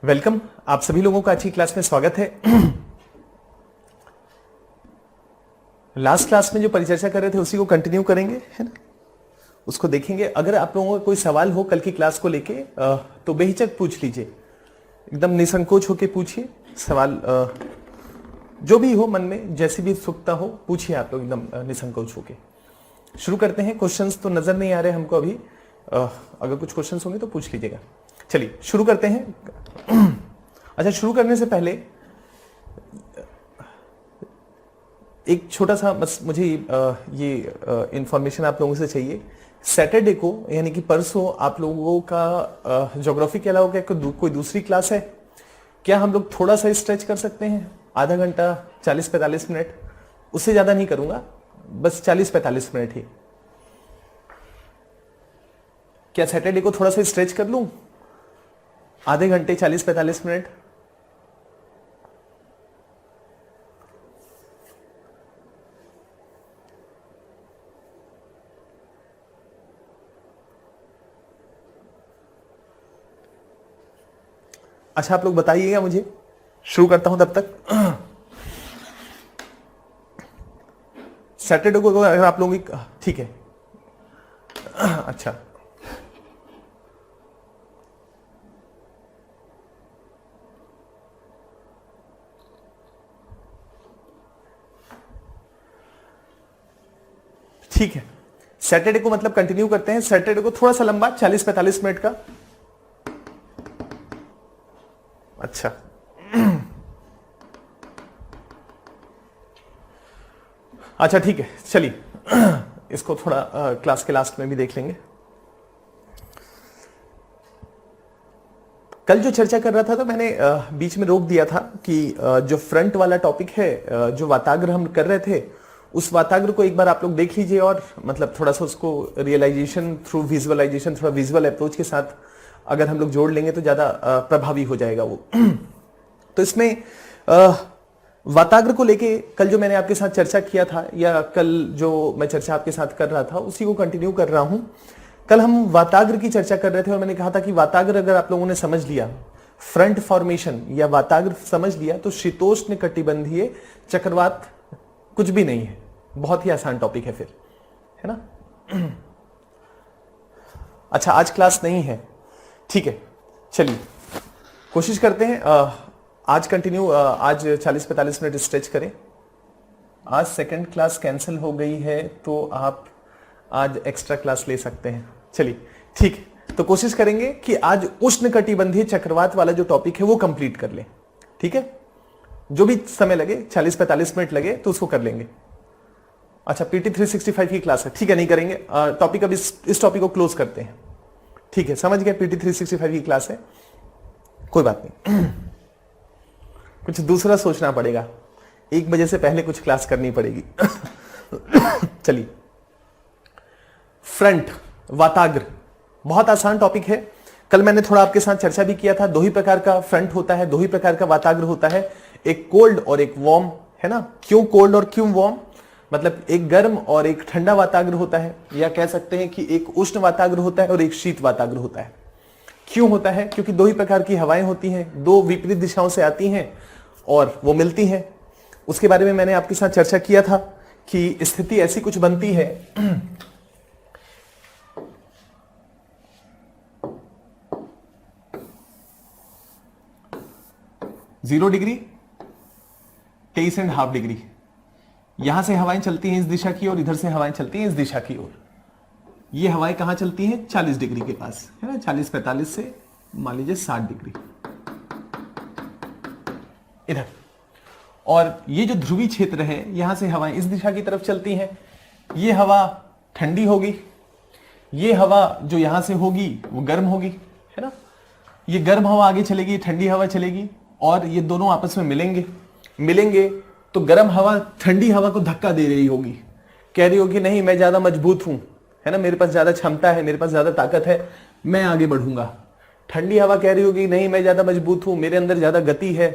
Welcome, आप सभी लोगों का अच्छी क्लास में स्वागत है। लास्ट क्लास में जो परिचर्चा कर रहे थे उसी को कंटिन्यू करेंगे, है ना। उसको देखेंगे। अगर आप लोगों का कोई सवाल हो कल की क्लास को लेके तो बेहिचक पूछ लीजिए, एकदम निसंकोच होके पूछिए सवाल। जो भी हो मन में, जैसी भी उत्सुकता हो पूछिए आप लोग एकदम निसंकोच होके। शुरू करते हैं। क्वेश्चंस तो नजर नहीं आ रहे हमको अभी, अगर कुछ क्वेश्चंस होंगे तो पूछ लीजिएगा। चलिए शुरू करते हैं। अच्छा, शुरू करने से पहले एक छोटा सा बस मुझे ये इंफॉर्मेशन आप लोगों से चाहिए। सैटरडे को यानी कि परसों आप लोगों का ज्योग्राफी के अलावा क्या कोई दूसरी क्लास है? क्या हम लोग थोड़ा सा स्ट्रेच कर सकते हैं? आधा घंटा, 40-45 मिनट, उससे ज्यादा नहीं करूंगा, बस 40-45 मिनट ही। क्या सैटरडे को थोड़ा सा स्ट्रेच कर लूं? आधे घंटे, 40-45 मिनट। अच्छा, आप लोग बताइएगा मुझे। शुरू करता हूं तब तक। सैटरडे को अगर आप लोगों की ठीक है। अच्छा, ठीक है। सैटरडे को मतलब कंटिन्यू करते हैं। सैटरडे को थोड़ा सा लंबा, 40-45 मिनट का। अच्छा, अच्छा ठीक है, चलिए इसको थोड़ा क्लास के लास्ट में भी देख लेंगे। कल जो चर्चा कर रहा था तो मैंने बीच में रोक दिया था कि जो फ्रंट वाला टॉपिक है, जो वाताग्र हम कर रहे थे, उस वाताग्र को एक बार आप लोग देख लीजिए और मतलब थोड़ा सा उसको रियलाइजेशन थ्रू विजुअलाइजेशन, थोड़ा विजुअल अप्रोच के साथ अगर हम लोग जोड़ लेंगे तो ज्यादा प्रभावी हो जाएगा वो। तो इसमें वाताग्र को लेके कल जो मैंने आपके साथ चर्चा किया था, या कल जो मैं चर्चा आपके साथ कर रहा था उसी को कंटिन्यू कर रहा हूं। कल हम वाताग्र की चर्चा कर रहे थे और मैंने कहा था कि वाताग्र अगर आप लोगों ने समझ लिया, फ्रंट फॉर्मेशन या वाताग्र समझ लिया, तो शीतोष्ण कटिबंधीय चक्रवात कुछ भी नहीं है। बहुत ही आसान टॉपिक है फिर, है ना। अच्छा, आज क्लास नहीं है, ठीक है। चलिए कोशिश करते हैं आज कंटिन्यू, आज 40-45 मिनट स्ट्रेच करें। आज सेकंड क्लास कैंसिल हो गई है तो आप आज एक्स्ट्रा क्लास ले सकते हैं। चलिए ठीक है, तो कोशिश करेंगे कि आज उष्ण कटिबंधीय चक्रवात वाला जो टॉपिक है वो कंप्लीट कर लें, ठीक है। जो भी समय लगे, 40-45 मिनट लगे तो उसको कर लेंगे। अच्छा, पीटी 365 की क्लास है, ठीक है, नहीं करेंगे टॉपिक। अब इस टॉपिक को क्लोज करते हैं, ठीक है। समझ गए, पीटी 365 की क्लास है, कोई बात नहीं। कुछ दूसरा सोचना पड़ेगा, 1 बजे से पहले कुछ क्लास करनी पड़ेगी। चलिए, फ्रंट वाताग्र बहुत आसान टॉपिक है। कल मैंने थोड़ा आपके साथ चर्चा भी किया था। 2 ही प्रकार का फ्रंट होता है, 2 ही प्रकार का वाताग्र होता है, एक कोल्ड और एक वार्म, है ना। क्यों कोल्ड और क्यों वार्म? मतलब एक गर्म और एक ठंडा वाताग्र होता है, या कह सकते हैं कि एक उष्ण वाताग्र होता है और एक शीत वाताग्र होता है। क्यों होता है? क्योंकि 2 ही प्रकार की हवाएं होती हैं, 2 विपरीत दिशाओं से आती हैं और वो मिलती हैं। उसके बारे में मैंने आपके साथ चर्चा किया था कि स्थिति ऐसी कुछ बनती है 0 डिग्री, 23.5 डिग्री। यहां से हवाएं चलती हैं इस दिशा की ओर, इधर से हवाएं चलती हैं इस दिशा की ओर। ये हवाएं कहां चलती हैं? 40 डिग्री के पास, है ना। 40-45 से मान लीजिए 60 डिग्री इधर। और ये जो ध्रुवीय क्षेत्र है, यहां से हवाएं इस दिशा की तरफ चलती हैं। ये हवा ठंडी होगी, ये हवा जो यहां से होगी वो गर्म होगी, है ना। ये गर्म हवा आगे चलेगी, ठंडी हवा चलेगी और ये दोनों आपस में मिलेंगे तो गर्म हवा ठंडी हवा को धक्का दे रही होगी, कह रही होगी नहीं मैं ज्यादा मजबूत हूं, है ना, मेरे पास ज्यादा क्षमता है, मेरे पास ज्यादा ताकत है, मैं आगे बढ़ूंगा। ठंडी हवा कह रही होगी नहीं मैं ज्यादा मजबूत हूं, मेरे अंदर ज्यादा गति है,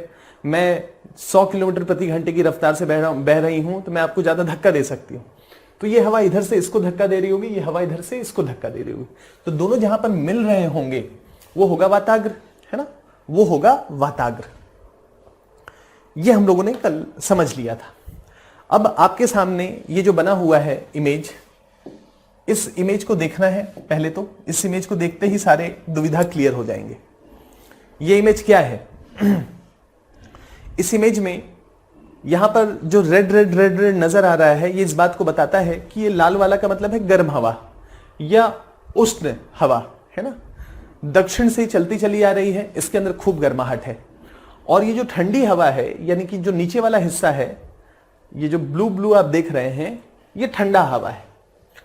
मैं 100 किलोमीटर प्रति घंटे की रफ्तार से बह रही हूं तो मैं आपको ज्यादा धक्का दे सकती हूं। तो ये हवा इधर से इसको धक्का दे रही होगी, ये हवा इधर से इसको धक्का दे रही होगी, तो दोनों जहां पर मिल रहे होंगे वो होगा वाताग्र, है ना, वो होगा वाताग्र। ये हम लोगों ने कल समझ लिया था। अब आपके सामने ये जो बना हुआ है इमेज, इस इमेज को देखना है। पहले तो इस इमेज को देखते ही सारे दुविधा क्लियर हो जाएंगे। ये इमेज क्या है? इस इमेज में यहां पर जो रेड रेड रेड रेड नजर आ रहा है, ये इस बात को बताता है कि ये लाल वाला का मतलब है गर्म हवा या उष्ण हवा, है ना, दक्षिण से चलती चली आ रही है, इसके अंदर खूब गर्माहट है। और ये जो ठंडी हवा है, यानी कि जो नीचे वाला हिस्सा है, ये जो ब्लू ब्लू आप देख रहे हैं, ये ठंडा हवा है।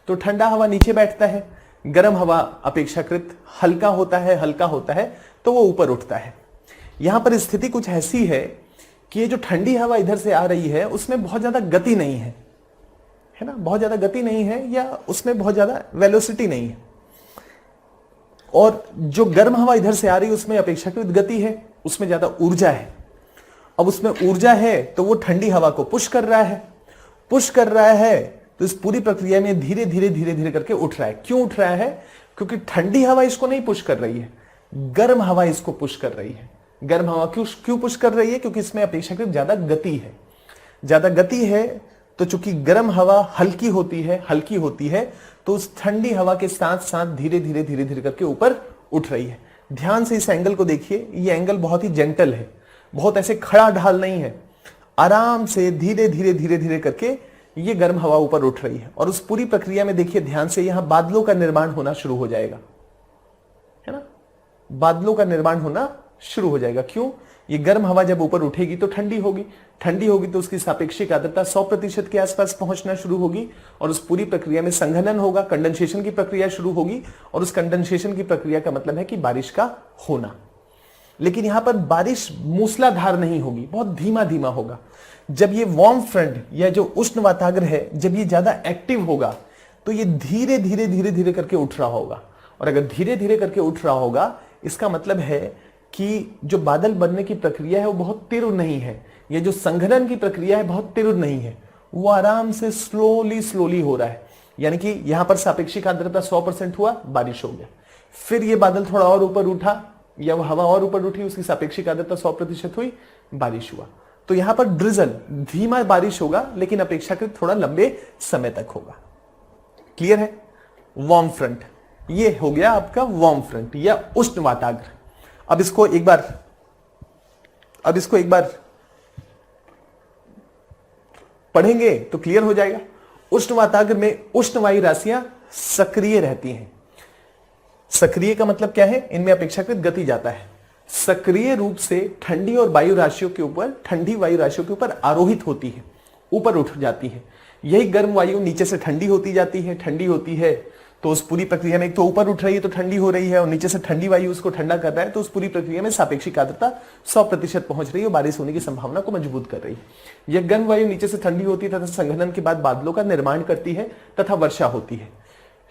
तो ठंडा हवा नीचे बैठता है, गर्म हवा अपेक्षाकृत हल्का होता है तो वो ऊपर उठता है। यहां पर स्थिति कुछ ऐसी है कि ये जो ठंडी हवा इधर से आ रही है उसमें बहुत ज्यादा गति नहीं है ना, बहुत ज्यादा गति नहीं है या उसमें बहुत ज्यादा वेलोसिटी नहीं है। और जो गर्म हवा इधर से आ रही है उसमें अपेक्षाकृत गति है, उसमें ज्यादा ऊर्जा है। अब उसमें ऊर्जा है तो वो ठंडी हवा को पुश कर रहा है, तो इस पूरी प्रक्रिया में धीरे धीरे धीरे धीरे करके उठ रहा है। क्यों उठ रहा है? क्योंकि ठंडी हवा इसको नहीं पुश कर रही है, गर्म हवा इसको पुश कर रही है। गर्म हवा क्यों पुश कर रही है? क्योंकि इसमें अपेक्षाकृत ज्यादा गति है। तो चूंकि गर्म हवा हल्की होती है तो उस ठंडी हवा के साथ साथ धीरे धीरे धीरे धीरे करके ऊपर उठ रही है। ध्यान से इस एंगल को देखिए, ये एंगल बहुत ही जेंटल है, बहुत ऐसे खड़ा ढाल नहीं है, आराम से धीरे धीरे धीरे धीरे करके ये गर्म हवा ऊपर उठ रही है। और उस पूरी प्रक्रिया में देखिए ध्यान से, यहां बादलों का निर्माण होना शुरू हो जाएगा, है ना, बादलों का निर्माण होना शुरू हो जाएगा। क्यों? ये गर्म हवा जब ऊपर उठेगी तो ठंडी होगी तो उसकी सापेक्षिक आर्द्रता 100% के आसपास पहुंचना शुरू होगी और उस पूरी प्रक्रिया में संघनन होगा, कंडेंसेशन की प्रक्रिया शुरू होगी। और उस कंडेंसेशन की प्रक्रिया का मतलब है कि बारिश का होना। लेकिन यहां पर बारिश मूसलाधार नहीं होगी, बहुत धीमा धीमा होगा। जब ये वार्म फ्रंट या जो उष्ण वाताग्र है, जब ये ज्यादा एक्टिव होगा तो ये धीरे धीरे धीरे धीरे करके उठ रहा होगा। और अगर धीरे धीरे करके उठ रहा होगा, इसका मतलब है कि जो बादल बनने की प्रक्रिया है वो बहुत तीव्र नहीं है, ये जो संघनन की प्रक्रिया है बहुत तीव्र नहीं है, वो आराम से स्लोली हो रहा है। यानी कि यहां पर सापेक्षिक आर्द्रता 100% हुआ, बारिश हो गया। फिर ये बादल थोड़ा और ऊपर उठा या वो हवा और ऊपर उठी, उसकी सापेक्षिक आर्द्रता 100% हुई, बारिश हुआ। तो यहां पर ड्रिजल, धीमा बारिश होगा लेकिन अपेक्षाकृत थोड़ा लंबे समय तक होगा। क्लियर है? वार्म फ्रंट, ये हो गया आपका वार्म फ्रंट या उष्ण वाताग्र। अब इसको एक बार पढ़ेंगे तो क्लियर हो जाएगा। उष्ण वाताग्र में उष्ण वायु राशियां सक्रिय रहती हैं। सक्रिय का मतलब क्या है? इनमें अपेक्षाकृत गति जाता है। सक्रिय रूप से ठंडी वायु राशियों के ऊपर आरोहित होती है, ऊपर उठ जाती है। यही गर्म वायु नीचे से ठंडी होती है तो उस पूरी प्रक्रिया में एक तो ऊपर उठ रही है तो ठंडी हो रही है, और नीचे से ठंडी वायु उसको ठंडा कर रहा है, तो उस पूरी प्रक्रिया में सापेक्षिक आर्द्रता 100% पहुंच रही है और बारिश होने की संभावना को मजबूत कर रही है। यह गर्म वायु नीचे से ठंडी होती है तथा संघनन के बाद बादलों का निर्माण करती है तथा वर्षा होती है।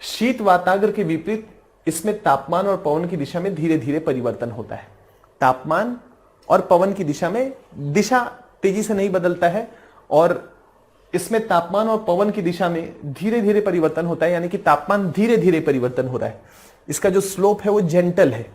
शीत वाताग्र के विपरीत इसमें तापमान और पवन की दिशा में धीरे धीरे परिवर्तन होता है। तापमान और पवन की दिशा तेजी से नहीं बदलता है, और इसमें तापमान और पवन की दिशा में धीरे धीरे परिवर्तन होता है, यानी कि तापमान धीरे धीरे परिवर्तन हो रहा है। इसका जो स्लोप है वो जेंटल है,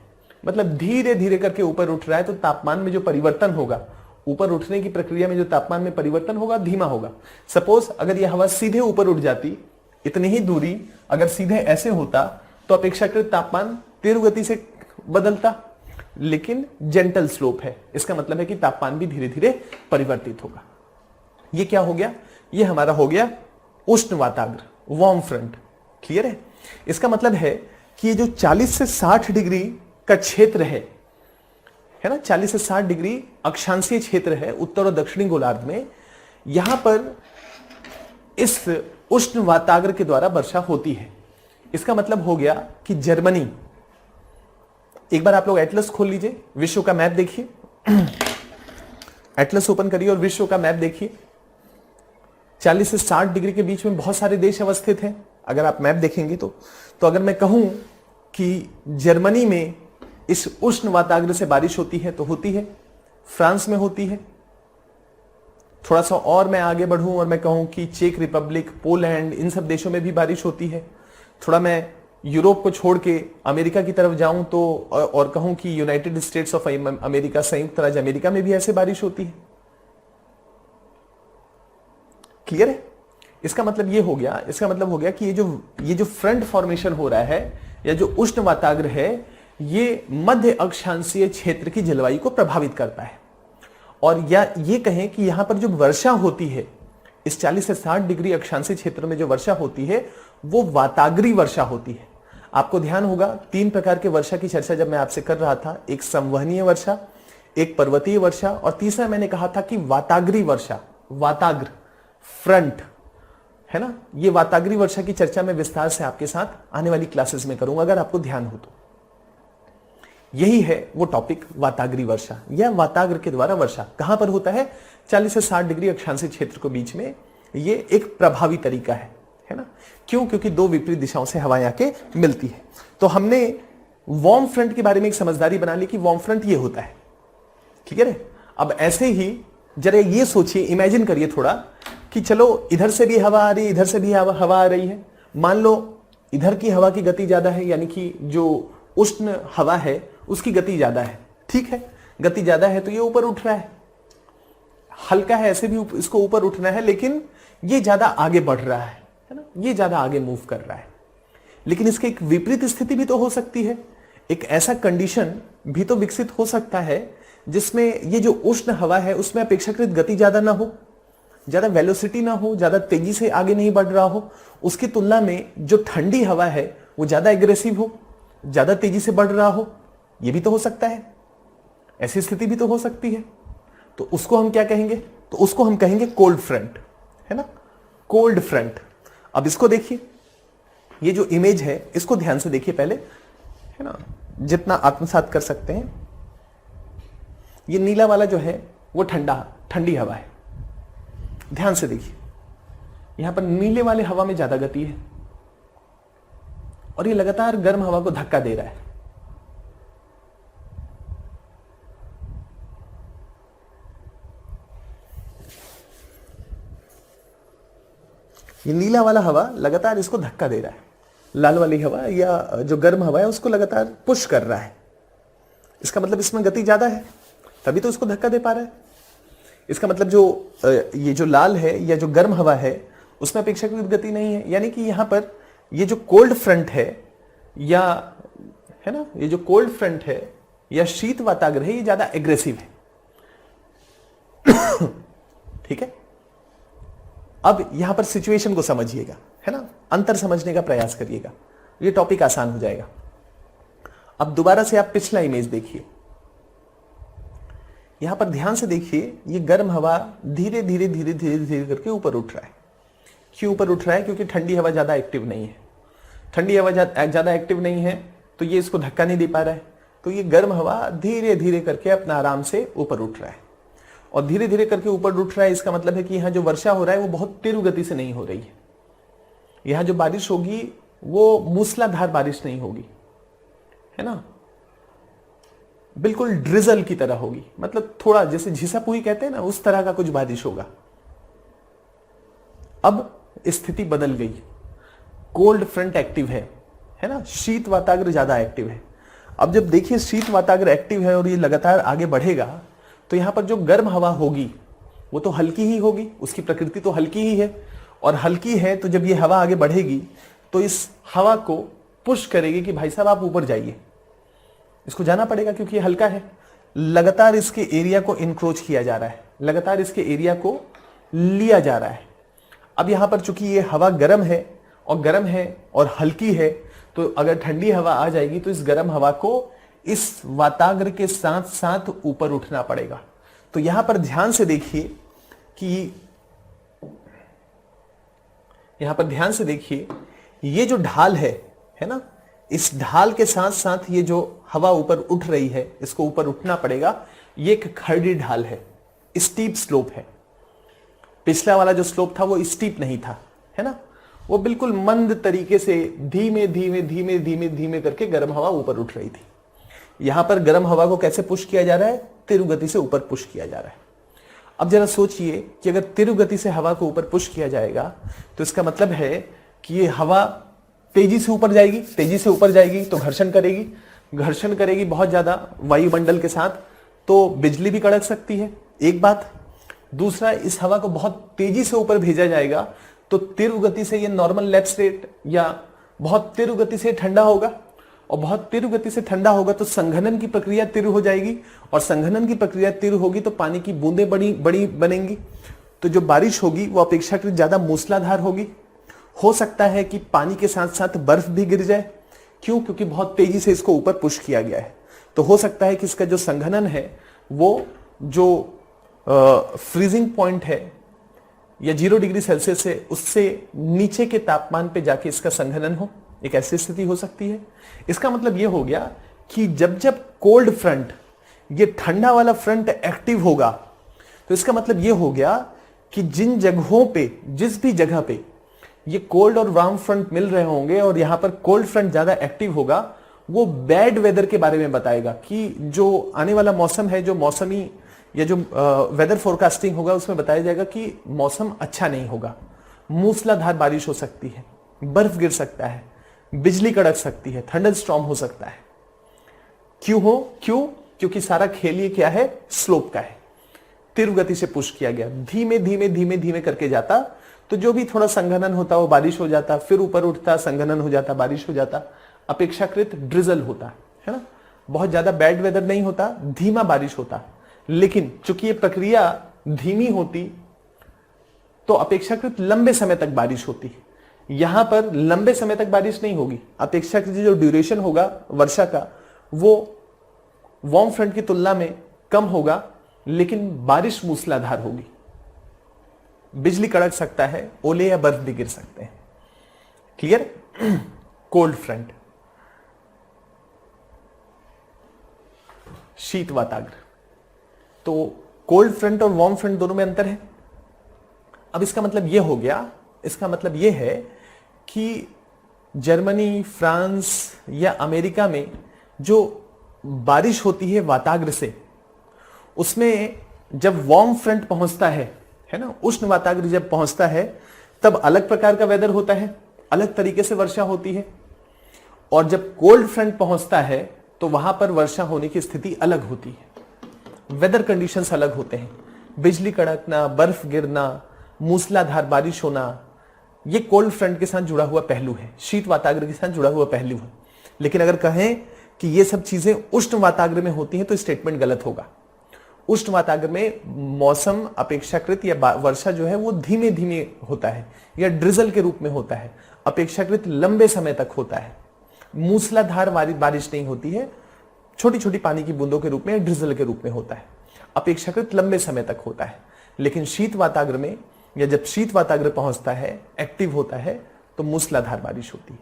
मतलब धीरे धीरे करके ऊपर उठ रहा है, तो तापमान में जो परिवर्तन होगा, ऊपर उठने की प्रक्रिया में जो तापमान में परिवर्तन होगा धीमा होगा। सपोज अगर यह हवा सीधे ऊपर उठ जाती, इतनी ही दूरी अगर सीधे ऐसे होता तो अपेक्षाकृत तापमान तीव्र गति से बदलता, लेकिन जेंटल स्लोप है, इसका मतलब है कि तापमान भी धीरे धीरे परिवर्तित होगा। ये क्या हो गया? ये हमारा हो गया उष्ण वाताग्र, वार्म फ्रंट। क्लियर है? इसका मतलब है कि ये जो 40 से 60 डिग्री का क्षेत्र है ना, 40 से 60 डिग्री अक्षांशीय क्षेत्र है उत्तर और दक्षिणी गोलार्ध में, यहां पर इस उष्ण वाताग्र के द्वारा वर्षा होती है। इसका मतलब हो गया कि जर्मनी, एक बार आप लोग एटलस खोल लीजिए, विश्व का मैप देखिए, एटलस ओपन करिए और विश्व का मैप देखिए। 40 से 60 डिग्री के बीच में बहुत सारे देश अवस्थित हैं अगर आप मैप देखेंगे तो अगर मैं कहूं कि जर्मनी में इस उष्ण वाताग्र से बारिश होती है तो होती है, फ्रांस में होती है, थोड़ा सा और मैं आगे बढ़ूं और मैं कहूं कि चेक रिपब्लिक, पोलैंड, इन सब देशों में भी बारिश होती है। थोड़ा मैं यूरोप को छोड़ के अमेरिका की तरफ जाऊं तो और कहूं कि यूनाइटेड स्टेट्स ऑफ अमेरिका, संयुक्त राज्य अमेरिका में भी ऐसे बारिश होती है। क्लियर है? इसका मतलब ये हो गया, इसका मतलब हो गया कि ये जो फ्रंट फॉर्मेशन हो रहा है या जो उष्ण वाताग्र है, ये मध्य अक्षांशीय क्षेत्र की जलवायु को प्रभावित करता है। और या ये कहें कि यहां पर जो वर्षा होती है, इस 40 से 60 डिग्री अक्षांशीय क्षेत्र में जो वर्षा होती है वो वाताग्री वर्षा होती है। आपको ध्यान होगा 3 प्रकार के वर्षा की चर्चा जब मैं आपसे कर रहा था, एक संवहनीय वर्षा, एक पर्वतीय वर्षा और तीसरा मैंने कहा था कि वाताग्री वर्षा, वाताग्र फ्रंट, है ना। ये वाताग्री वर्षा की चर्चा मैं विस्तार से आपके साथ आने वाली क्लासेस में करूंगा, अगर आपको ध्यान हो तो। यही है वो टॉपिक, वाताग्री वर्षा या वाताग्र के द्वारा वर्षा कहां पर होता है, 40 से 60 डिग्री अक्षांशीय क्षेत्र के बीच में। ये एक प्रभावी तरीका है ना। क्यों? क्योंकि 2 विपरीत दिशाओं से हवाएं आके मिलती है। तो हमने वार्म फ्रंट के बारे में एक समझदारी बना ली कि वार्म फ्रंट ये होता है, ठीक है। अब ऐसे ही जरा ये सोचिए, इमेजिन करिए थोड़ा कि चलो इधर से भी हवा आ रही है, इधर से भी हवा आ रही है। मान लो इधर की हवा की गति ज्यादा है, यानी कि जो उष्ण हवा है उसकी गति ज्यादा है, ठीक है। गति ज्यादा है तो ये ऊपर उठ रहा है, हल्का है ऐसे भी इसको ऊपर उठना है, लेकिन ये ज्यादा आगे बढ़ रहा है ना, ये ज्यादा आगे मूव कर रहा है। लेकिन इसके एक विपरीत स्थिति भी तो हो सकती है, एक ऐसा कंडीशन भी तो विकसित हो सकता है जिसमें ये जो उष्ण हवा है उसमें अपेक्षाकृत गति ज्यादा ना हो, ज्यादा वेलोसिटी ना हो, ज्यादा तेजी से आगे नहीं बढ़ रहा हो। उसकी तुलना में जो ठंडी हवा है वो ज्यादा एग्रेसिव हो, ज्यादा तेजी से बढ़ रहा हो। ये भी तो हो सकता है, ऐसी स्थिति भी तो हो सकती है। तो उसको हम क्या कहेंगे? तो उसको हम कहेंगे कोल्ड फ्रंट, है ना, कोल्ड फ्रंट। अब इसको देखिए, ये जो इमेज है इसको ध्यान से देखिए पहले, है ना, जितना आत्मसात कर सकते हैं। ये नीला वाला जो है वो ठंडी हवा है। ध्यान से देखिए, यहां पर नीले वाले हवा में ज्यादा गति है और ये लगातार गर्म हवा को धक्का दे रहा है। ये नीला वाला हवा लगातार इसको धक्का दे रहा है, लाल वाली हवा या जो गर्म हवा है उसको लगातार पुश कर रहा है। इसका मतलब इसमें गति ज्यादा है, तभी तो इसको धक्का दे पा रहा है। इसका मतलब जो ये जो लाल है या जो गर्म हवा है उसमें अपेक्षाकृत गति नहीं है, यानी कि यहां पर ये जो कोल्ड फ्रंट है या, है ना, ये जो कोल्ड फ्रंट है या शीत वाताग्र है ये ज्यादा एग्रेसिव है, ठीक है। अब यहां पर सिचुएशन को समझिएगा, है ना, अंतर समझने का प्रयास करिएगा, ये टॉपिक आसान हो जाएगा। अब दोबारा से आप पिछला इमेज देखिए, यहां पर ध्यान से देखिए, ये गर्म हवा धीरे धीरे धीरे धीरे धीरे करके ऊपर उठ रहा है। क्यों ऊपर उठ रहा है? क्योंकि ठंडी हवा ज्यादा एक्टिव नहीं है। ठंडी हवा ज्यादा एक्टिव नहीं है तो ये इसको धक्का नहीं दे पा रहा है, तो ये गर्म हवा धीरे धीरे करके अपना आराम से ऊपर उठ रहा है और धीरे धीरे करके ऊपर उठ रहा है। इसका मतलब है कि यहां जो वर्षा हो रहा है वो बहुत तीव्र गति से नहीं हो रही है। यहां जो बारिश होगी वो मूसलाधार बारिश नहीं होगी, है ना, बिल्कुल ड्रिजल की तरह होगी, मतलब थोड़ा जैसे झिसापुई कहते हैं ना, उस तरह का कुछ बारिश होगा। अब स्थिति बदल गई, कोल्ड फ्रंट एक्टिव है ना, शीत वाताग्र ज्यादा एक्टिव है। अब जब देखिए शीत वाताग्र एक्टिव है और ये लगातार आगे बढ़ेगा तो यहां पर जो गर्म हवा होगी वो तो हल्की ही होगी, उसकी प्रकृति तो हल्की ही है, और हल्की है तो जब ये हवा आगे बढ़ेगी तो इस हवा को पुश करेगी कि भाई साहब आप ऊपर जाइए, इसको जाना पड़ेगा क्योंकि ये हल्का है। लगातार इसके एरिया को इंक्रोच किया जा रहा है, लगातार इसके एरिया को लिया जा रहा है। अब यहां पर चूंकि ये हवा गर्म है और हल्की है, तो अगर ठंडी हवा आ जाएगी तो इस गर्म हवा को इस वाताग्र के साथ साथ ऊपर उठना पड़ेगा। तो यहां पर ध्यान से देखिए कि यहां पर ध्यान से देखिए, ये जो ढाल है ना, इस ढाल के साथ साथ ये जो हवा ऊपर उठ रही है इसको ऊपर उठना पड़ेगा। ये एक खड़ी ढाल है, स्टीप स्लोप है। पिछला वाला जो स्लोप था वो स्टीप नहीं था, है ना, वो बिल्कुल मंद तरीके से धीमे धीमे धीमे धीमे धीमे करके गर्म हवा ऊपर उठ रही थी। यहां पर गर्म हवा को कैसे पुश किया जा रहा है? तीव्र गति से ऊपर पुश किया जा रहा है। अब जरा सोचिए कि अगर तीव्र गति से हवा को ऊपर पुश किया जाएगा तो इसका मतलब है कि ये हवा तेजी से ऊपर जाएगी, तेजी से ऊपर जाएगी तो घर्षण करेगी बहुत ज्यादा वायुमंडल के साथ, तो बिजली भी कड़क सकती है, एक बात। दूसरा, इस हवा को बहुत तेजी से ऊपर भेजा जाएगा तो तीव्र गति से ये नॉर्मल लैप्स रेट या बहुत तीव्र गति से ठंडा होगा, और बहुत तीव्र गति से ठंडा होगा तो संघनन की प्रक्रिया तीव्र हो जाएगी, और संघनन की प्रक्रिया तीव्र होगी तो पानी की बूंदें बड़ी बड़ी बनेंगी, तो जो बारिश होगी वो अपेक्षाकृत ज्यादा मूसलाधार होगी। हो सकता है कि पानी के साथ साथ बर्फ भी गिर जाए, क्यों? क्योंकि बहुत तेजी से इसको ऊपर पुश किया गया है। तो हो सकता है कि इसका जो संघनन है वो जो फ्रीजिंग पॉइंट है या 0 डिग्री सेल्सियस है उससे नीचे के तापमान पे जाके इसका संघनन हो, एक ऐसी स्थिति हो सकती है। इसका मतलब यह हो गया कि जब जब कोल्ड फ्रंट, ये ठंडा वाला फ्रंट एक्टिव होगा, तो इसका मतलब यह हो गया कि जिन जगहों पे, जिस भी जगह पे ये कोल्ड और वार्म फ्रंट मिल रहे होंगे और यहां पर कोल्ड फ्रंट ज्यादा एक्टिव होगा, वो बैड वेदर के बारे में बताएगा कि जो आने वाला मौसम है, जो मौसमी या जो वेदर फोरकास्टिंग होगा उसमें बताया जाएगा कि मौसम अच्छा नहीं होगा, मूसलाधार बारिश हो सकती है, बर्फ गिर सकता है, बिजली कड़क सकती है, थंडर स्टॉर्म हो सकता है। क्यों? क्योंकि सारा खेल ये क्या है? स्लोप का है, तीव्र गति से पुश किया गया, धीमे धीमे धीमे धीमे करके जाता, तो जो भी थोड़ा संघनन होता वो बारिश हो जाता, फिर ऊपर उठता, संघनन हो जाता, बारिश हो जाता, अपेक्षाकृत ड्रिजल होता है ना, बहुत ज्यादा बैड वेदर नहीं होता, धीमा बारिश होता। लेकिन चूंकि ये प्रक्रिया धीमी होती तो अपेक्षाकृत लंबे समय तक बारिश होती। यहां पर लंबे समय तक बारिश नहीं होगी, अपेक्षाकृत जो ड्यूरेशन होगा वर्षा का वो वार्म फ्रंट की तुलना में कम होगा, लेकिन बारिश मूसलाधार होगी, बिजली कड़क सकता है, ओले या बर्फ भी गिर सकते हैं। क्लियर? कोल्ड फ्रंट, शीत वाताग्र। तो कोल्ड फ्रंट और वार्म फ्रंट दोनों में अंतर है। अब इसका मतलब यह हो गया, इसका मतलब यह है कि जर्मनी, फ्रांस या अमेरिका में जो बारिश होती है वाताग्र से, उसमें जब वार्म फ्रंट पहुंचता है ना, उष्ण वाताग्र जब पहुंचता है तब अलग प्रकार का वेदर होता है, अलग तरीके से वर्षा होती है, और जब कोल्ड फ्रंट पहुंचता है तो वहां पर वर्षा होने की स्थिति अलग होती है, वेदर कंडीशंस अलग होते हैं, बिजली कड़कना, बर्फ गिरना, मूसलाधार बारिश होना, ये कोल्ड फ्रंट के साथ जुड़ा हुआ पहलू है, शीत वाताग्र के साथ जुड़ा हुआ पहलू है। लेकिन अगर कहें कि ये सब चीजें उष्ण वाताग्र में होती हैं तो स्टेटमेंट गलत होगा। उष्ण वाताग्र में मौसम अपेक्षाकृत या वर्षा जो है वो धीमे धीमे होता है या ड्रिजल के रूप में होता है, अपेक्षाकृत लंबे समय तक होता है, मूसलाधार बारिश नहीं होती है, छोटी छोटी पानी की बूंदों के रूप में, ड्रिजल के रूप में होता है, अपेक्षाकृत लंबे समय तक होता है। लेकिन शीत वाताग्र में, या जब शीत वाताग्र पहुंचता है, एक्टिव होता है, तो मूसलाधार बारिश होती है,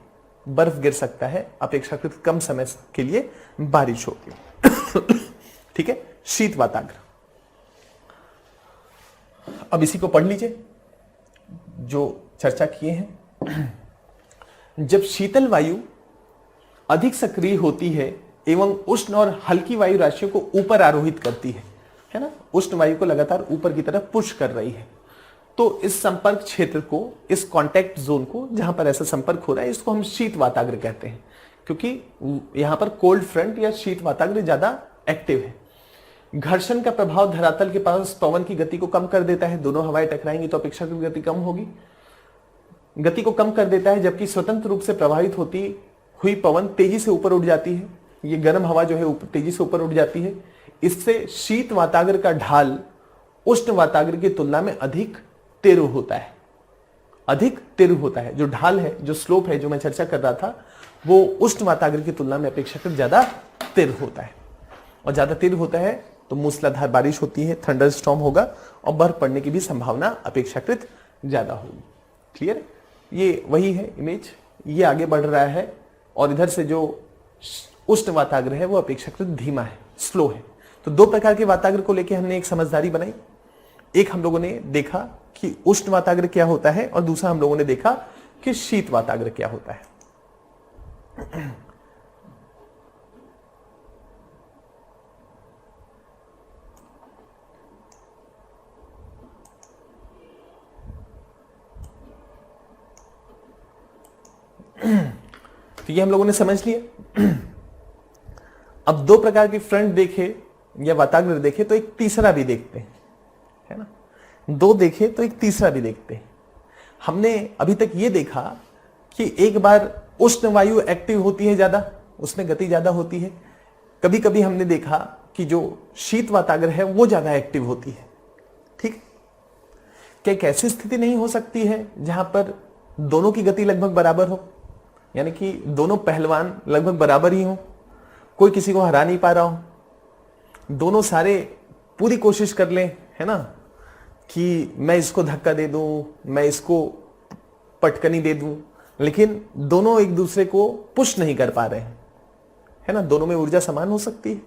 बर्फ गिर सकता है, अपेक्षाकृत कम समय के लिए बारिश होती है। ठीक है, शीत वाताग्र। अब इसी को पढ़ लीजिए जो चर्चा किए हैं। जब शीतल वायु अधिक सक्रिय होती है एवं उष्ण और हल्की वायु राशियों को ऊपर आरोहित करती है ना, उष्ण वायु को लगातार ऊपर की तरफ पुश कर रही है, तो इस संपर्क क्षेत्र को, इस कांटेक्ट जोन को जहां पर ऐसा संपर्क हो रहा है, इसको हम शीत वाताग्र कहते हैं, क्योंकि यहां पर कोल्ड फ्रंट या शीत वाताग्र ज्यादा एक्टिव है। घर्षण का प्रभाव धरातल के पास पवन की गति को कम कर देता है, दोनों हवाएं टकराएंगी तो अपेक्षाकृत गति कम होगी, गति को कम कर देता है, जबकि स्वतंत्र रूप से प्रभावित होती हुई पवन तेजी से ऊपर उठ जाती है, ये गर्म हवा जो है तेजी से ऊपर उठ जाती है। इससे शीत वाताग्र का ढाल उष्ण वाताग्र की तुलना में अधिक तीव्र होता है, अधिक तीव्र होता है। जो ढाल है, जो स्लोप है, जो मैं चर्चा कर रहा था, वो उष्ण वाताग्र की तुलना में अपेक्षाकृत ज्यादा तीव्र होता है, और ज्यादा तीव्र होता है तो मूसलाधार बारिश होती है, थंडर स्टॉर्म होगा, और बर्फ पड़ने की भी संभावना अपेक्षाकृत ज्यादा होगी। क्लियर? ये वही है इमेज, ये आगे बढ़ रहा है, और इधर से जो उष्ण वाताग्र है वो अपेक्षाकृत धीमा है, स्लो है। तो दो प्रकार के वाताग्र को लेकर हमने एक समझदारी बनाई। एक हम लोगों ने देखा कि उष्ण वाताग्र क्या होता है, और दूसरा हम लोगों ने देखा कि शीत वाताग्र क्या होता है। तो ये हम लोगों ने समझ लिया। अब दो प्रकार के फ्रंट देखे या वाताग्र देखे तो एक तीसरा भी देखते हैं, है ना। दो देखे तो एक तीसरा भी देखते हैं। हमने अभी तक ये देखा कि एक बार उष्ण वायु एक्टिव होती है ज्यादा, उसमें गति ज्यादा होती है। कभी कभी हमने देखा कि जो शीत वाताग्र है वो ज्यादा एक्टिव होती है। ठीक, क्या एक ऐसी स्थिति नहीं हो सकती है जहां पर दोनों की गति लगभग बराबर हो, यानी कि दोनों पहलवान लगभग बराबर ही हो, कोई किसी को हरा नहीं पा रहा हो, दोनों सारे पूरी कोशिश कर लें, है ना, कि मैं इसको धक्का दे दूं, मैं इसको पटकनी दे दूं, लेकिन दोनों एक दूसरे को पुश नहीं कर पा रहे हैं, है ना। दोनों में ऊर्जा समान हो सकती है,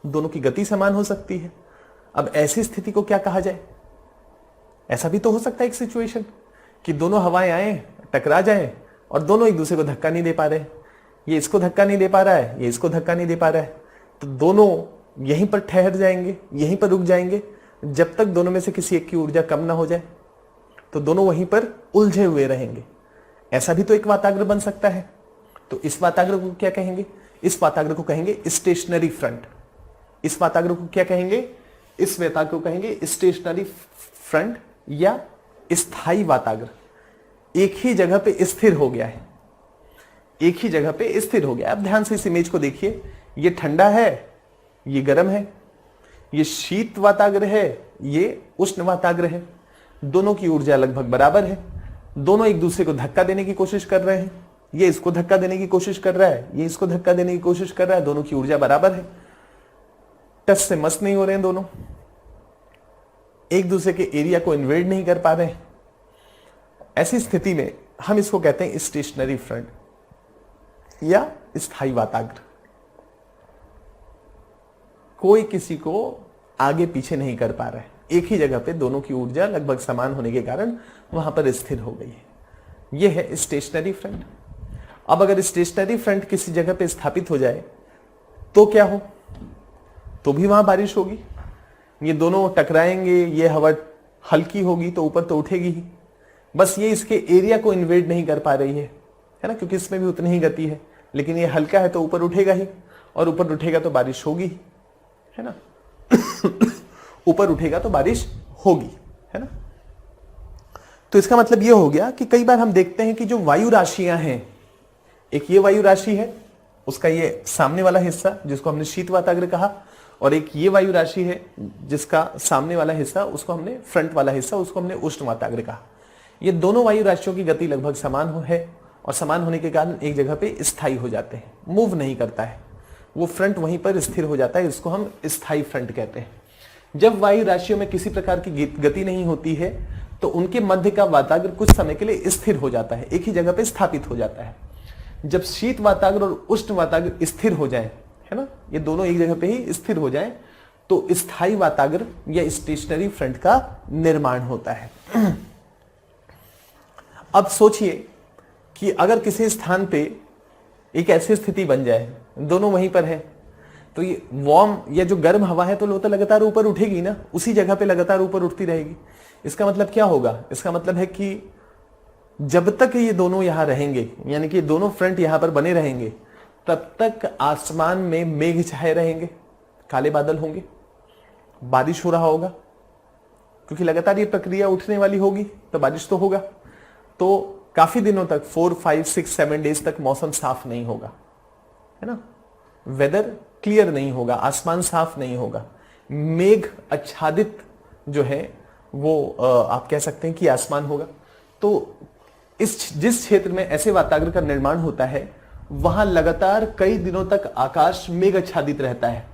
दोनों की गति समान हो सकती है। अब ऐसी स्थिति को क्या कहा जाए? ऐसा भी तो हो सकता है एक सिचुएशन कि दोनों हवाएं आए, टकरा जाएं और दोनों एक दूसरे को धक्का नहीं दे पा रहे। ये इसको धक्का नहीं दे पा रहा है, ये इसको धक्का नहीं दे पा रहा है, तो दोनों यहीं पर ठहर जाएंगे, यहीं पर रुक जाएंगे जब तक दोनों में से किसी एक की ऊर्जा कम ना हो जाए। तो दोनों वहीं पर उलझे हुए रहेंगे। ऐसा भी तो एक वाताग्र बन सकता है। तो इस वाताग्र को क्या कहेंगे? इस वाताग्र को कहेंगे स्टेशनरी फ्रंट। इस वाताग्र को क्या कहेंगे? इस वाताग्र को कहेंगे स्टेशनरी फ्रंट या स्थायी वाताग्र। एक ही जगह पे स्थिर हो गया है, एक ही जगह पे स्थिर हो गया। अब ध्यान से इस इमेज को देखिए, ये ठंडा है, ये गर्म है, ये शीत वाताग्र है, ये उष्ण वाताग्र है। दोनों की ऊर्जा लगभग बराबर है, दोनों एक दूसरे को धक्का देने की कोशिश कर रहे हैं। ये इसको धक्का देने की कोशिश कर रहा है, ये इसको धक्का देने की कोशिश कर रहा है, दोनों की ऊर्जा बराबर है। टच से मस नहीं हो रहे हैं, दोनों एक दूसरे के एरिया को इन्वेड नहीं कर पा रहे हैं। ऐसी स्थिति में हम इसको कहते हैं स्टेशनरी फ्रंट या स्थायी वाताग्र। कोई किसी को आगे पीछे नहीं कर पा रहा है, एक ही जगह पे दोनों की ऊर्जा लगभग समान होने के कारण वहां पर स्थिर हो गई है। यह है स्टेशनरी फ्रंट। अब अगर स्टेशनरी फ्रंट किसी जगह पे स्थापित हो जाए तो क्या हो? तो भी वहां बारिश होगी। ये दोनों टकराएंगे, ये हवा हल्की होगी तो ऊपर तो उठेगी ही, बस ये इसके एरिया को इन्वेड नहीं कर पा रही है ना, क्योंकि इसमें भी उतनी ही गति है। लेकिन ये हल्का है तो ऊपर उठेगा ही, और ऊपर उठेगा तो बारिश होगी, है ना। ऊपर उठेगा तो बारिश होगी, है ना। तो इसका मतलब ये हो गया कि कई बार हम देखते हैं कि जो वायु राशियां हैं, एक ये वायु राशि है, उसका ये सामने वाला हिस्सा जिसको हमने शीत वाताग्र कहा, और एक ये वायु राशि है जिसका सामने वाला हिस्सा, उसको हमने फ्रंट वाला हिस्सा, उसको हमने उष्ण वाताग्र कहा। ये दोनों वायु राशियों की गति लगभग समान है, और समान होने के कारण एक जगह पे स्थायी हो जाते हैं, मूव नहीं करता है, वो फ्रंट वहीं पर स्थिर हो जाता है। इसको हम स्थायी फ्रंट कहते हैं। जब वायु राशियों में किसी प्रकार की गति नहीं होती है तो उनके मध्य का वाताग्र कुछ समय के लिए स्थिर हो जाता है, एक ही जगह पे स्थापित हो जाता है। जब शीत वाताग्र और उष्ण वाताग्र स्थिर हो जाए, है ना, ये दोनों एक जगह पे ही स्थिर हो जाए, तो स्थायी वाताग्र या स्टेशनरी फ्रंट का निर्माण होता है। अब सोचिए कि अगर किसी स्थान पे एक ऐसी स्थिति बन जाए, दोनों वहीं पर है, तो ये वार्म या जो गर्म हवा है तो लगातार ऊपर उठेगी ना, उसी जगह पे लगातार ऊपर उठती रहेगी। इसका मतलब क्या होगा? इसका मतलब है कि जब तक ये दोनों यहां रहेंगे, यानी कि दोनों फ्रंट यहां पर बने रहेंगे, तब तक आसमान में मेघ छाए रहेंगे, काले बादल होंगे, बारिश हो रहा होगा, क्योंकि लगातार ये प्रक्रिया उठने वाली होगी तो बारिश तो होगा। तो काफी दिनों तक 4, 5, 6, 7 डेज तक मौसम साफ नहीं होगा, है ना, वेदर क्लियर नहीं होगा, आसमान साफ नहीं होगा, मेघ आच्छादित जो है वो आप कह सकते हैं कि आसमान होगा। तो जिस क्षेत्र में ऐसे वातावरण का निर्माण होता है वहां लगातार कई दिनों तक आकाश मेघ आच्छादित रहता है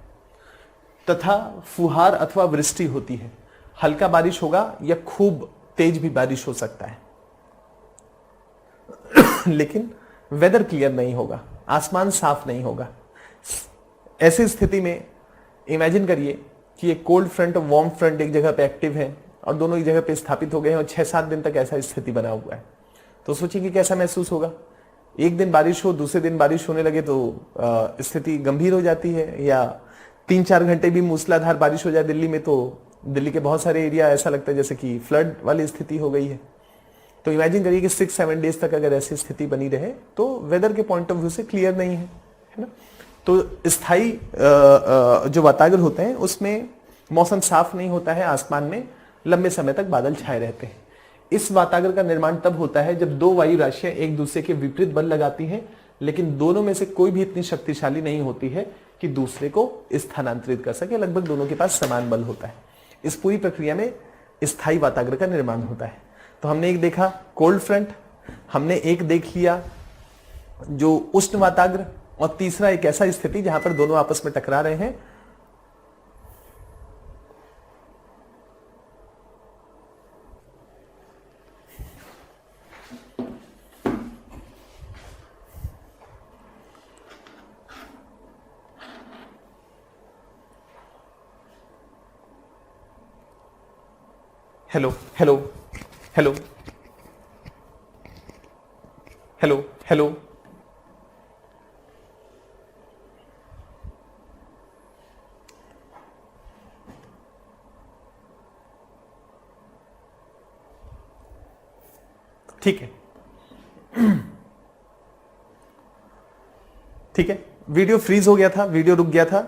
तथा फुहार अथवा वृष्टि होती है। हल्का बारिश होगा या खूब तेज भी बारिश हो सकता है, लेकिन वेदर क्लियर नहीं होगा, आसमान साफ नहीं होगा। ऐसी स्थिति में इमेजिन करिए कि एक कोल्ड फ्रंट और वार्म फ्रंट एक जगह पे एक्टिव है और दोनों एक जगह पे स्थापित हो गए हैं और 6-7 दिन तक ऐसा स्थिति बना हुआ है, तो सोचिए कि कैसा महसूस होगा। एक दिन बारिश हो, दूसरे दिन बारिश होने लगे तो स्थिति गंभीर हो जाती है, या 3-4 घंटे भी मूसलाधार बारिश हो जाए दिल्ली में तो दिल्ली के बहुत सारे एरिया ऐसा लगता है जैसे कि फ्लड वाली स्थिति हो गई है। तो इमेजिन करिए कि 6-7 डेज तक अगर ऐसी स्थिति बनी रहे तो वेदर के पॉइंट ऑफ व्यू से क्लियर नहीं है ना। तो स्थायी जो वातावरण होते हैं उसमें मौसम साफ नहीं होता है, आसमान में लंबे समय तक बादल छाए रहते हैं। इस वातावरण का निर्माण तब होता है जब दो वायु राशियां एक दूसरे के विपरीत बल लगाती हैं, लेकिन दोनों में से कोई भी इतनी शक्तिशाली नहीं होती है कि दूसरे को स्थानांतरित कर सके। लगभग दोनों के पास समान बल होता है। इस पूरी प्रक्रिया में स्थायी वातावरण का निर्माण होता है। तो हमने एक देखा कोल्ड फ्रंट, हमने एक देख लिया जो उष्ण वातावरण, और तीसरा एक ऐसा स्थिति जहां पर दोनों आपस में टकरा रहे हैं। Hello hello hello hello hello, ठीक है ठीक है। वीडियो फ्रीज हो गया था, वीडियो रुक गया था,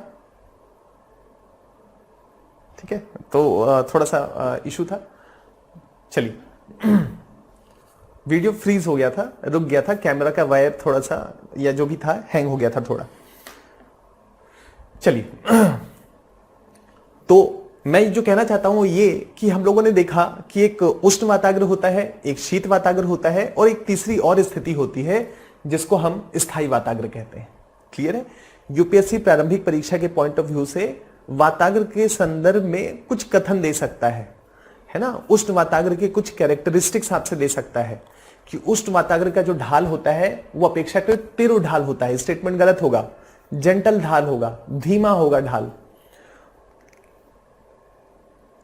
ठीक है, तो थोड़ा सा इशू था। चलिए वीडियो फ्रीज हो गया था, रुक गया था, कैमरा का वायर थोड़ा सा या जो भी था हैंग हो गया था थोड़ा। चलिए तो मैं जो कहना चाहता हूं ये कि हम लोगों ने देखा कि एक उष्ण वातावरण होता है, एक शीत वातावरण होता है, और एक तीसरी और स्थिति होती है जिसको हम स्थायी वातावरण कहते हैं। क्लियर है? यूपीएससी प्रारंभिक परीक्षा के पॉइंट ऑफ व्यू से वातावरण के संदर्भ में कुछ कथन दे सकता है ना। उष्ण वातावरण के कुछ कैरेक्टरिस्टिक्स आपसे दे सकता है कि उष्ण वातावरण का जो ढाल होता है वो अपेक्षाकृत तीव्र ढाल होता है। स्टेटमेंट गलत होगा, जेंटल ढाल होगा, धीमा होगा ढाल।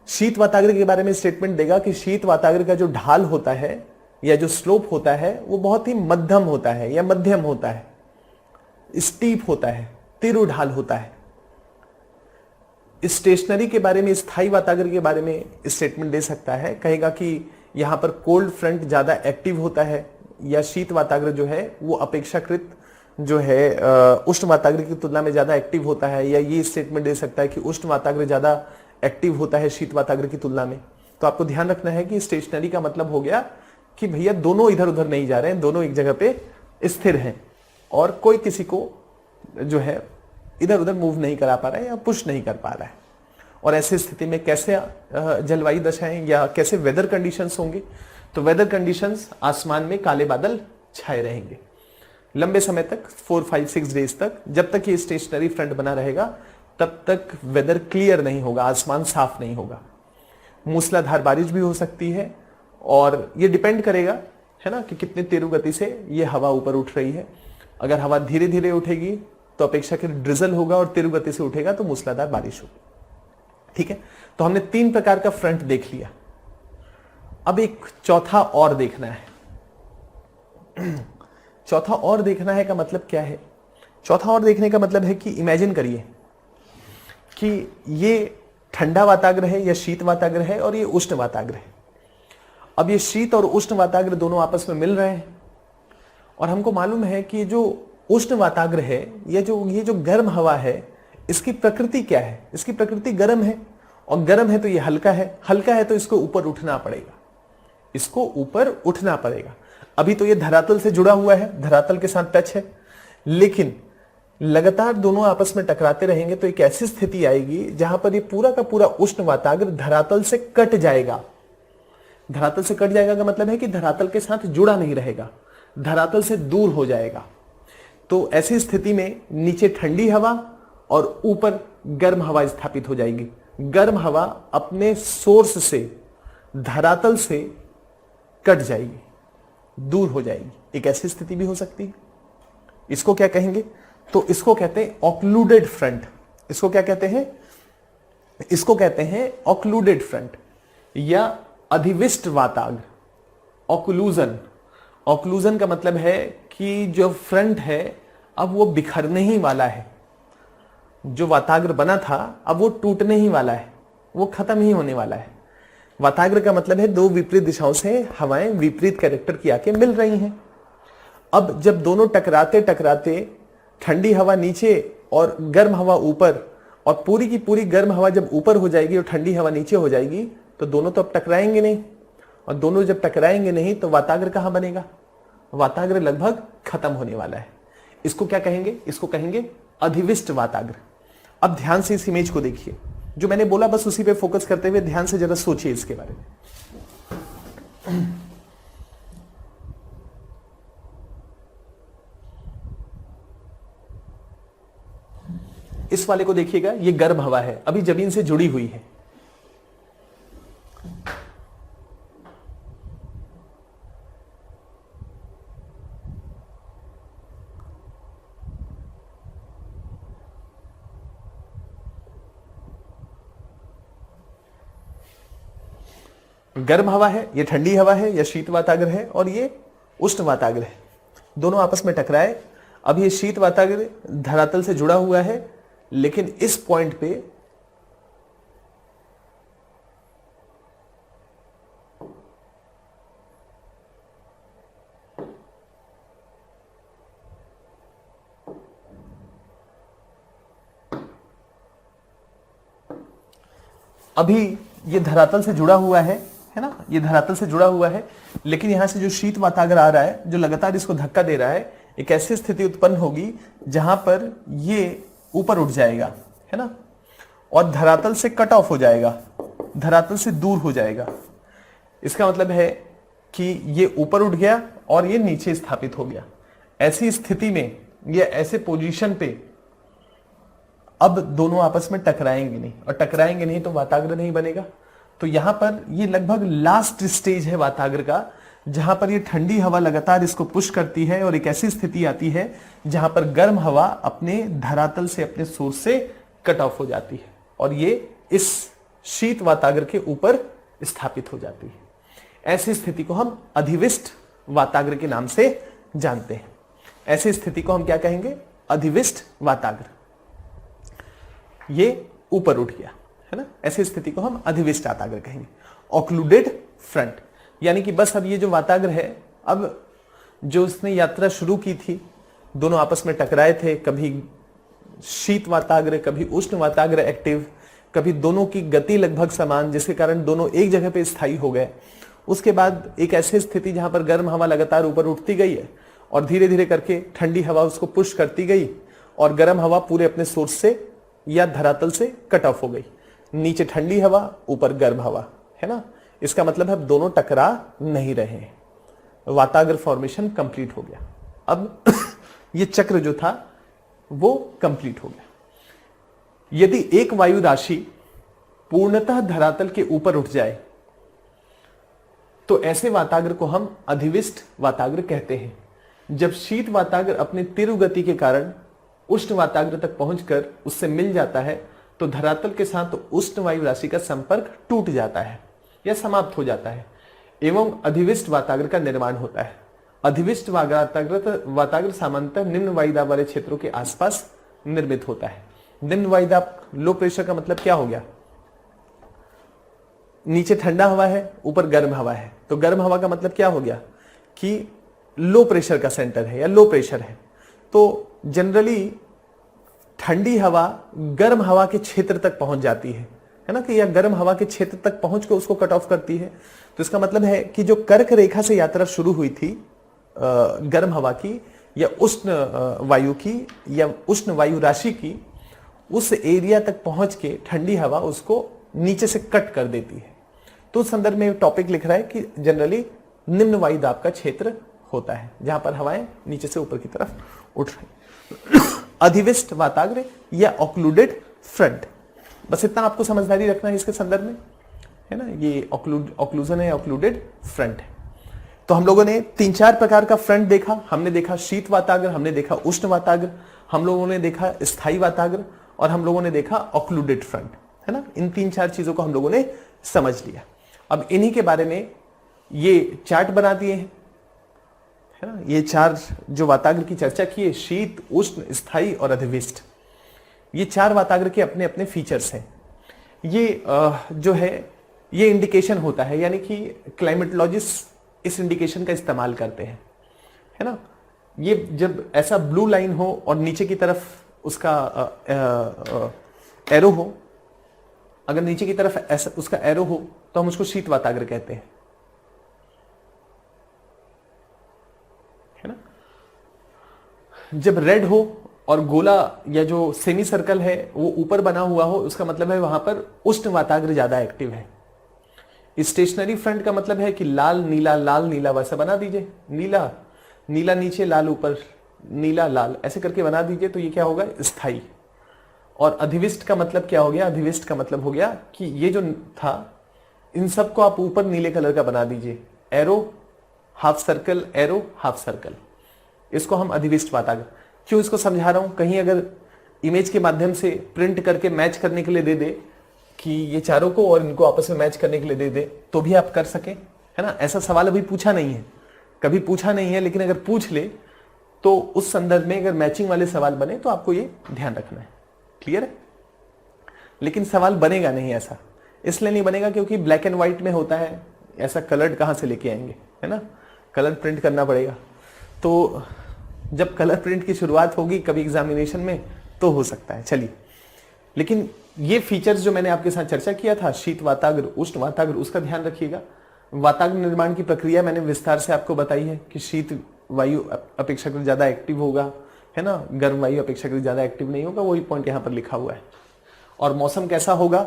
शीत वातावरण के बारे में स्टेटमेंट देगा कि शीत वातावरण का जो ढाल होता है या जो स्लोप होता है वो बहुत ही मध्यम होता है या मध्यम होता है, स्टीप होता है, तीव्र ढाल होता है। स्टेशनरी के बारे में, स्थायी वातावरण के बारे में स्टेटमेंट दे सकता है, कहेगा कि यहां पर कोल्ड फ्रंट ज्यादा एक्टिव होता है या शीत वातावरण जो है वो अपेक्षाकृत जो है उष्ण वातावरण की तुलना में ज्यादा एक्टिव होता है, या ये स्टेटमेंट दे सकता है कि उष्ण वातावरण ज्यादा एक्टिव होता है शीत वातावरण की तुलना में। तो आपको ध्यान रखना है कि स्टेशनरी का मतलब हो गया कि भैया दोनों इधर उधर नहीं जा रहे हैं, दोनों एक जगह पे स्थिर हैं और कोई किसी को जो है इधर उधर मूव नहीं करा पा रहा है या पुश नहीं कर पा रहा है। और ऐसी स्थिति में कैसे जलवायु दशाएं या कैसे वेदर कंडीशंस होंगे? तो वेदर कंडीशंस, आसमान में काले बादल छाए रहेंगे लंबे समय तक, 4-5-6 डेज तक। जब तक ये स्टेशनरी फ्रंट बना रहेगा तब तक वेदर क्लियर नहीं होगा, आसमान साफ नहीं होगा। मूसलाधार बारिश भी हो सकती है और ये डिपेंड करेगा, है ना, कि कितनी तेज गति से ये हवा ऊपर उठ रही है। अगर हवा धीरे धीरे उठेगी तो अपेक्षाकृत ड्रिजल होगा, और तेज गति से उठेगा तो मूसलाधार बारिश होगी। ठीक है, तो हमने 3 प्रकार का फ्रंट देख लिया। अब एक चौथा और देखना है। चौथा और देखना है का मतलब क्या है? चौथा और देखने का मतलब है कि इमेजिन करिए कि ये ठंडा वातावरण है या शीत वातावरण है और ये उष्ण वातावरण है। अब ये शीत और उष्ण वातावरण दोनों आपस में मिल रहे हैं और हमको मालूम है कि जो उष्ण वातावरण है या ये जो गर्म हवा है, इसकी प्रकृति क्या है? इसकी प्रकृति गर्म है, और गर्म है तो ये हल्का है, हल्का है तो इसको ऊपर उठना पड़ेगा, इसको ऊपर उठना पड़ेगा। अभी तो ये धरातल से जुड़ा हुआ है, धरातल के साथ टच है, लेकिन लगातार दोनों आपस में टकराते रहेंगे तो एक ऐसी स्थिति आएगी जहां पर ये पूरा का पूरा उष्ण वातावरण धरातल से कट जाएगा। धरातल से कट जाएगा का मतलब है कि धरातल के साथ जुड़ा नहीं रहेगा, धरातल से दूर हो जाएगा। तो ऐसी स्थिति में नीचे ठंडी हवा और ऊपर गर्म हवा स्थापित हो जाएगी। गर्म हवा अपने सोर्स से, धरातल से कट जाएगी, दूर हो जाएगी। एक ऐसी स्थिति भी हो सकती है। इसको क्या कहेंगे? तो इसको कहते हैं ऑक्लूडेड फ्रंट। इसको क्या कहते हैं? इसको कहते हैं ऑक्लूडेड फ्रंट या अधिविष्ट वातावरण। ऑक्लूजन, ऑक्लूजन का मतलब है कि जो फ्रंट है अब वो बिखरने ही वाला है। जो वातावरण बना था अब वो टूटने ही वाला है, वो खत्म ही होने वाला है। वाताग्र का मतलब है दो विपरीत दिशाओं से हवाएं विपरीत कैरेक्टर की आके मिल रही हैं। अब जब दोनों टकराते टकराते ठंडी हवा नीचे और गर्म हवा ऊपर, और पूरी की पूरी गर्म हवा जब ऊपर हो जाएगी और ठंडी हवा नीचे हो जाएगी, तो दोनों तो अब टकराएंगे नहीं, और दोनों जब टकराएंगे नहीं तो वाताग्र कहां बनेगा? वाताग्र लगभग खत्म होने वाला है। इसको क्या कहेंगे? इसको कहेंगे अधिविष्ट वाताग्र। अब ध्यान से इस इमेज को देखिए, जो मैंने बोला बस उसी पे फोकस करते हुए ध्यान से जरा सोचिए इसके बारे में। इस वाले को देखिएगा, ये गर्म हवा है, अभी जमीन से जुड़ी हुई है। गर्म हवा है, ये ठंडी हवा है, या शीत वाताग्र है, और ये उष्ण वाताग्र है। दोनों आपस में टकराए। अब ये शीत वाताग्र धरातल से जुड़ा हुआ है, लेकिन इस पॉइंट पे अभी ये धरातल से जुड़ा हुआ है ना, ये धरातल से जुड़ा हुआ है, लेकिन यहां से जो शीत वाताग्र आ रहा है, जो लगातार इसको धक्का दे रहा है, एक ऐसी स्थिति उत्पन्न होगी जहां पर ये ऊपर उठ जाएगा, है ना, और धरातल से कट ऑफ हो जाएगा, धरातल से दूर हो जाएगा। इसका मतलब है कि ये ऊपर उठ गया और ये नीचे स्थापित हो गया। ऐसी स्थिति में, ये ऐसे पोजीशन पे अब दोनों आपस में टकराएंगे नहीं, और टकराएंगे नहीं तो वाताग्र नहीं बनेगा। तो यहां पर ये लगभग लास्ट स्टेज है वाताग्र का, जहां पर ये ठंडी हवा लगातार इसको पुश करती है, और एक ऐसी स्थिति आती है जहां पर गर्म हवा अपने धरातल से, अपने सोर्स से कट ऑफ हो जाती है, और ये इस शीत वाताग्र के ऊपर स्थापित हो जाती है। ऐसी स्थिति को हम अधिविष्ट वाताग्र के नाम से जानते हैं। ऐसी स्थिति को हम क्या कहेंगे? अधिविष्ट वाताग्र। ये ऊपर उठ गया, है ना, ऐसी स्थिति को हम अधिविष्ट वाताग्र कहेंगे। ऑक्लूडेड फ्रंट, यानी कि बस अब ये जो वाताग्र है, अब जो उसने यात्रा शुरू की थी, दोनों आपस में टकराए थे, कभी शीत वाताग्र कभी उष्ण वाताग्र एक्टिव, कभी दोनों की गति लगभग समान, जिसके कारण दोनों एक जगह पे स्थायी हो गए। उसके बाद एक ऐसी स्थिति जहां पर गर्म हवा लगातार ऊपर उठती गई है, और धीरे धीरे करके ठंडी हवा उसको पुश करती गई, और गर्म हवा पूरे अपने सोर्स से या धरातल से कट ऑफ हो गई। नीचे ठंडी हवा, ऊपर गर्म हवा, है ना। इसका मतलब है दोनों टकरा नहीं रहे हैं, वाताग्र फॉर्मेशन कंप्लीट हो गया। अब ये चक्र जो था वो कंप्लीट हो गया। यदि एक वायु राशि पूर्णतः धरातल के ऊपर उठ जाए तो ऐसे वाताग्र को हम अधिविष्ट वाताग्र कहते हैं। जब शीत वाताग्र अपने तीव्र गति के कारण उष्ण वाताग्र तक पहुंचकर उससे मिल जाता है, तो धरातल के साथ उष्ण वायु राशि का संपर्क टूट जाता है या समाप्त हो जाता है, एवं अधिविष्ट वाताग्र का निर्माण होता है। अधिविष्ट वाताग्र सामान्यतः निम्न वायुदाब वाले क्षेत्रों के आसपास निर्मित होता है। निम्न वायुदाब, लो प्रेशर का मतलब क्या हो गया? नीचे ठंडा हवा है, ऊपर गर्म हवा है, तो गर्म हवा का मतलब क्या हो गया कि लो प्रेशर का सेंटर है या लो प्रेशर है। तो जनरली ठंडी हवा गर्म हवा के क्षेत्र तक पहुंच जाती है ना, कि या गर्म हवा के क्षेत्र तक पहुंच के उसको कट ऑफ करती है। तो इसका मतलब है कि जो कर्क रेखा से यात्रा शुरू हुई थी गर्म हवा की या उष्ण वायु की या उष्ण वायु राशि की, उस एरिया तक पहुंच के ठंडी हवा उसको नीचे से कट कर देती है। तो उस संदर्भ में टॉपिक लिख रहा है कि जनरली निम्न वायु दाब का क्षेत्र होता है जहां पर हवाएं नीचे से ऊपर की तरफ उठ रही। अधिविष्ट वाताग्र या ऑक्लूडेड फ्रंट, बस इतना आपको समझदारी रखना है इसके संदर्भ में, है ना। ये ऑक्लूजन है, ऑक्लूडेड फ्रंट है। तो हम लोगों ने 3-4 प्रकार का फ्रंट देखा। हमने देखा शीत वाताग्र, हमने देखा उष्ण वाताग्र, हम लोगों ने देखा स्थायी वाताग्र, और हम लोगों ने देखा ऑक्लूडेड फ्रंट, है ना। इन 3-4 चीजों को हम लोगों ने समझ लिया। अब इन्हीं के बारे में ये चार्ट बना दिए हैं, है ना। ये 4 जो वाताग्र की चर्चा की है, शीत, उष्ण, स्थायी और अधिविष्ट, ये 4 वाताग्र के अपने अपने फीचर्स हैं। ये जो है ये इंडिकेशन होता है, यानी कि क्लाइमेटोलॉजिस्ट इस इंडिकेशन का इस्तेमाल करते हैं, है ना। ये जब ऐसा ब्लू लाइन हो और नीचे की तरफ उसका एरो हो, अगर नीचे की तरफ ऐसा उसका एरो हो तो हम उसको शीत वाताग्र कहते हैं, है ना। जब रेड हो और गोला या जो सेमी सर्कल है वो ऊपर बना हुआ हो, उसका मतलब है वहां पर उष्ण वाताग्र ज्यादा एक्टिव है। स्टेशनरी फ्रंट का मतलब है कि लाल नीला वैसा बना दीजिए, नीला नीला नीचे लाल ऊपर, नीला लाल ऐसे करके बना दीजिए, तो ये क्या होगा, स्थाई। और अधिविष्ट का मतलब क्या हो गया, अधिविष्ट का मतलब हो गया कि ये जो था इन सबको आप ऊपर नीले कलर का बना दीजिए, arrow half circle, arrow half circle, इसको हम अधिविष्ट वाताग्र। क्यों इसको समझा रहा हूं, कहीं अगर इमेज के माध्यम से प्रिंट करके मैच करने के लिए दे दे कि ये चारों को और इनको आपस में मैच करने के लिए दे दे तो भी आप कर सके, है ना। ऐसा सवाल अभी पूछा नहीं है, कभी पूछा नहीं है, लेकिन अगर पूछ ले तो उस संदर्भ में अगर मैचिंग वाले सवाल बने तो आपको ये ध्यान रखना है। क्लियर है। लेकिन सवाल बनेगा नहीं ऐसा, इसलिए नहीं बनेगा क्योंकि ब्लैक एंड व्हाइट में होता है, ऐसा कलर्ड कहां से लेके आएंगे, है ना। कलर प्रिंट करना पड़ेगा, तो जब कलर प्रिंट की शुरुआत होगी कभी एग्जामिनेशन में तो हो सकता है। चलिए, लेकिन ये फीचर्स जो मैंने आपके साथ चर्चा किया था, शीत वाताग्र, उष्ण वाताग्र, उसका ध्यान रखिएगा। वाताग्र निर्माण की प्रक्रिया मैंने विस्तार से आपको बताई है कि शीत वायु अपेक्षाकृत ज्यादा एक्टिव होगा, है ना, गर्म वायु अपेक्षाकृत ज्यादा एक्टिव नहीं होगा, वही पॉइंट यहां पर लिखा हुआ है। और मौसम कैसा होगा,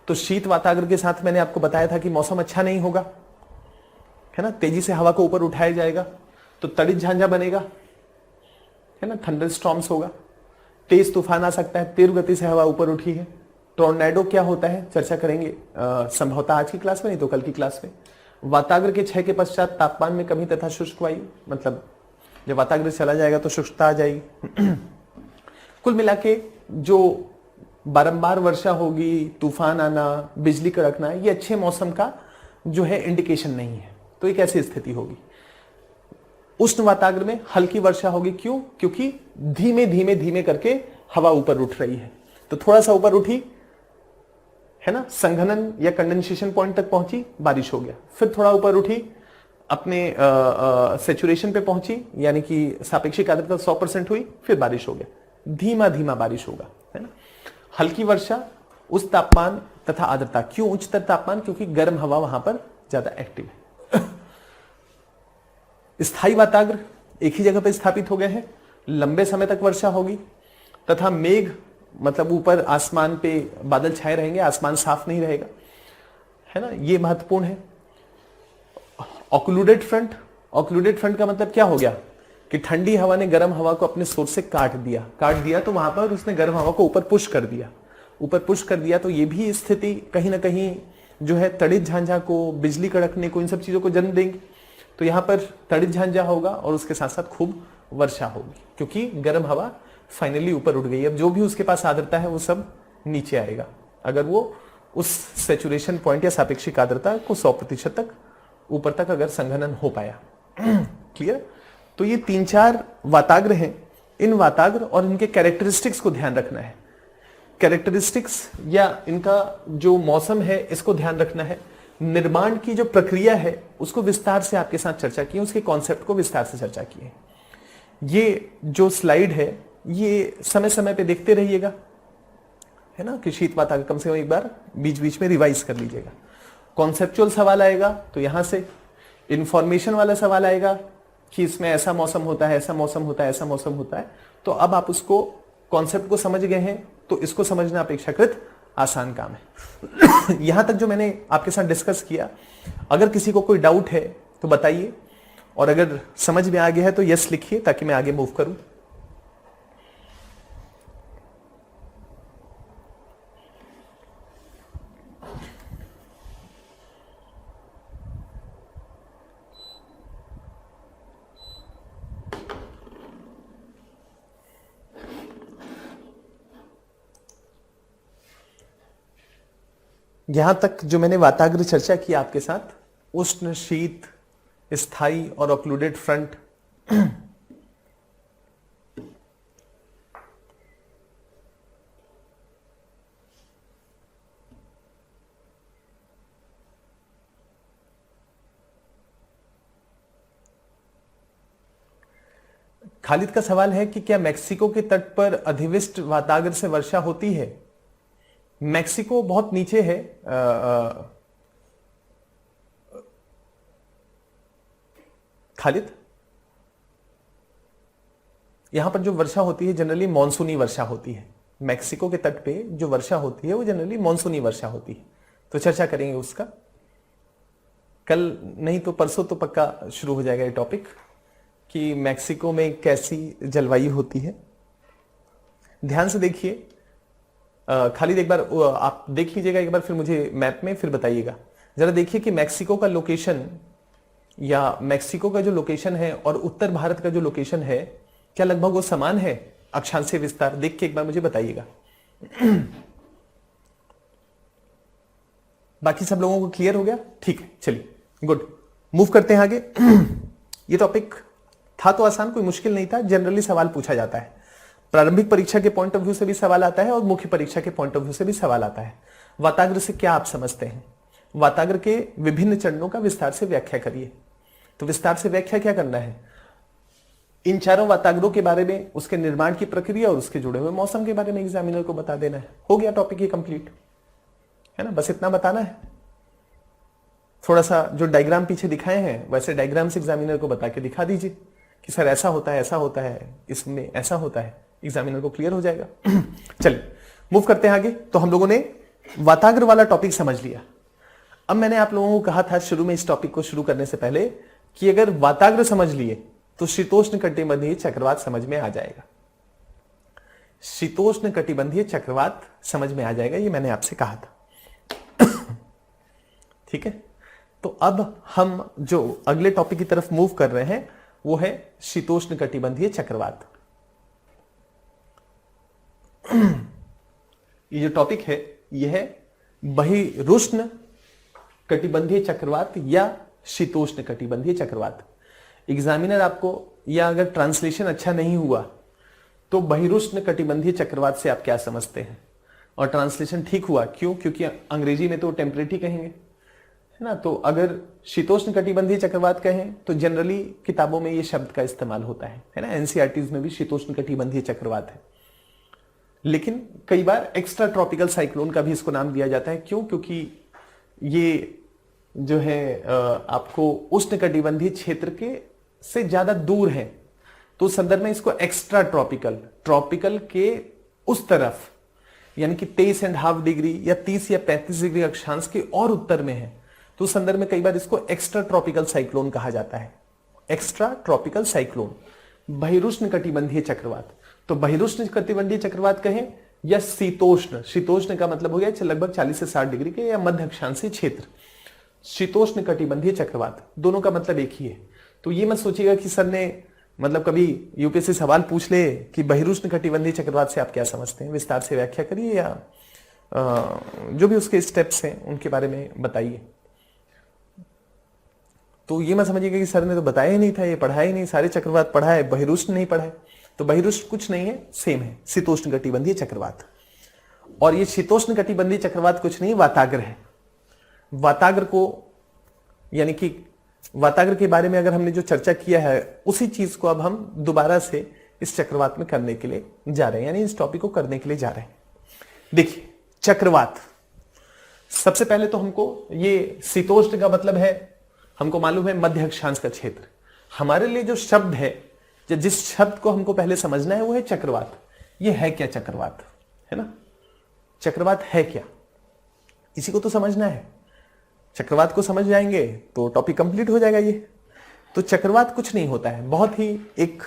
तो शीत वाताग्र के साथ मैंने आपको बताया था कि मौसम अच्छा नहीं होगा, है ना, तेजी से हवा को ऊपर उठाया जाएगा तो तड़ित झांझा बनेगा, है ना, थंडर स्टॉर्म्स होगा, तेज तूफान आ सकता है, तीव्र गति से हवा ऊपर उठी है। टोर्नेडो क्या होता है चर्चा करेंगे संभवतः आज की क्लास में, नहीं तो कल की क्लास में। वाताग्र के क्षय के पश्चात तापमान में कमी तथा शुष्क वायु, मतलब जब वाताग्र चला जाएगा तो शुष्कता आ जाएगी। कुल मिला के जो बारंबार वर्षा होगी, तूफान आना, बिजली कड़कना, ये अच्छे मौसम का जो है इंडिकेशन नहीं है। तो एक ऐसी स्थिति होगी। उष्ण वाताग्र में हल्की वर्षा होगी, क्यों, क्योंकि धीमे धीमे धीमे करके हवा ऊपर उठ रही है, तो थोड़ा सा ऊपर उठी, है ना, संघनन या कंडेंसेशन पॉइंट तक पहुंची, बारिश हो गया, फिर थोड़ा ऊपर उठी, अपने सेचुरेशन पे पहुंची, यानी कि सापेक्षिक आर्द्रता 100% हुई, फिर बारिश हो गया, धीमा धीमा बारिश होगा, है ना। हल्की वर्षा, उच्च तापमान तथा आर्द्रता, क्यों उच्चतर तापमान, क्योंकि गर्म हवा वहां पर ज्यादा एक्टिव है। स्थायी वाताग्र एक ही जगह पर स्थापित हो गए हैं, लंबे समय तक वर्षा होगी तथा मेघ, मतलब ऊपर आसमान पे बादल छाए रहेंगे, आसमान साफ नहीं रहेगा, है ना, ये महत्वपूर्ण है। ऑक्लूडेड फ्रंट, ऑक्लूडेड फ्रंट का मतलब क्या हो गया कि ठंडी हवा ने गर्म हवा को अपने सोर्स से काट दिया तो वहां पर उसने गर्म हवा को ऊपर पुश कर दिया, तो ये भी स्थिति कहीं ना कहीं जो है तड़ित झांझा को, बिजली कड़कने को, इन सब चीजों को जन्म देंगे। तो यहां पर तड़ित झांझा होगा और उसके साथ साथ खूब वर्षा होगी, क्योंकि गर्म हवा फाइनली ऊपर उठ गई। अब जो भी उसके पास आर्द्रता है वो सब नीचे आएगा, अगर वो उस सेचुरेशन पॉइंट या सापेक्षिक आर्द्रता को 100% तक ऊपर तक अगर संघनन हो पाया। क्लियर। तो ये 3-4 वाताग्र हैं, इन वाताग्र और इनके कैरेक्टरिस्टिक्स को ध्यान रखना है। कैरेक्टरिस्टिक्स या इनका जो मौसम है इसको ध्यान रखना है। निर्माण की जो प्रक्रिया है उसको विस्तार से आपके साथ चर्चा की, उसके कॉन्सेप्ट को विस्तार से चर्चा की है। ये जो स्लाइड है ये समय समय पे देखते रहिएगा, है ना, कि शीत वाताग्र कम से कम एक बार बीच बीच में रिवाइज कर लीजिएगा। कॉन्सेप्चुअल सवाल आएगा तो यहां से, इंफॉर्मेशन वाला सवाल आएगा कि इसमें ऐसा मौसम होता है, ऐसा मौसम होता है, ऐसा मौसम होता है, तो अब आप उसको कॉन्सेप्ट को समझ गए हैं तो इसको समझना अपेक्षाकृत आसान काम है। यहां तक जो मैंने आपके साथ डिस्कस किया, अगर किसी को कोई डाउट है तो बताइए, और अगर समझ में आ गया है तो यस लिखिए ताकि मैं आगे मूव करूं। यहां तक जो मैंने वाताग्र चर्चा की आपके साथ, उष्ण, शीत, स्थायी और ऑक्लूडेड फ्रंट, खालिद का सवाल है कि क्या मैक्सिको के तट पर अधिविष्ट वाताग्र से वर्षा होती है? मैक्सिको बहुत नीचे है। खालिद, यहां पर जो वर्षा होती है जनरली मॉनसूनी वर्षा होती है। मैक्सिको के तट पे जो वर्षा होती है वो जनरली मॉनसूनी वर्षा होती है। तो चर्चा करेंगे उसका कल, नहीं तो परसों तो पक्का शुरू हो जाएगा ये टॉपिक कि मैक्सिको में कैसी जलवायु होती है। ध्यान से देखिए खालिद, एक बार आप देख लीजिएगा एक बार, फिर मुझे मैप में फिर बताइएगा। जरा देखिए कि मैक्सिको का लोकेशन या मैक्सिको का जो लोकेशन है और उत्तर भारत का जो लोकेशन है क्या लगभग वो समान है? अक्षांशीय विस्तार देख के एक बार मुझे बताइएगा। बाकी सब लोगों को क्लियर हो गया? ठीक है, चलिए गुड, मूव करते हैं आगे। ये टॉपिक था तो आसान, कोई मुश्किल नहीं था। जनरली सवाल पूछा जाता है, प्रारंभिक परीक्षा के पॉइंट ऑफ व्यू से भी सवाल आता है और मुख्य परीक्षा के पॉइंट ऑफ व्यू से भी सवाल आता है। वाताग्र से क्या आप समझते हैं? वाताग्र के विभिन्न चरणों का विस्तार से व्याख्या करिए। तो विस्तार से व्याख्या क्या करना है? इन चारों वाताग्रों के बारे में, उसके निर्माण की प्रक्रिया और उसके जुड़े हुए मौसम के बारे में एग्जामिनर को बता देना है। हो गया टॉपिक ये कंप्लीट, है ना? बस इतना बताना है। थोड़ा सा जो डायग्राम पीछे दिखाए हैं वैसे डायग्राम से एग्जामिनर को बता के दिखा दीजिए कि सर ऐसा होता है, ऐसा होता है, इसमें ऐसा होता है। एग्जामिनर को क्लियर हो जाएगा। चलिए मूव करते हैं आगे। तो हम लोगों ने वाताग्र वाला टॉपिक समझ लिया। अब मैंने आप लोगों को कहा था शुरू में इस टॉपिक को शुरू करने से पहले कि अगर वाताग्र समझ लिए तो शीतोष्ण कटिबंधीय चक्रवात समझ में आ जाएगा। शीतोष्ण कटिबंधीय चक्रवात समझ में आ जाएगा, ये मैंने आपसे कहा था। ठीक है, तो अब हम जो अगले टॉपिक की तरफ मूव कर रहे हैं वो है शीतोष्ण कटिबंधीय चक्रवात। ये जो टॉपिक है ये है बहिरुष्ण कटिबंधीय चक्रवात या शीतोष्ण कटिबंधीय चक्रवात। एग्जामिनर आपको, या अगर ट्रांसलेशन अच्छा नहीं हुआ तो बहिरुष्ण कटिबंधीय चक्रवात से आप क्या समझते हैं, और ट्रांसलेशन ठीक हुआ क्यों? क्योंकि अंग्रेजी में तो टेम्परेट ही कहेंगे, है ना? तो अगर शीतोष्ण कटिबंधीय चक्रवात कहें तो जनरली किताबों में ये शब्द का इस्तेमाल होता है ना? एनसीईआरटीज में भी शीतोष्ण कटिबंधीय चक्रवात है, लेकिन कई बार एक्स्ट्रा ट्रॉपिकल साइक्लोन का भी इसको नाम दिया जाता है। क्यों? क्योंकि ये जो है आपको उष्ण कटिबंधीय क्षेत्र के से ज्यादा दूर है, तो उस संदर्भ में इसको एक्स्ट्रा ट्रॉपिकल, ट्रॉपिकल के उस तरफ, यानी कि 23.5 डिग्री या 30 या 35 डिग्री अक्षांश के और उत्तर में है, तो उस संदर्भ में कई बार इसको एक्स्ट्रा ट्रॉपिकल साइक्लोन कहा जाता है। एक्स्ट्रा ट्रॉपिकल साइक्लोन, बहिरुष्ण कटिबंधीय चक्रवात। तो बहिरुष्ण कटिबंधीय चक्रवात कहें या शीतोष्ण, शीतोष्ण का मतलब हो गया लगभग 40 से 60 डिग्री के या मध्य अक्षांशीय क्षेत्र। शीतोष्ण कटिबंधीय चक्रवात, दोनों का मतलब एक ही है। तो ये मत सोचिएगा कि सर ने मतलब कभी यूपीएससी सवाल पूछ ले कि बहिरुष्ण कटिबंधीय चक्रवात से आप क्या समझते हैं, विस्तार से व्याख्या करिए या जो भी उसके स्टेप्स हैं उनके बारे में बताइए। तो ये मत समझिएगा कि सर ने तो बताया ही नहीं था, ये पढ़ा ही नहीं, सारे चक्रवात पढ़ा है, बहिरुष्ण नहीं पढ़ा है। तो बहिरुष्ण कुछ नहीं है, सेम है शीतोष्ण कटिबंधीय चक्रवात। और ये शीतोष्ण कटिबंधीय चक्रवात कुछ नहीं, वाताग्र है। वाताग्र को, यानी कि वाताग्र के बारे में अगर हमने जो चर्चा किया है उसी चीज को अब हम दोबारा से इस चक्रवात में करने के लिए जा रहे हैं, यानी इस टॉपिक को करने के लिए जा रहे हैं। देखिए चक्रवात, सबसे पहले तो हमको ये शीतोष्ण का मतलब है, हमको मालूम है मध्य अक्षांश का क्षेत्र। हमारे लिए जो शब्द है, जिस शब्द को हमको पहले समझना है वो है चक्रवात। ये है क्या चक्रवात, है ना? चक्रवात है क्या, इसी को तो समझना है। चक्रवात को समझ जाएंगे तो टॉपिक कंप्लीट हो जाएगा। ये तो चक्रवात कुछ नहीं होता है, बहुत ही एक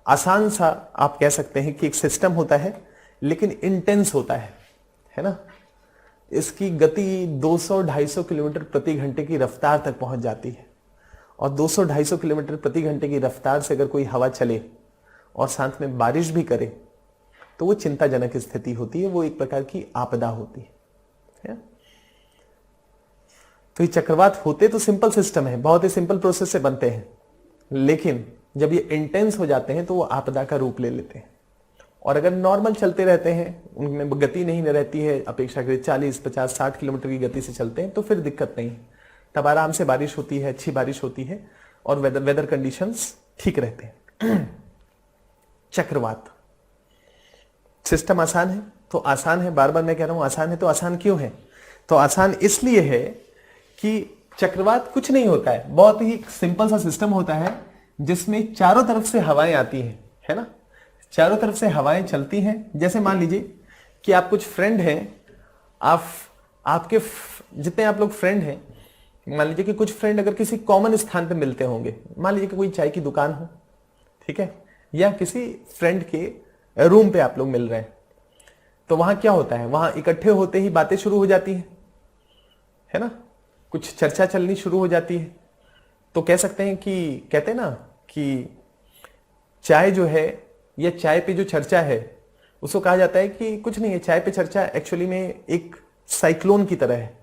आसान सा आप कह सकते हैं कि एक सिस्टम होता है, लेकिन इंटेंस होता है ना? इसकी गति 200-250 किलोमीटर प्रति घंटे की रफ्तार तक पहुंच जाती है, और 200-250 किलोमीटर प्रति घंटे की रफ्तार से अगर कोई हवा चले और साथ में बारिश भी करे तो वो चिंताजनक स्थिति होती है, वो एक प्रकार की आपदा होती है। तो ये चक्रवात होते तो सिंपल सिस्टम है, बहुत ही सिंपल प्रोसेस से बनते हैं, लेकिन जब ये इंटेंस हो जाते हैं तो वो आपदा का रूप ले लेते हैं। और अगर नॉर्मल चलते रहते हैं, उनमें गति नहीं रहती है अपेक्षाकृत 40, 50, 60 किलोमीटर की गति से चलते हैं, तो फिर दिक्कत नहीं है, तब आराम से बारिश होती है, अच्छी बारिश होती है और वेदर कंडीशंस ठीक रहते हैं। चक्रवात। सिस्टम आसान है तो आसान है, बार बार मैं कह रहा हूं आसान है तो आसान क्यों है? तो आसान इसलिए है कि चक्रवात कुछ नहीं होता है, बहुत ही सिंपल सा सिस्टम होता है जिसमें चारों तरफ से हवाएं आती हैं, है ना, चारों तरफ से हवाएं चलती हैं। जैसे मान लीजिए कि आप कुछ फ्रेंड हैं, आपके जितने आप लोग फ्रेंड हैं, मान लीजिए कि कुछ फ्रेंड अगर किसी कॉमन स्थान पे मिलते होंगे, मान लीजिए कि कोई चाय की दुकान हो, ठीक है, या किसी फ्रेंड के रूम पे आप लोग मिल रहे हैं, तो वहां क्या होता है, वहां इकट्ठे होते ही बातें शुरू हो जाती है ना, कुछ चर्चा चलनी शुरू हो जाती है। तो कह सकते हैं कि, कहते हैं ना कि चाय जो है या चाय पे जो चर्चा है उसको कहा जाता है कि कुछ नहीं है, चाय पे चर्चा एक्चुअली में एक साइक्लोन की तरह है,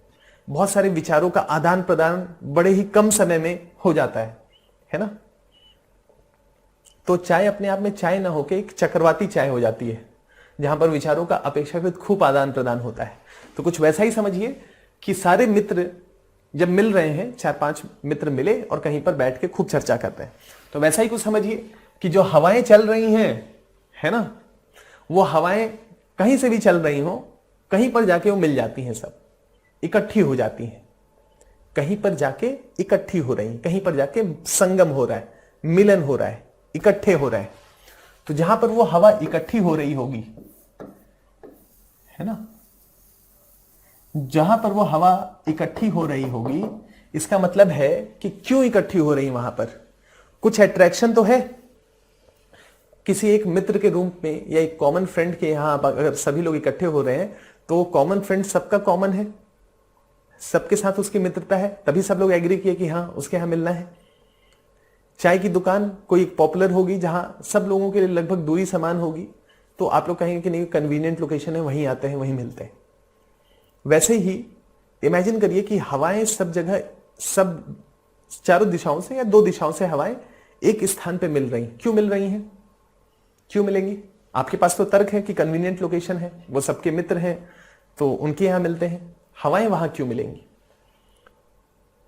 बहुत सारे विचारों का आदान प्रदान बड़े ही कम समय में हो जाता है ना। तो चाय अपने आप में चाय ना होके एक चक्रवाती चाय हो जाती है, जहां पर विचारों का अपेक्षाकृत खूब आदान प्रदान होता है। तो कुछ वैसा ही समझिए कि सारे मित्र जब मिल रहे हैं, 4-5 मित्र मिले और कहीं पर बैठ के खूब चर्चा करते हैं, तो वैसा ही कुछ समझिए कि जो हवाएं चल रही हैं, है ना, वो हवाएं कहीं से भी चल रही हो, कहीं पर जाके वो मिल जाती हैं, सब इकट्ठी हो जाती हैं, कहीं पर जाके इकट्ठी हो रही, कहीं पर जाके संगम हो रहा है, मिलन हो रहा है, इकट्ठे हो रहे हैं। तो जहां पर वो हवा इकट्ठी हो रही होगी, है ना, जहां पर वो हवा इकट्ठी हो रही होगी, इसका मतलब है कि क्यों इकट्ठी हो रही वहां पर कुछ अट्रैक्शन तो है। किसी एक मित्र के रूम में या एक कॉमन फ्रेंड के यहां अगर सभी लोग इकट्ठे हो रहे हैं तो कॉमन फ्रेंड सबका कॉमन है, सबके साथ उसकी मित्रता है, तभी सब लोग एग्री किए कि हाँ उसके यहां मिलना है। चाय की दुकान कोई पॉपुलर होगी जहां सब लोगों के लिए लगभग दूरी समान होगी, तो आप लोग कहेंगे कि नहीं कन्वीनियंट लोकेशन है, वहीं आते हैं, वहीं मिलते हैं। वैसे ही इमेजिन करिए कि हवाएं सब जगह, सब चारों दिशाओं से या 2 दिशाओं से हवाएं एक स्थान पे मिल रही। क्यों मिल रही हैं, क्यों मिलेंगी? आपके पास तो तर्क है कि कन्वीनियंट लोकेशन है, वो सबके मित्र हैं तो उनके यहां मिलते हैं, हवाएं वहां क्यों मिलेंगी?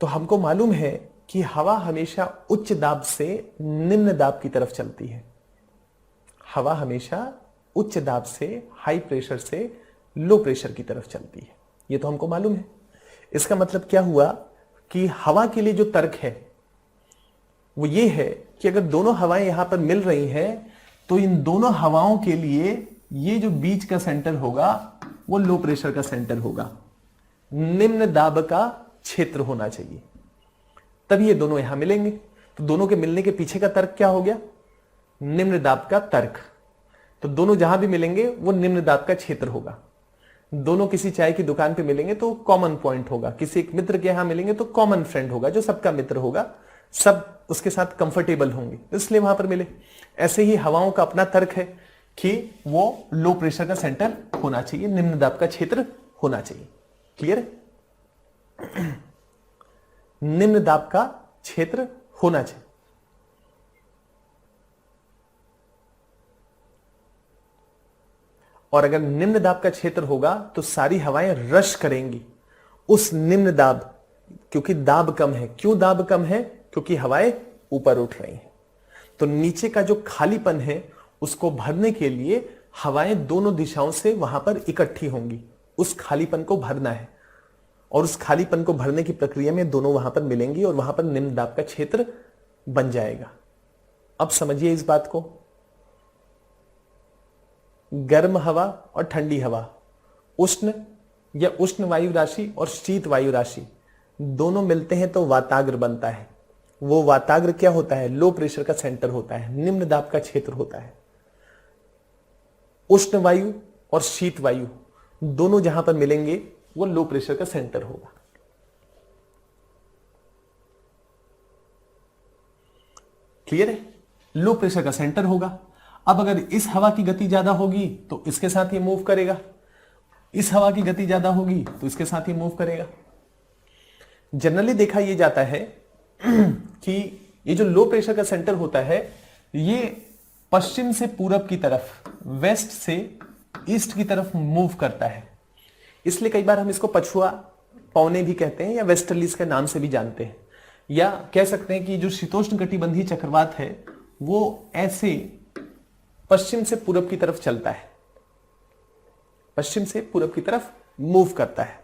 तो हमको मालूम है कि हवा हमेशा उच्च दाब से निम्न दाब की तरफ चलती है। हवा हमेशा उच्च दाब से, हाई प्रेशर से लो प्रेशर की तरफ चलती है, ये तो हमको मालूम है। इसका मतलब क्या हुआ कि हवा के लिए जो तर्क है वो ये है कि अगर दोनों हवाएं यहां पर मिल रही हैं तो इन दोनों हवाओं के लिए ये जो बीच का सेंटर होगा वो लो प्रेशर का सेंटर होगा, निम्न दाब का क्षेत्र होना चाहिए, तभी ये दोनों यहां मिलेंगे। तो दोनों के मिलने के पीछे का तर्क क्या हो गया? निम्न दाब का तर्क। तो दोनों जहां भी मिलेंगे वो निम्न दाब का क्षेत्र होगा। दोनों किसी चाय की दुकान पे मिलेंगे तो कॉमन पॉइंट होगा, किसी एक मित्र के यहां मिलेंगे तो कॉमन फ्रेंड होगा, जो सबका मित्र होगा, सब उसके साथ कंफर्टेबल होंगे, इसलिए वहां पर मिले। ऐसे ही हवाओं का अपना तर्क है कि वो लो प्रेशर का सेंटर होना चाहिए, निम्न दाब का क्षेत्र होना चाहिए। क्लियर है? निम्न दाब का क्षेत्र होना चाहिए। और अगर निम्न दाब का क्षेत्र होगा तो सारी हवाएं रश करेंगी उस निम्न दाब, क्योंकि दाब कम है। क्यों दाब कम है? क्योंकि हवाएं ऊपर उठ रही हैं। तो नीचे का जो खालीपन है उसको भरने के लिए हवाएं दोनों दिशाओं से वहां पर इकट्ठी होंगी, उस खालीपन को भरना है, और उस खालीपन को भरने की प्रक्रिया में दोनों वहां पर मिलेंगी और वहां पर निम्न दाब का क्षेत्र बन जाएगा। अब समझिए इस बात को। गर्म हवा और ठंडी हवा, उष्ण या उष्ण वायु राशि और शीत वायु राशि दोनों मिलते हैं तो वाताग्र बनता है। वो वाताग्र क्या होता है? लो प्रेशर का सेंटर होता है, निम्न दाब का क्षेत्र होता है। उष्ण वायु और शीत वायु दोनों जहां पर मिलेंगे वो लो प्रेशर का सेंटर होगा। क्लियर है? लो प्रेशर का सेंटर होगा। अब अगर इस हवा की गति ज्यादा होगी तो इसके साथ ये मूव करेगा, इस हवा की गति ज्यादा होगी तो इसके साथ ये मूव करेगा। जनरली देखा यह जाता है कि ये जो लो प्रेशर का सेंटर होता है ये पश्चिम से पूरब की तरफ, वेस्ट से ईस्ट की तरफ मूव करता है। इसलिए कई बार हम इसको पछुआ पौने भी कहते हैं या वेस्टर्लीज के नाम से भी जानते हैं, या कह सकते हैं कि जो शीतोष्ण कटिबंधीय चक्रवात है वो ऐसे पश्चिम से पूरब की तरफ चलता है, पश्चिम से पूरब की तरफ मूव करता है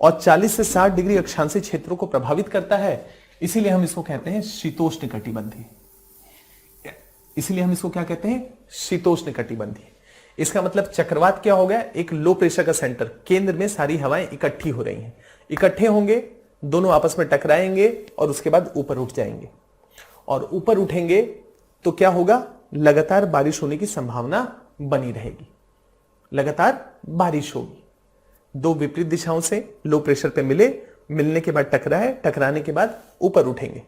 और 40 से 60 डिग्री अक्षांशीय क्षेत्रों को प्रभावित करता है। इसीलिए हम इसको कहते हैं शीतोष्ण कटिबंधीय। इसीलिए हम इसको क्या कहते हैं? शीतोष्ण कटिबंधीय। इसका मतलब चक्रवात क्या हो गया? एक लो प्रेशर का सेंटर, केंद्र में सारी हवाएं इकट्ठी हो रही हैं, इकट्ठे होंगे, दोनों आपस में टकराएंगे और उसके बाद ऊपर उठ जाएंगे। और ऊपर उठेंगे तो क्या होगा? लगातार बारिश होने की संभावना बनी रहेगी, लगातार बारिश होगी। दो विपरीत दिशाओं से लो प्रेशर पे मिलने के बाद टकराए, टकराने के बाद ऊपर उठेंगे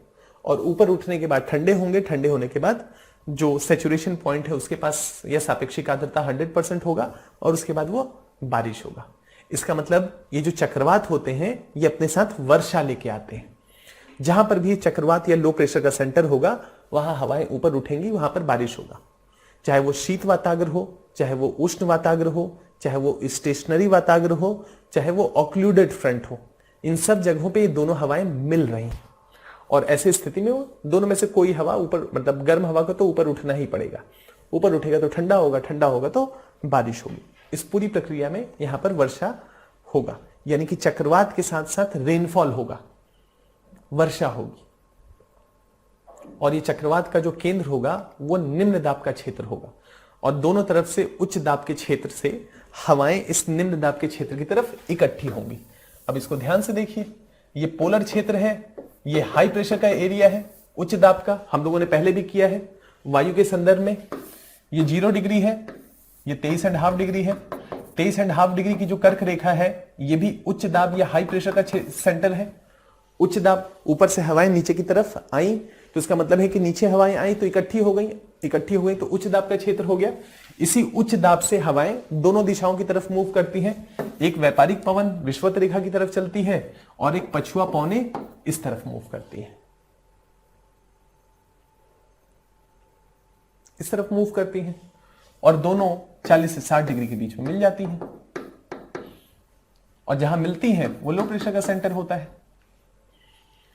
और ऊपर उठने के बाद ठंडे होंगे, ठंडे होने के बाद जो सैचुरेशन पॉइंट है उसके पास यह सापेक्षिक आर्द्रता 100% होगा और उसके बाद वो बारिश होगा। इसका मतलब ये जो चक्रवात होते हैं ये अपने साथ वर्षा लेके आते हैं। जहां पर भी चक्रवात या लो प्रेशर का सेंटर होगा वहां हवाएं ऊपर उठेंगी, वहां पर बारिश होगा। चाहे वो शीत वाताग्र हो, चाहे वो उष्ण वाताग्र हो, चाहे वो स्टेशनरी वाताग्र हो, चाहे वो ऑक्लूडेड फ्रंट हो, इन सब जगहों पे ये दोनों हवाएं मिल रही हैं। और ऐसी स्थिति में वो दोनों में से कोई हवा ऊपर, मतलब गर्म हवा को तो ऊपर उठना ही पड़ेगा। ऊपर उठेगा तो ठंडा होगा, ठंडा होगा तो बारिश होगी। इस पूरी प्रक्रिया में यहां पर वर्षा होगा, यानी कि चक्रवात के साथ साथ रेनफॉल होगा, वर्षा होगी। और ये चक्रवात का जो केंद्र होगा वो निम्न दाब का क्षेत्र होगा और दोनों तरफ से उच्च दाब के क्षेत्र से हवाएं इस निम्न दाब के क्षेत्र की तरफ इकट्ठी होंगी। अब इसको ध्यान से देखिए, ये पोलर क्षेत्र है, ये हाई प्रेशर का एरिया है, उच्च दाब का, हम लोगों ने पहले भी किया है वायु के संदर्भ में। ये 0 डिग्री है, ये 23.5 डिग्री है। 23.5 डिग्री की जो कर्क रेखा है ये भी उच्च दाब या हाई प्रेशर का सेंटर है। उच्च दाब, ऊपर से हवाएं नीचे की तरफ आई तो इसका मतलब है कि नीचे हवाएं आई तो इकट्ठी हो गई तो उच्च दाब का क्षेत्र हो गया। इसी उच्च दाब से हवाएं दोनों दिशाओं की तरफ मूव करती हैं। एक व्यापारिक पवन विषुवत रेखा की तरफ चलती है और एक पछुआ पवनें इस तरफ मूव करती है, इस तरफ मूव करती हैं और दोनों 40 से 60 डिग्री के बीच में मिल जाती हैं। और जहां मिलती हैं वो लो प्रेशर का सेंटर होता है,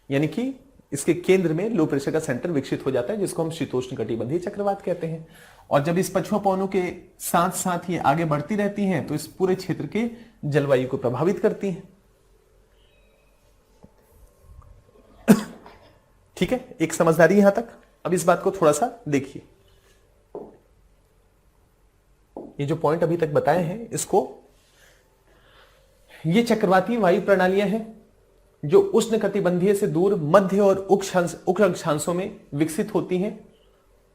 यानी कि इसके केंद्र में लो प्रेशर का सेंटर विकसित हो जाता है, जिसको हम शीतोष्ण कटिबंधीय चक्रवात कहते हैं। और जब इस पछुआ पवनों के साथ साथ ये आगे बढ़ती रहती हैं तो इस पूरे क्षेत्र के जलवायु को प्रभावित करती हैं। ठीक है, एक समझदारी यहां तक। अब इस बात को थोड़ा सा देखिए, ये जो पॉइंट अभी तक बताए हैं इसको, ये चक्रवाती वायु प्रणालियां हैं जो उष्ण कटिबंधीय से दूर मध्य और उच्च अक्षांशों में विकसित होती हैं।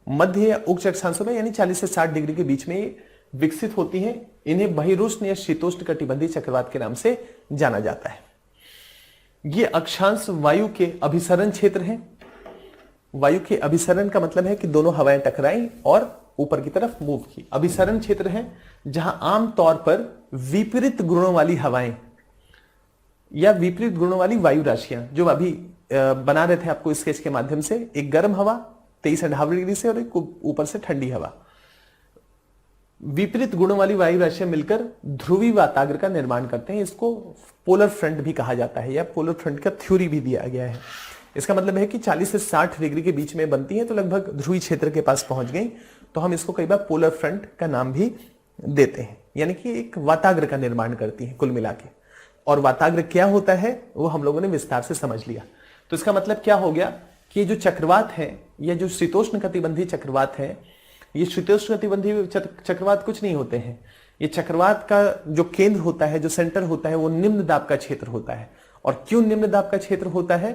मध्य या उच्च अक्षांशों में यानी 40 से 60 डिग्री के बीच में विकसित होती हैं। इन्हें बहिरुष्ण या शीतोष्ण कटिबंधीय चक्रवात के नाम से जाना जाता है। ये अक्षांश वायु के अभिसरण क्षेत्र हैं। वायु के अभिसरण का मतलब है कि दोनों हवाएं टकराई और ऊपर की तरफ मूव की। अभिसरण क्षेत्र है जहां आमतौर पर विपरीत गुणों वाली हवाएं या विपरीत गुणों वाली वायु राशियां, जो अभी बना रहे थे आपको स्केच के माध्यम से, एक गर्म हवा 23.5 डिग्री से और एक ऊपर से ठंडी हवा, विपरीत गुणों वाली वायु राशियां मिलकर ध्रुवी वाताग्र का निर्माण करते हैं। इसको पोलर फ्रंट भी कहा जाता है या पोलर फ्रंट का थ्योरी भी दिया गया है। इसका मतलब है कि 40 से 60 डिग्री के बीच में बनती है तो लगभग ध्रुवी क्षेत्र के पास पहुंच गई, तो हम इसको कई बार पोलर फ्रंट का नाम भी देते हैं, यानी कि एक वाताग्र का निर्माण करती है कुल मिला के। और वाताग्र क्या होता है वो हम लोगों ने विस्तार से समझ लिया। तो इसका मतलब क्या हो गया कि जो चक्रवात है या जो शीतोष्ण कटिबंधीय चक्रवात है, ये शीतोष्ण कटिबंधीय चक्रवात कुछ नहीं होते हैं। ये चक्रवात का जो केंद्र होता है, जो सेंटर होता है, वो निम्न दाब का क्षेत्र होता है। और क्यों निम्न दाब का क्षेत्र होता है?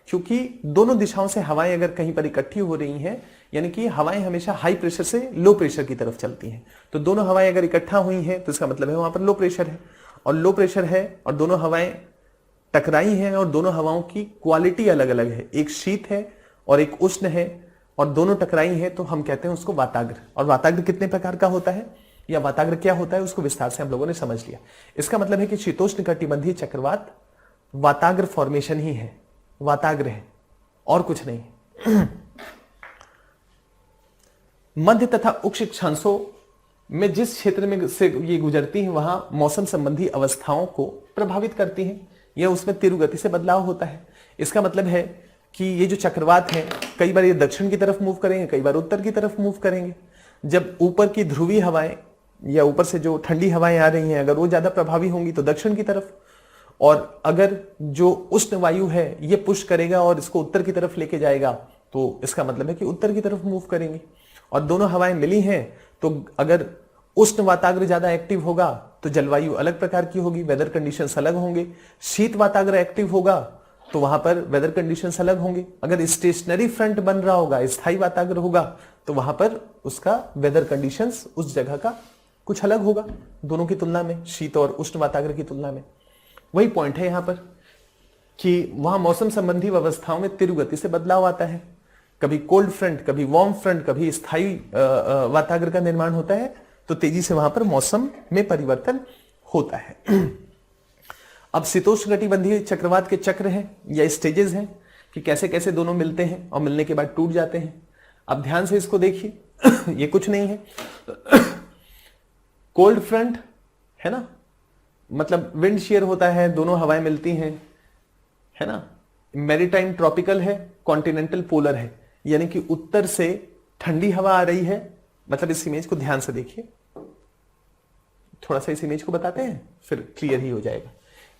क्योंकि दोनों दिशाओं से हवाएं अगर कहीं पर इकट्ठी हो रही हैं, यानी कि हवाएं हमेशा हाई प्रेशर से लो प्रेशर की तरफ चलती हैं, तो दोनों हवाएं अगर इकट्ठा हुई हैं तो इसका मतलब है वहां पर लो प्रेशर है। और लो प्रेशर है और दोनों हवाएं टकराई हैं और दोनों हवाओं की क्वालिटी अलग अलग है, एक शीत है और एक उष्ण है और दोनों टकराई हैं, तो हम कहते हैं उसको वाताग्र। और वाताग्र कितने प्रकार का होता है या वाताग्र क्या होता है उसको विस्तार से हम लोगों ने समझ लिया। इसका मतलब है कि शीतोष्ण कटिबंधीय चक्रवात वाताग्र फॉर्मेशन ही है, वाताग्र है और कुछ नहीं। मध्य तथा उच्च अक्षांशों में जिस क्षेत्र में से ये गुजरती हैं वहां मौसम संबंधी अवस्थाओं को प्रभावित करती हैं या उसमें तीव्र गति से बदलाव होता है। इसका मतलब है कि ये जो चक्रवात है कई बार ये दक्षिण की तरफ मूव करेंगे, कई बार उत्तर की तरफ मूव करेंगे। जब ऊपर की ध्रुवीय हवाएं या ऊपर से जो ठंडी हवाएं आ रही हैं अगर वो ज्यादा प्रभावी होंगी तो दक्षिण की तरफ, और अगर जो उष्ण वायु है ये पुश करेगा और इसको उत्तर की तरफ लेके जाएगा तो इसका मतलब है कि उत्तर की तरफ मूव करेंगे। और दोनों हवाएं मिली हैं तो अगर उष्ण वाताग्र ज्यादा एक्टिव होगा तो जलवायु अलग प्रकार की होगी, वेदर कंडीशंस अलग होंगे। शीत वाताग्र एक्टिव होगा तो वहां पर वेदर कंडीशंस अलग होंगे। अगर स्टेशनरी फ्रंट बन रहा होगा, स्थायी वाताग्र होगा, तो वहां पर उसका वेदर कंडीशंस उस जगह का कुछ अलग होगा दोनों की तुलना में, शीत और उष्ण वाताग्र की तुलना में। वही पॉइंट है यहां पर कि वहां मौसम संबंधी व्यवस्थाओं में तीव्र गति से बदलाव आता है। कभी कोल्ड फ्रंट, कभी वार्म फ्रंट, कभी स्थायी वाताग्र का निर्माण होता है, तो तेजी से वहां पर मौसम में परिवर्तन होता है। अब शीतोष्णकटिबंधीय चक्रवात के चक्र हैं या स्टेजेस हैं कि कैसे कैसे दोनों मिलते हैं और मिलने के बाद टूट जाते हैं। अब ध्यान से इसको देखिए। ये कुछ नहीं है, कोल्ड फ्रंट है ना, मतलब विंड शेयर होता है, दोनों हवाएं मिलती हैं, है ना। मैरीटाइम ट्रॉपिकल है, कॉन्टिनेंटल पोलर है, यानी कि उत्तर से ठंडी हवा आ रही है। मतलब इस इमेज को ध्यान से देखिए, थोड़ा सा इस इमेज को बताते हैं फिर क्लियर ही हो जाएगा।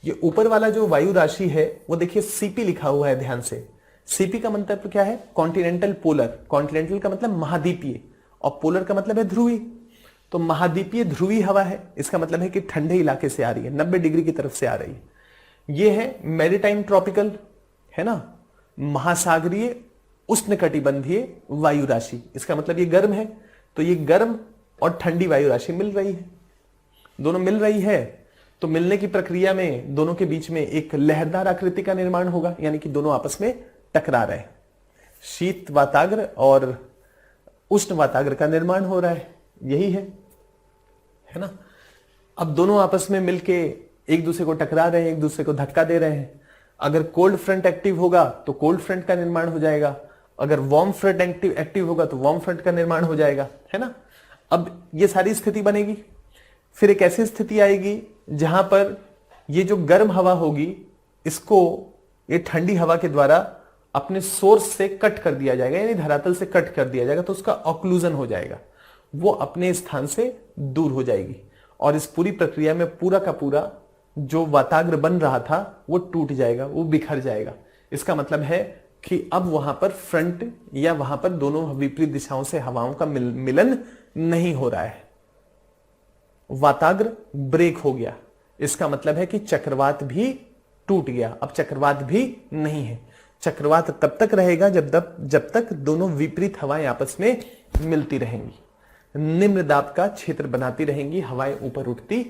ये ऊपर वाला जो वायु राशि है वो देखिए सीपी लिखा हुआ है, ध्यान से। सीपी का मतलब क्या है? Continental polar. कॉन्टिनेंटल का मतलब महाद्वीपीय और पोलर का मतलब है ध्रुवी। तो महाद्वीपीय ध्रुवी हवा है, इसका मतलब है कि ठंडे इलाके से आ रही है, 90 डिग्री की तरफ से आ रही है। ये है मैरीटाइम ट्रॉपिकल, है ना, महासागरीय उष्णकटिबंधीय वायु राशि। इसका मतलब ये गर्म है, तो ये गर्म और ठंडी वायु राशि मिल रही है, दोनों मिल रही है। तो मिलने की प्रक्रिया में दोनों के बीच में एक लहरदार आकृति का निर्माण होगा, यानी कि दोनों आपस में टकरा रहे हैं। शीत वाताग्र और उष्ण वाताग्र का निर्माण हो रहा है, यही है ना। अब दोनों आपस में मिलके एक दूसरे को टकरा रहे हैं, एक दूसरे को धक्का दे रहे हैं। अगर कोल्ड फ्रंट एक्टिव होगा तो कोल्ड फ्रंट का निर्माण हो जाएगा, अगर वार्म फ्रंट एक्टिव होगा तो वार्म फ्रंट का निर्माण हो जाएगा, है ना। अब ये सारी स्थिति बनेगी। फिर एक ऐसी स्थिति आएगी जहां पर ये जो गर्म हवा होगी इसको ये ठंडी हवा के द्वारा अपने सोर्स से कट कर दिया जाएगा, यानी धरातल से कट कर दिया जाएगा, तो उसका ऑक्लूजन हो जाएगा, वो अपने स्थान से दूर हो जाएगी। और इस पूरी प्रक्रिया में पूरा का पूरा जो वाताग्र बन रहा था वो टूट जाएगा, वो बिखर जाएगा। इसका मतलब है कि अब वहां पर फ्रंट या वहां पर दोनों विपरीत दिशाओं से हवाओं का मिलन नहीं हो रहा है, वाताग्र ब्रेक हो गया। इसका मतलब है कि चक्रवात भी टूट गया, अब चक्रवात भी नहीं है। चक्रवात तब तक रहेगा जब तक दोनों विपरीत हवाएं आपस में मिलती रहेंगी, निम्न दाब का क्षेत्र बनाती रहेंगी, हवाएं ऊपर उठती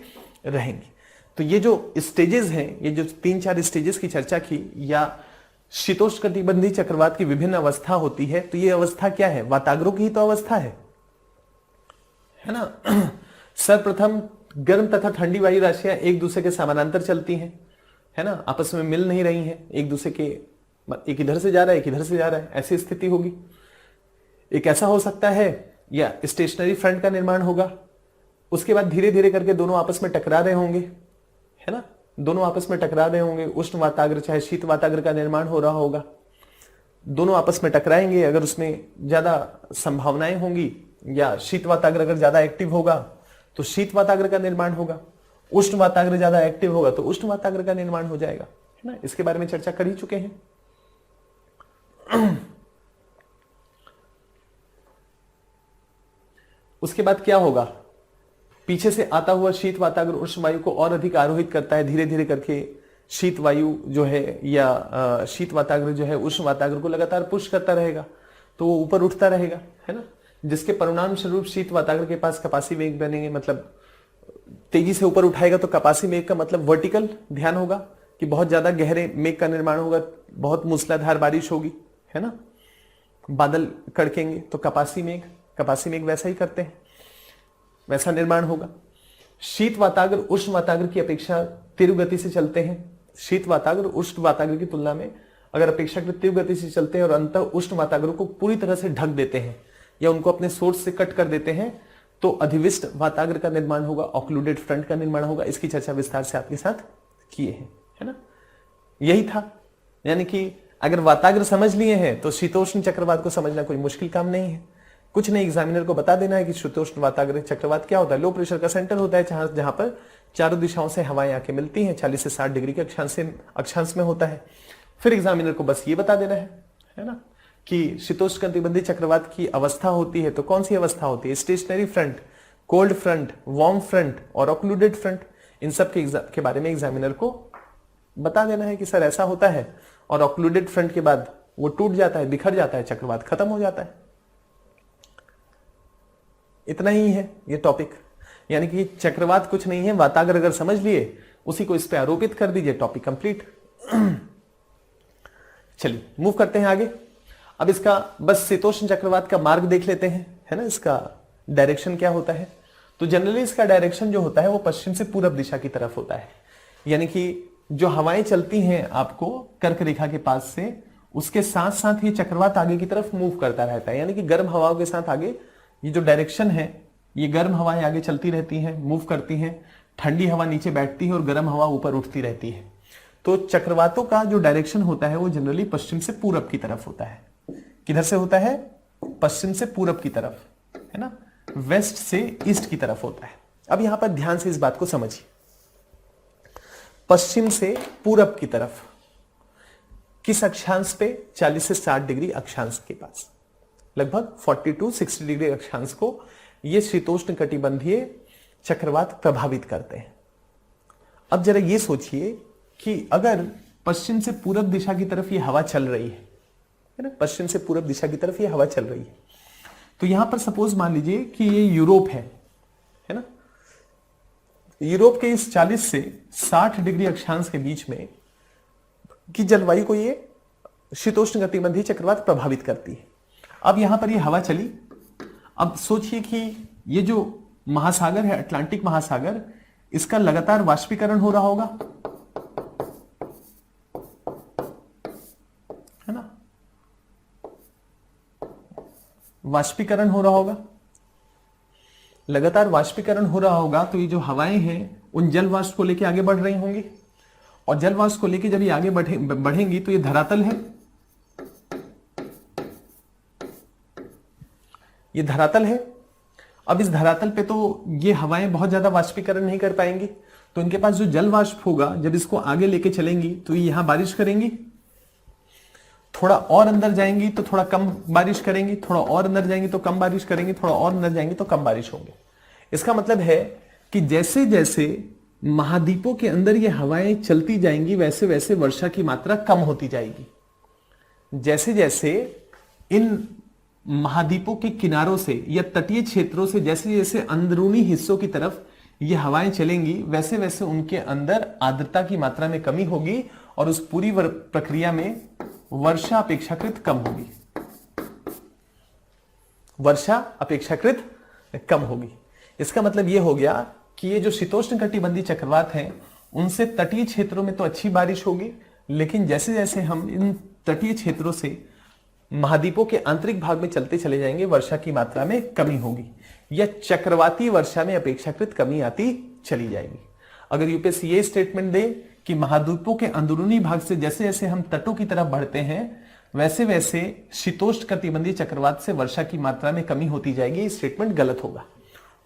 रहेंगी। तो ये जो स्टेजेस हैं, ये जो 3-4 स्टेजेस की चर्चा की, या शीतोष्णकटिबंधीय चक्रवात की विभिन्न अवस्था होती है, तो ये अवस्था क्या है? वाताग्रों की ही तो अवस्था है ना। सर्वप्रथम गर्म तथा ठंडी वायु राशियां एक दूसरे के समानांतर चलती हैं, है ना, आपस में मिल नहीं रही हैं, एक दूसरे के, एक इधर से जा रहा है, एक इधर से जा रहा है, ऐसी स्थिति होगी। एक ऐसा हो सकता है, या स्टेशनरी फ्रंट का निर्माण होगा, उसके बाद धीरे धीरे करके दोनों आपस में टकरा रहे होंगे, है ना, दोनों आपस में टकरा रहे होंगे। उष्ण वाताग्र चाहे शीत वाताग्र का निर्माण हो रहा होगा, दोनों आपस में टकराएंगे। अगर उसमें ज्यादा संभावनाएं होंगी या शीत वाताग्र अगर ज्यादा एक्टिव होगा तो शीत वाताग्र का निर्माण होगा, उष्ण वाताग्र ज्यादा एक्टिव होगा तो उष्ण वाताग्र का निर्माण हो जाएगा, है ना। इसके बारे में चर्चा कर ही चुके हैं। उसके बाद क्या होगा? पीछे से आता हुआ शीत वाताग्र उष्ण वायु को और अधिक आरोहित करता है, धीरे धीरे करके शीत वायु जो है या शीत वाताग्र जो है उष्ण वाताग्र को लगातार पुश करता रहेगा, तो वो ऊपर उठता रहेगा, है ना, जिसके परिणाम स्वरूप शीत वाताग्र के पास कपासी मेघ बनेंगे। मतलब तेजी से ऊपर उठाएगा तो कपासी मेघ का मतलब वर्टिकल ध्यान होगा कि बहुत ज्यादा गहरे मेघ का निर्माण होगा, बहुत मूसलाधार बारिश होगी, है ना, बादल कड़केंगे, तो कपासी मेघ वैसा ही करते हैं, वैसा निर्माण होगा। शीत वाताग्र उष्ण वाताग्र की अपेक्षा तीव्र गति से चलते हैं। शीत वाताग्र उष्ण वाताग्र की तुलना में अगर अपेक्षाकृत तीव्र गति से चलते हैं और अंततः उष्ण वाताग्र को पूरी तरह से ढक देते हैं या उनको अपने सोर्स से कट कर देते हैं, तो अधिविष्ट वाताग्र का निर्माण होगा, ऑक्लूडेड फ्रंट का निर्माण होगा। इसकी चर्चा विस्तार से आपके साथ किए हैं, है ना। यही था, यानी कि अगर वाताग्र समझ लिए हैं तो शीतोष्ण चक्रवात को समझना कोई मुश्किल काम नहीं है। कुछ नहीं, एग्जामिनर को बता देना है कि शीतोष्ण वाताग्र चक्रवात क्या होता है। लो प्रेशर का सेंटर होता है जहां पर चारों दिशाओं से हवाएं आके मिलती हैं, 40 से 60 डिग्री के अक्षांश में होता है। फिर एग्जामिनर को बस ये बता देना है ना, कि शीतोष्ण कटिबंधीय चक्रवात की अवस्था होती है तो कौन सी अवस्था होती है, stationary front, cold front, warm front और ऑक्लूडेड फ्रंट। इन सब के बारे में एग्जामिनर को बता देना है कि सर ऐसा होता है, और ऑक्लूडेड फ्रंट के बाद वो टूट जाता है, बिखर जाता है, चक्रवात खत्म हो जाता है। इतना ही है ये टॉपिक, यानी कि चक्रवात कुछ नहीं है, वाताग्र अगर समझ लिए उसी को इस पे आरोपित कर दीजिए, टॉपिक कंप्लीट। चलिए मूव करते हैं आगे। अब इसका बस शीतोष्ण चक्रवात का मार्ग देख लेते हैं, है ना, इसका डायरेक्शन क्या होता है। तो जनरली इसका डायरेक्शन जो होता है वो पश्चिम से पूरब दिशा की तरफ होता है, यानी कि जो हवाएं चलती हैं आपको कर्क रेखा के पास से, उसके साथ साथ ये चक्रवात आगे की तरफ मूव करता रहता है, यानी कि गर्म हवाओं के साथ आगे ये जो डायरेक्शन है, ये गर्म हवाएं आगे चलती रहती हैं, मूव करती हैं, ठंडी हवा नीचे बैठती है और गर्म हवा ऊपर उठती रहती है। तो चक्रवातों का जो डायरेक्शन होता है वो जनरली पश्चिम से पूरब की तरफ होता है। किधर से होता है, पश्चिम से पूरब की तरफ, है ना, वेस्ट से ईस्ट की तरफ होता है। अब यहां पर ध्यान से इस बात को समझिए, पश्चिम से पूरब की तरफ किस अक्षांश पे, 40 से 60 डिग्री अक्षांश के पास, लगभग 40 to 60 डिग्री अक्षांश को ये शीतोष्ण कटिबंधीय चक्रवात प्रभावित करते हैं। अब जरा ये सोचिए कि अगर पश्चिम से पूरब दिशा की तरफ ये हवा चल रही है ना, पश्चिम से पूरब दिशा की तरफ ये हवा चल रही है, तो यहां पर सपोज मान लीजिए कि ये यूरोप है ना, यूरोप के इस 40 से 60 डिग्री अक्षांश के बीच में की जलवायु को ये शीतोष्ण कटिबंधीय चक्रवात प्रभावित करती है। अब यहां पर ये हवा चली, अब सोचिए कि ये जो महासागर है, अटलांटिक महासागर, इसका लगातार वाष्पीकरण हो रहा होगा, है ना, वाष्पीकरण हो रहा होगा, लगातार वाष्पीकरण हो रहा होगा। तो ये जो हवाएं हैं उन जल वाष्प को लेके आगे बढ़ रही होंगी, और जल वाष्प को लेके जब ये आगे बढ़ेंगी तो ये धरातल है, ये धरातल है। अब इस धरातल पे तो ये हवाएं बहुत ज्यादा वाष्पीकरण नहीं कर पाएंगी, तो इनके पास जो जल वाष्प होगा जब इसको आगे लेके चलेंगी तो ये यहां बारिश करेंगी, थोड़ा और अंदर जाएंगी तो थोड़ा कम बारिश करेंगी, थोड़ा और अंदर जाएंगी तो कम बारिश करेंगी, थोड़ा और अंदर जाएंगी तो कम बारिश होगी। इसका मतलब है कि जैसे जैसे महाद्वीपों के अंदर ये हवाएं चलती जाएंगी वैसे वैसे वर्षा की मात्रा कम होती जाएगी। जैसे जैसे इन महाद्वीपों के किनारों से या तटीय क्षेत्रों से जैसे जैसे अंदरूनी हिस्सों की तरफ ये हवाएं चलेंगी वैसे वैसे उनके अंदर आर्द्रता की मात्रा में कमी होगी, और उस पूरी प्रक्रिया में वर्षा अपेक्षाकृत कम होगी, वर्षा अपेक्षाकृत कम होगी। इसका मतलब यह हो गया कि ये जो शीतोष्ण कटिबंधीय चक्रवात हैं उनसे तटीय क्षेत्रों में तो अच्छी बारिश होगी, लेकिन जैसे जैसे हम इन तटीय क्षेत्रों से महाद्वीपों के आंतरिक भाग में चलते चले जाएंगे वर्षा की मात्रा में कमी होगी, या चक्रवाती वर्षा में अपेक्षाकृत कमी आती चली जाएगी। अगर यूपीएससी ये स्टेटमेंट दे कि महाद्वीपों के अंदरूनी भाग से जैसे जैसे हम तटों की तरफ बढ़ते हैं वैसे वैसे शीतोष्ण कटिबंधीय चक्रवात से वर्षा की मात्रा में कमी होती जाएगी, ये स्टेटमेंट गलत होगा।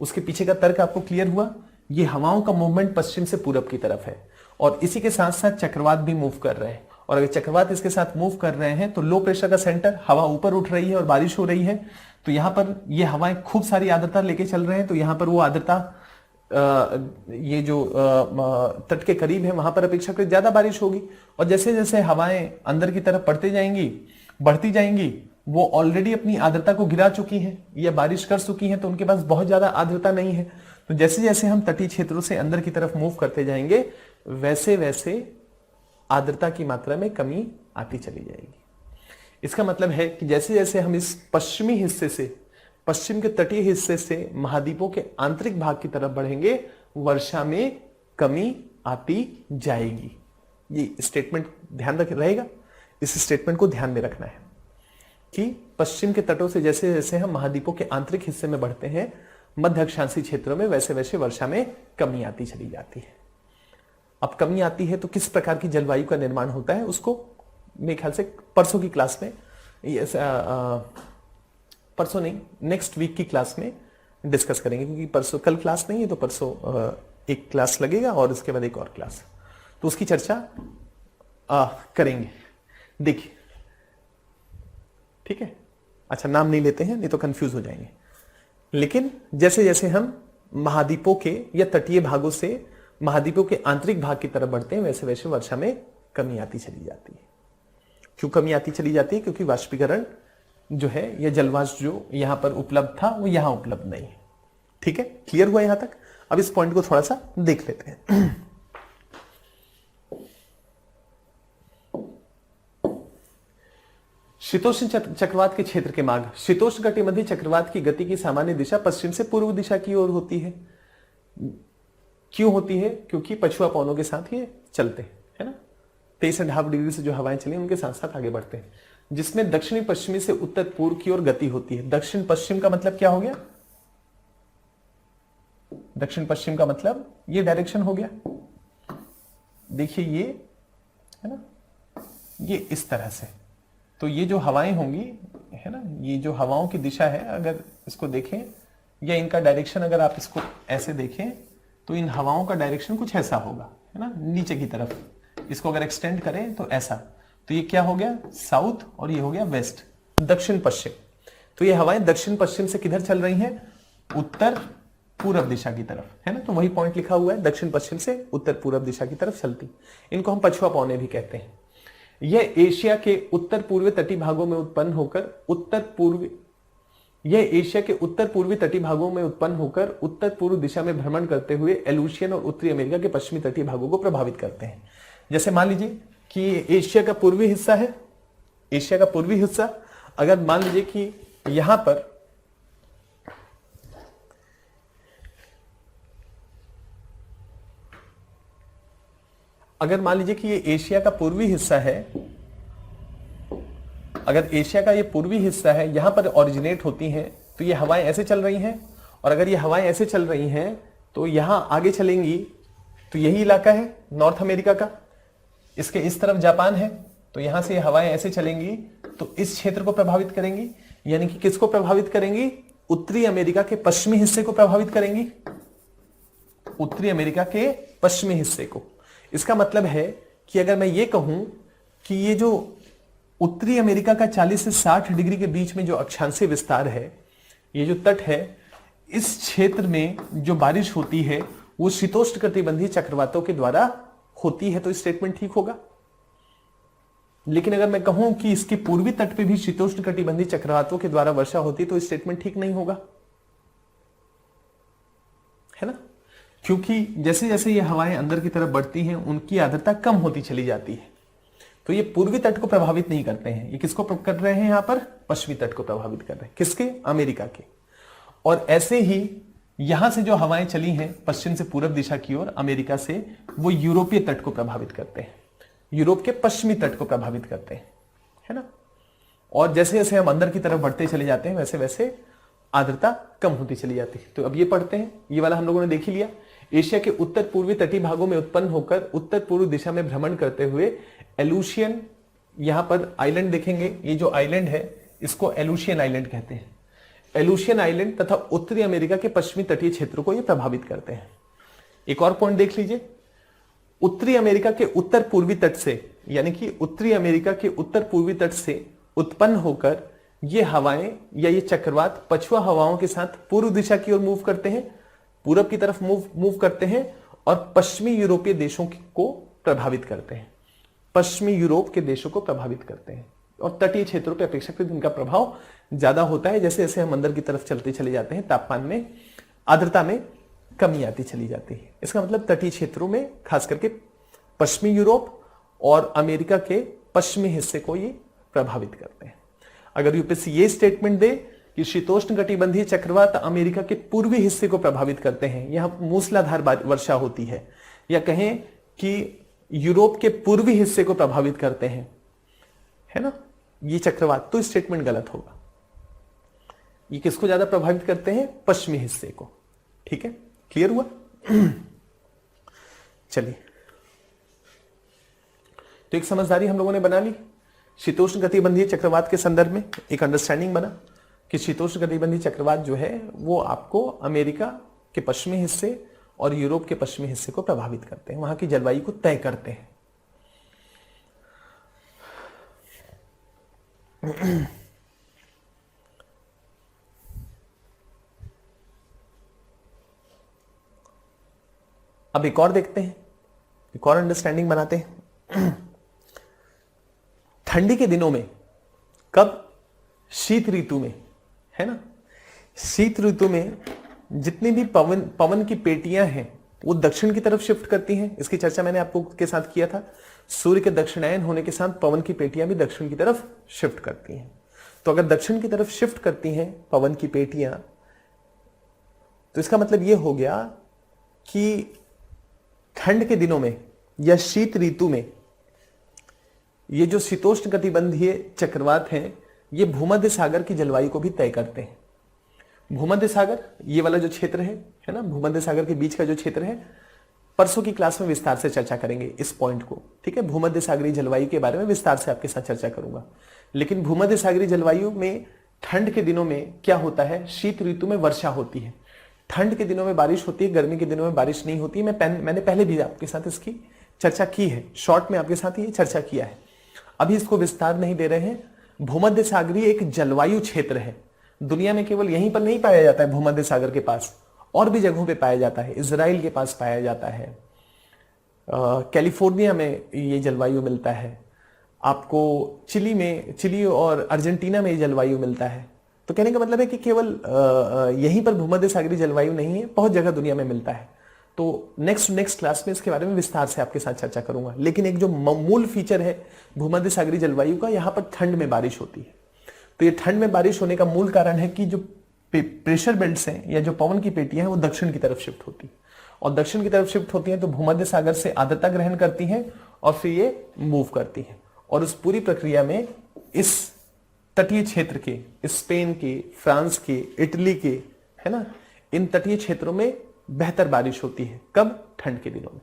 उसके पीछे का तर्क आपको क्लियर हुआ। ये हवाओं का मूवमेंट पश्चिम से पूरब की तरफ है, और इसी के साथ साथ चक्रवात भी मूव कर रहे हैं, और अगर चक्रवात इसके साथ मूव कर रहे हैं तो लो प्रेशर का सेंटर, हवा ऊपर उठ रही है और बारिश हो रही है, तो यहां पर ये हवाएं खूब सारी आर्द्रता लेके चल रहे हैं, तो यहां पर वो आर्द्रता ये जो तट के करीब है वहां पर अपेक्षाकृत ज्यादा बारिश होगी। और जैसे जैसे हवाएं अंदर की तरफ बढ़ती जाएंगी, वो ऑलरेडी अपनी आर्द्रता को गिरा चुकी हैं या बारिश कर चुकी हैं, तो उनके पास बहुत ज्यादा आर्द्रता नहीं है। तो जैसे जैसे हम तटीय क्षेत्रों से अंदर की तरफ मूव करते जाएंगे वैसे वैसे आर्द्रता की मात्रा में कमी आती चली जाएगी। इसका मतलब है कि जैसे जैसे हम इस पश्चिमी हिस्से से, पश्चिम के तटीय हिस्से से महाद्वीपों के आंतरिक भाग की तरफ बढ़ेंगे वर्षा में कमी आती जाएगी। ये स्टेटमेंट ध्यान रहेगा, इस स्टेटमेंट को ध्यान में रखना है कि पश्चिम के तटों से जैसे जैसे हम महाद्वीपों के आंतरिक हिस्से में बढ़ते हैं मध्य अक्षांशीय क्षेत्रों में वैसे वैसे वर्षा में कमी आती चली जाती है। अब कमी आती है तो किस प्रकार की जलवायु का निर्माण होता है उसको मेरे ख्याल से परसों की क्लास में परसों नहीं, नेक्स्ट वीक की क्लास में डिस्कस करेंगे, क्योंकि परसों कल क्लास नहीं है तो परसों एक क्लास लगेगा और उसके बाद एक और क्लास, तो उसकी चर्चा करेंगे। देखिए ठीक है, अच्छा नाम नहीं लेते हैं नहीं तो कंफ्यूज हो जाएंगे। लेकिन जैसे जैसे हम महाद्वीपों के या तटीय भागों से महाद्वीपों के आंतरिक भाग की तरफ बढ़ते हैं वैसे वैसे वर्षा में कमी आती चली जाती है। क्यों कमी आती चली जाती है? क्योंकि वाष्पीकरण जो है या जलवाष्प जो यहां पर उपलब्ध था वो यहां उपलब्ध नहीं है। ठीक है, क्लियर हुआ यहां तक? अब इस पॉइंट को थोड़ा सा देख लेते हैं। शीतोष्ण चक्रवात के क्षेत्र के मार्ग। शीतोष्ण कटिबंधीय चक्रवात की गति की सामान्य दिशा पश्चिम से पूर्व दिशा की ओर होती है। क्यों होती है? क्योंकि पछुआ पवनों के साथ ये चलते हैं, है ना। 23.5 डिग्री से जो हवाएं चली उनके साथ साथ आगे बढ़ते हैं, जिसमें दक्षिणी पश्चिमी से उत्तर पूर्व की ओर गति होती है। दक्षिण पश्चिम का मतलब क्या हो गया? दक्षिण पश्चिम का मतलब ये डायरेक्शन हो गया। देखिए ये है ना, ये इस तरह से, तो ये जो हवाएं होंगी है ना, ये जो हवाओं की दिशा है, अगर इसको देखें या इनका डायरेक्शन अगर आप इसको ऐसे देखें तो इन हवाओं का डायरेक्शन कुछ ऐसा होगा, है ना, नीचे की तरफ। इसको अगर एक्सटेंड करें तो ऐसा, तो ये क्या हो गया? साउथ, और ये हो गया वेस्ट, दक्षिण पश्चिम। तो ये हवाएं दक्षिण पश्चिम से किधर चल रही हैं? उत्तर पूर्व दिशा की तरफ, है ना। तो वही पॉइंट लिखा हुआ है, दक्षिण पश्चिम से उत्तर पूर्व दिशा की तरफ चलती। इनको हम पछुआ पवनें भी कहते हैं। यह एशिया के उत्तर पूर्वी तटीय भागों में उत्पन्न होकर उत्तर पूर्वी तटीय भागों में उत्पन्न होकर उत्तर पूर्व दिशा में भ्रमण करते हुए एलुशियन और उत्तरी अमेरिका के पश्चिमी तटीय भागों को प्रभावित करते हैं। जैसे मान लीजिए कि एशिया का पूर्वी हिस्सा है, एशिया का पूर्वी हिस्सा, अगर मान लीजिए कि यहां पर ये एशिया का पूर्वी हिस्सा है, अगर एशिया का ये पूर्वी हिस्सा है, यहां पर ओरिजिनेट होती हैं, तो ये हवाएं ऐसे चल रही हैं, और अगर ये हवाएं ऐसे चल रही हैं तो यहां आगे चलेंगी, तो यही इलाका है नॉर्थ अमेरिका का, इसके इस तरफ जापान है, तो यहां से ये हवाएं ऐसे चलेंगी तो इस क्षेत्र को प्रभावित करेंगी। यानी कि किसको प्रभावित करेंगी? उत्तरी अमेरिका के पश्चिमी हिस्से को प्रभावित करेंगी, उत्तरी अमेरिका के पश्चिमी हिस्से को। इसका मतलब है कि अगर मैं ये कहूं कि ये जो उत्तरी अमेरिका का 40 से 60 डिग्री के बीच में जो अक्षांशीय विस्तार है, ये जो तट है, इस क्षेत्र में जो बारिश होती है वो शीतोष्ण कटिबंधीय चक्रवातों के द्वारा होती है, तो स्टेटमेंट ठीक होगा। लेकिन अगर मैं कहूं कि इसके पूर्वी तट पे भी शीतोष्ण कटिबंधीय चक्रवातों के द्वारा वर्षा होती है, तो स्टेटमेंट ठीक नहीं होगा, है ना। क्योंकि जैसे जैसे ये हवाएं अंदर की तरफ बढ़ती हैं उनकी आर्द्रता कम होती चली जाती है, तो ये पूर्वी तट को प्रभावित नहीं करते हैं। ये किसको कर रहे हैं? यहां पर पश्चिमी तट को प्रभावित कर रहे हैं। किसके? अमेरिका के। और ऐसे ही यहां से जो हवाएं चली हैं पश्चिम से पूर्व दिशा की ओर अमेरिका से, वो यूरोपीय तट को प्रभावित करते हैं, यूरोप के पश्चिमी तट को प्रभावित करते हैं, है ना। और जैसे जैसे हम अंदर की तरफ बढ़ते चले जाते हैं वैसे वैसे आर्द्रता कम होती चली जाती है। तो अब ये पढ़ते हैं, ये वाला हम लोगों ने देख ही लिया। एशिया के उत्तर पूर्वी तटीय भागों में उत्पन्न होकर उत्तर पूर्व दिशा में भ्रमण करते हुए एलुशियन, यहां पर आइलैंड देखेंगे, ये जो आइलैंड है इसको एलुशियन आइलैंड कहते हैं। एलुशियन आइलैंड तथा उत्तरी अमेरिका के पश्चिमी तटीय क्षेत्रों को ये प्रभावित करते हैं। एक और पॉइंट देख लीजिए, उत्तरी अमेरिका के उत्तर पूर्वी तट से, यानी कि उत्तरी अमेरिका के उत्तर पूर्वी तट से उत्पन्न होकर ये हवाएं या ये चक्रवात पछुआ हवाओं के साथ पूर्व दिशा की ओर मूव करते हैं, पूरब की तरफ मूव करते हैं और पश्चिमी यूरोपीय देशों को प्रभावित करते हैं, पश्चिमी यूरोप के देशों को प्रभावित करते हैं। और तटीय क्षेत्रों पर अपेक्षाकृत इनका प्रभाव ज्यादा होता है। जैसे जैसे हम अंदर की तरफ चलते चले जाते हैं तापमान में, आर्द्रता में कमी आती चली जाती है। इसका मतलब तटीय क्षेत्रों में खास करके पश्चिमी यूरोप और अमेरिका के पश्चिमी हिस्से को ये प्रभावित करते हैं। अगर यूपीएससी ये स्टेटमेंट दे कि शीतोष्ण कटिबंधीय चक्रवात अमेरिका के पूर्वी हिस्से को प्रभावित करते हैं, यहां मूसलाधार वर्षा होती है, या कहें कि यूरोप के पूर्वी हिस्से को प्रभावित करते हैं, है ना, ये चक्रवात, तो स्टेटमेंट गलत होगा। ये किसको ज्यादा प्रभावित करते हैं? पश्चिमी हिस्से को। ठीक है, क्लियर हुआ? चलिए, तो एक समझदारी हम लोगों ने बना ली, शीतोष्ण कटिबंधीय चक्रवात के संदर्भ में एक अंडरस्टैंडिंग बना। कि शीतोष्ण कटिबंधीय चक्रवात जो है वो आपको अमेरिका के पश्चिमी हिस्से और यूरोप के पश्चिमी हिस्से को प्रभावित करते हैं, वहां की जलवायु को तय करते हैं। अब एक और देखते हैं, एक और अंडरस्टैंडिंग बनाते हैं। ठंडी के दिनों में, कब? शीत ऋतु में, है ना। शीत ऋतु में जितनी भी पवन की पेटियां हैं वो दक्षिण की तरफ शिफ्ट करती हैं। इसकी चर्चा मैंने आपको के साथ किया था। सूर्य के दक्षिणायन होने के साथ पवन की पेटियां भी दक्षिण की तरफ शिफ्ट करती हैं। तो अगर दक्षिण की तरफ शिफ्ट करती हैं पवन की पेटियां, तो इसका मतलब यह हो गया कि ठंड के दिनों में या शीत ऋतु में ये जो शीतोष्ण कटिबंधीय चक्रवात हैं, ये भूमध्य सागर की जलवायु को भी तय करते हैं। भूमध्य सागर, ये वाला जो क्षेत्र है ना, भूमध्य सागर के बीच का जो क्षेत्र है, परसों की क्लास में विस्तार से चर्चा करेंगे इस पॉइंट को, ठीक है। भूमध्य सागरीय जलवायु के बारे में विस्तार से आपके साथ चर्चा करूंगा। लेकिन भूमध्य सागरीय जलवायु में ठंड के दिनों में क्या होता है? शीत ऋतु में वर्षा होती है, ठंड के दिनों में बारिश होती है, गर्मी के दिनों में बारिश नहीं होती। मैंने पहले भी आपके साथ इसकी चर्चा की है, शॉर्ट में आपके साथ ये चर्चा किया है, अभी इसको विस्तार नहीं दे रहे हैं। भूमध्य सागरीय एक जलवायु क्षेत्र है, दुनिया में केवल यहीं पर नहीं पाया जाता है, भूमध्य सागर के पास और भी जगहों पे पाया जाता है। इजराइल के पास पाया जाता है, कैलिफोर्निया में ये जलवायु मिलता है, आपको चिली और अर्जेंटीना में ये जलवायु मिलता है। तो कहने का मतलब है कि केवल यहीं पर भूमध्य सागरीय जलवायु नहीं है, बहुत जगह दुनिया में मिलता है। तो नेक्स्ट क्लास में इसके बारे में विस्तार से आपके साथ चर्चा करूंगा। लेकिन एक जो मूल फीचर है भूमध्य सागरीय जलवायु का, यहां पर ठंड में बारिश होती है। तो ये ठंड में बारिश होने का मूल कारण है कि जो प्रेशर बेल्ट्स हैं या जो पवन की पेटियां हैं वो दक्षिण की तरफ शिफ्ट होती है, और दक्षिण की तरफ शिफ्ट होती हैं तो भूमध्य सागर से आर्द्रता ग्रहण करती हैं और फिर ये मूव करती हैं। और उस पूरी प्रक्रिया में इस तटीय क्षेत्र के, स्पेन के, फ्रांस के, इटली के, है ना, इन तटीय क्षेत्रों में बेहतर बारिश होती है। कब? ठंड के दिनों में।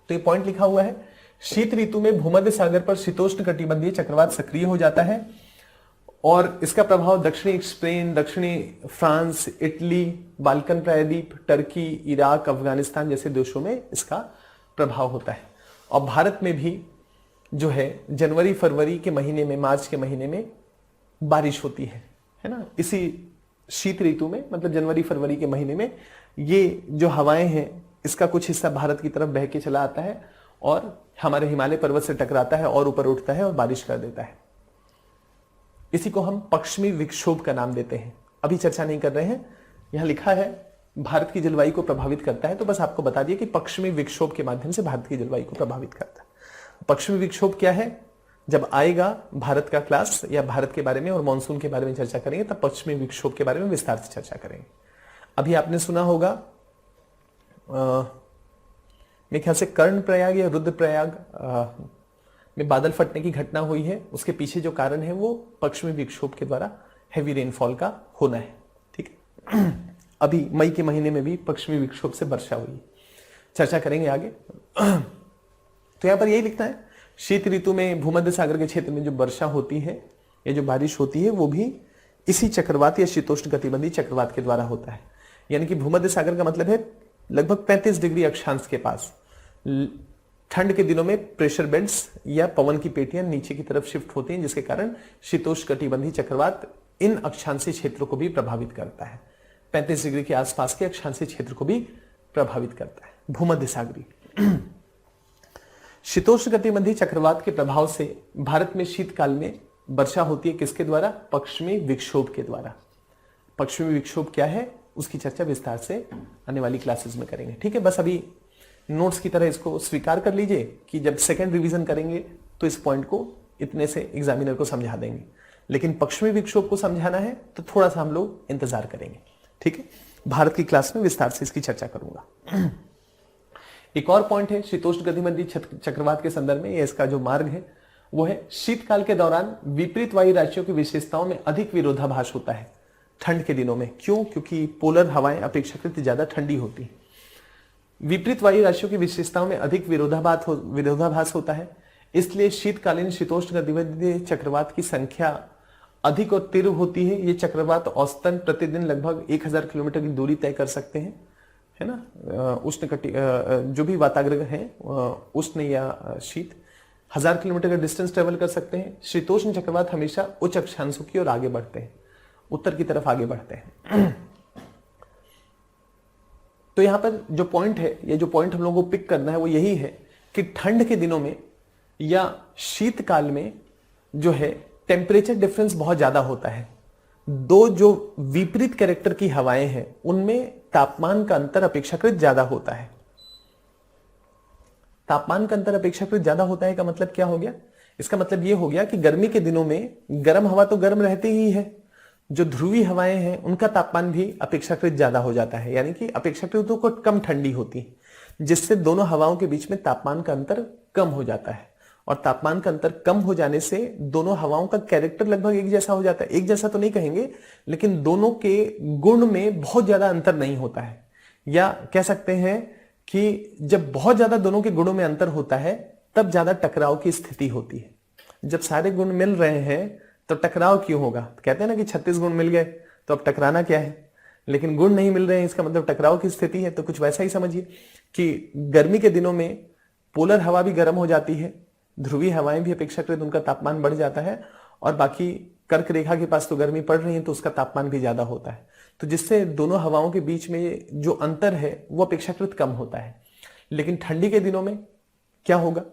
तो ये पॉइंट लिखा हुआ है, शीत ऋतु में भूमध्य सागर पर शीतोष्ण कटिबंधीय चक्रवात सक्रिय हो जाता है और इसका प्रभाव दक्षिणी स्पेन, दक्षिणी फ्रांस, इटली, बाल्कन प्रायद्वीप, टर्की, इराक, अफगानिस्तान जैसे देशों में इसका प्रभाव होता है। और भारत में भी जो है जनवरी फरवरी के महीने में, मार्च के महीने में बारिश होती है ना। इसी शीत ऋतु में, मतलब जनवरी फरवरी के महीने में, ये जो हवाएं हैं इसका कुछ हिस्सा भारत की तरफ बह के चला आता है और हमारे हिमालय पर्वत से टकराता है और ऊपर उठता है और बारिश कर देता है। इसी को हम पश्चिमी विक्षोभ का नाम देते हैं। अभी चर्चा नहीं कर रहे हैं, यहां लिखा है भारत की जलवायु को प्रभावित करता है, तो बस आपको बता दिया कि पश्चिमी विक्षोभ के माध्यम से भारत की जलवायु को प्रभावित करता है। पश्चिमी विक्षोभ क्या है? जब आएगा भारत का क्लास या भारत के बारे में और मानसून के बारे में चर्चा करेंगे, तब पश्चिमी विक्षोभ के बारे में विस्तार से चर्चा करेंगे। अभी आपने सुना होगा मेरे ख्याल से कर्णप्रयाग या रुद्रप्रयाग में बादल फटने की घटना हुई है, उसके पीछे जो कारण है वो पश्चिमी विक्षोभ के द्वारा हैवी रेनफॉल का होना है, ठीक है। अभी मई के महीने में भी पश्चिमी विक्षोभ से वर्षा हुई, चर्चा करेंगे आगे। तो यहां पर यही लिखना है, शीत ऋतु में भूमध्य सागर के क्षेत्र में जो वर्षा होती है या जो बारिश होती है वो भी इसी चक्रवात या शीतोष्ण कटिबंधीय चक्रवात के द्वारा होता है। यानी कि भूमध्य सागर का मतलब है लगभग 35 डिग्री अक्षांश के पास ठंड के दिनों में प्रेशर बेल्ट्स या पवन की पेटियां नीचे की तरफ शिफ्ट होती हैं, जिसके कारण शीतोष्ण कटिबंधीय चक्रवात इन अक्षांशीय क्षेत्रों को भी प्रभावित करता है। 35 डिग्री के आसपास के अक्षांशीय क्षेत्र को भी प्रभावित करता है भूमध्य सागरीय। शीतोष्ण कटिबंधीय चक्रवात के प्रभाव से भारत में शीतकाल में वर्षा होती है, किसके द्वारा? पश्चिमी विक्षोभ के द्वारा। पश्चिमी विक्षोभ क्या है उसकी चर्चा विस्तार से आने वाली क्लासेस में करेंगे, ठीक है। बस अभी नोट्स की तरह इसको स्वीकार कर लीजिए कि जब सेकंड रिवीजन करेंगे तो इस पॉइंट को इतने से एग्जामिनर को समझा देंगे, लेकिन पश्चिमी विक्षोभ को समझाना है तो थोड़ा सा हम लोग इंतजार करेंगे, ठीक है। भारत की क्लास में विस्तार से इसकी चर्चा करूंगा। एक और पॉइंट है शीतोष्ण कटिबंधीय चक्रवात के संदर्भ में, इसका जो मार्ग है वो है शीतकाल के दौरान विपरीत वायु राशियों की विशेषताओं में अधिक विरोधाभास होता है ठंड के दिनों में। क्यों? क्योंकि पोलर हवाएं अपेक्षाकृत ज्यादा ठंडी होती है। विपरीत वायु राशियों की विशेषताओं में अधिक विरोधाभास होता है, इसलिए शीतकालीन शीतोष्ण कटिबंधीय चक्रवात की संख्या अधिक और तीव्र होती है। ये चक्रवात औसतन प्रतिदिन लगभग 1000 किलोमीटर की दूरी तय कर सकते हैं, है ना। जो भी वाताग्र है, उष्ण या शीत, 1000 किलोमीटर का डिस्टेंस ट्रेवल कर सकते हैं। शीतोष्ण चक्रवात हमेशा उच्च अक्षांशों की ओर आगे बढ़ते हैं, उत्तर की तरफ आगे बढ़ते हैं। तो यहां पर जो पॉइंट है, ये जो पॉइंट हम लोगों को पिक करना है वो यही है कि ठंड के दिनों में या शीतकाल में जो है टेम्परेचर डिफरेंस बहुत ज्यादा होता है। दो जो विपरीत कैरेक्टर की हवाएं हैं उनमें तापमान का अंतर अपेक्षाकृत ज्यादा होता है। तापमान का अंतर अपेक्षाकृत ज्यादा होता है का मतलब क्या हो गया? इसका मतलब यह हो गया कि गर्मी के दिनों में गर्म हवा तो गर्म रहती ही है, जो ध्रुवीय हवाएं हैं उनका तापमान भी अपेक्षाकृत ज्यादा हो जाता है, यानी कि अपेक्षाकृत तो कम ठंडी होती है, जिससे दोनों हवाओं के बीच में तापमान का अंतर कम हो जाता है। और तापमान का अंतर कम हो जाने से दोनों हवाओं का कैरेक्टर लगभग एक जैसा हो जाता है। एक जैसा तो नहीं कहेंगे, लेकिन दोनों के गुण में बहुत ज्यादा अंतर नहीं होता है। या कह सकते हैं कि जब बहुत ज्यादा दोनों के गुणों में अंतर होता है तब ज्यादा टकराव की स्थिति होती है। जब सारे गुण मिल रहे हैं तो टकराव क्यों होगा? कहते हैं ना कि 36 गुण मिल गए तो अब टकराना क्या है, लेकिन गुण नहीं मिल रहे हैं, इसका मतलब टकराव की स्थिति है। तो कुछ वैसा ही समझिए कि गर्मी के दिनों में पोलर हवा भी गर्म हो जाती है, ध्रुवीय हवाएं भी अपेक्षाकृत उनका तापमान बढ़ जाता है, और बाकी कर्क रेखा के पास तो गर्मी पड़ रही है तो उसका तापमान भी ज्यादा होता है, तो जिससे दोनों हवाओं के बीच में जो अंतर है वो अपेक्षाकृत कम होता है। लेकिन ठंडी के दिनों में क्या होगा?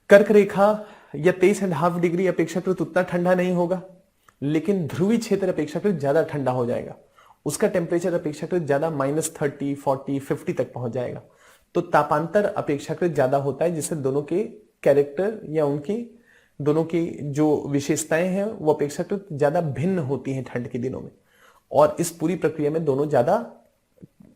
कर्क रेखा या 23.5 डिग्री अपेक्षाकृत उतना ठंडा नहीं होगा, लेकिन ध्रुवीय क्षेत्र अपेक्षाकृत ज्यादा ठंडा हो जाएगा। उसका टेम्परेचर अपेक्षाकृत ज्यादा -30, 40, 50 तक पहुंच जाएगा। तो तापांतर अपेक्षाकृत ज्यादा होता है, जिससे दोनों के कैरेक्टर या उनकी दोनों की जो विशेषताएं हैं वो अपेक्षाकृत ज्यादा भिन्न होती हैं ठंड के दिनों में। और इस पूरी प्रक्रिया में दोनों ज्यादा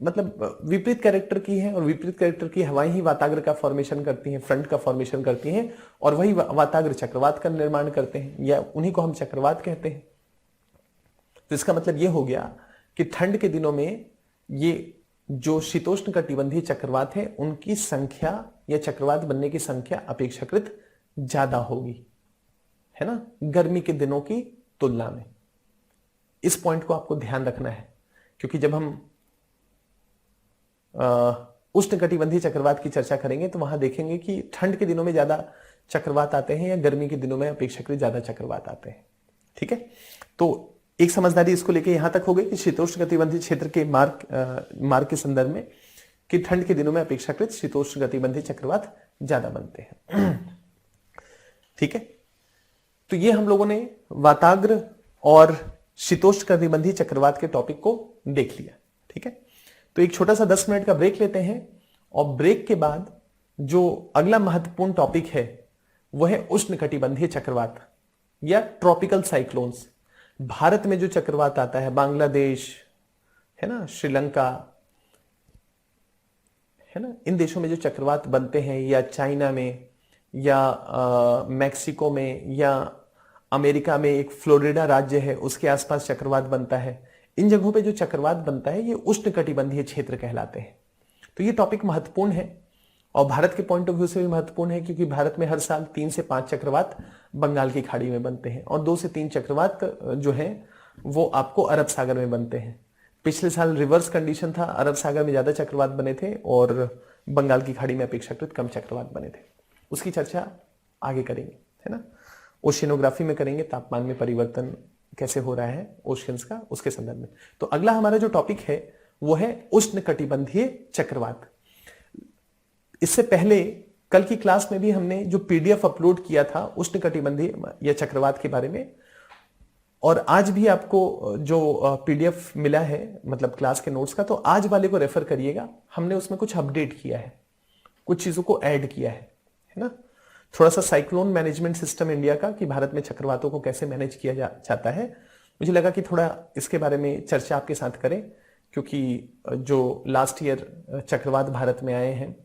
मतलब विपरीत कैरेक्टर की है, और विपरीत कैरेक्टर की हवाएं ही वाताग्र का फॉर्मेशन करती हैं, फ्रंट का फॉर्मेशन करती हैं, और वही वाताग्र चक्रवात का निर्माण करते हैं, या उन्हीं को हम चक्रवात कहते हैं। तो इसका मतलब यह हो गया कि ठंड के दिनों में ये जो शीतोष्ण कटिबंधीय चक्रवात है उनकी संख्या या चक्रवात बनने की संख्या अपेक्षाकृत ज्यादा होगी, है ना, गर्मी के दिनों की तुलना में। इस पॉइंट को आपको ध्यान रखना है, क्योंकि जब हम उष्णकटिबंधीय चक्रवात की चर्चा करेंगे तो वहां देखेंगे कि ठंड के दिनों में ज्यादा चक्रवात आते हैं या गर्मी के दिनों में अपेक्षाकृत ज्यादा चक्रवात आते हैं। ठीक है, तो एक समझदारी इसको लेके यहां तक हो गई कि शीतोष्ण कटिबंधीय क्षेत्र के मार्ग के संदर्भ में कि ठंड के दिनों में अपेक्षाकृत शीतोष्ण कटिबंधीय चक्रवात ज्यादा बनते हैं। ठीक है, तो ये हम लोगों ने वाताग्र और शीतोष्ण कटिबंधीय चक्रवात के टॉपिक को देख लिया। ठीक है, तो एक छोटा सा 10 मिनट का ब्रेक लेते हैं, और ब्रेक के बाद जो अगला महत्वपूर्ण टॉपिक है वह है उष्णकटिबंधीय चक्रवात या ट्रॉपिकल साइक्लोन्स। भारत में जो चक्रवात आता है, बांग्लादेश है ना, श्रीलंका है ना, इन देशों में जो चक्रवात बनते हैं, या चाइना में, या मैक्सिको में, या अमेरिका में एक फ्लोरिडा राज्य है उसके आसपास चक्रवात बनता है, इन जगहों पे जो चक्रवात बनता है ये उष्णकटिबंधीय क्षेत्र कहलाते हैं। तो ये टॉपिक महत्वपूर्ण है, और भारत के पॉइंट ऑफ व्यू से भी महत्वपूर्ण है, क्योंकि भारत में हर साल 3 से 5 चक्रवात बंगाल की खाड़ी में बनते हैं, और 2 से 3 चक्रवात जो है वो आपको अरब सागर में बनते हैं। पिछले साल रिवर्स कंडीशन था, अरब सागर में ज्यादा चक्रवात बने थे और बंगाल की खाड़ी में अपेक्षाकृत कम चक्रवात बने थे। उसकी चर्चा आगे करेंगे, है ना, ओशियनोग्राफी में करेंगे, तापमान में परिवर्तन कैसे हो रहा है ओशियंस का, उसके संदर्भ में। तो अगला हमारा जो टॉपिक है वो है उष्णकटिबंधीय चक्रवात। इससे पहले कल की क्लास में भी हमने जो पीडीएफ अपलोड किया था उष्णकटिबंधीय या चक्रवात के बारे में, और आज भी आपको जो पीडीएफ मिला है मतलब क्लास के नोट्स का, तो आज वाले को रेफर करिएगा। हमने उसमें कुछ अपडेट किया है, कुछ चीजों को ऐड किया है ना, थोड़ा सा साइक्लोन मैनेजमेंट सिस्टम इंडिया का, कि भारत में चक्रवातों को कैसे मैनेज किया जाता है। मुझे लगा कि थोड़ा इसके बारे में चर्चा आपके साथ करें, क्योंकि जो लास्ट ईयर चक्रवात भारत में आए हैं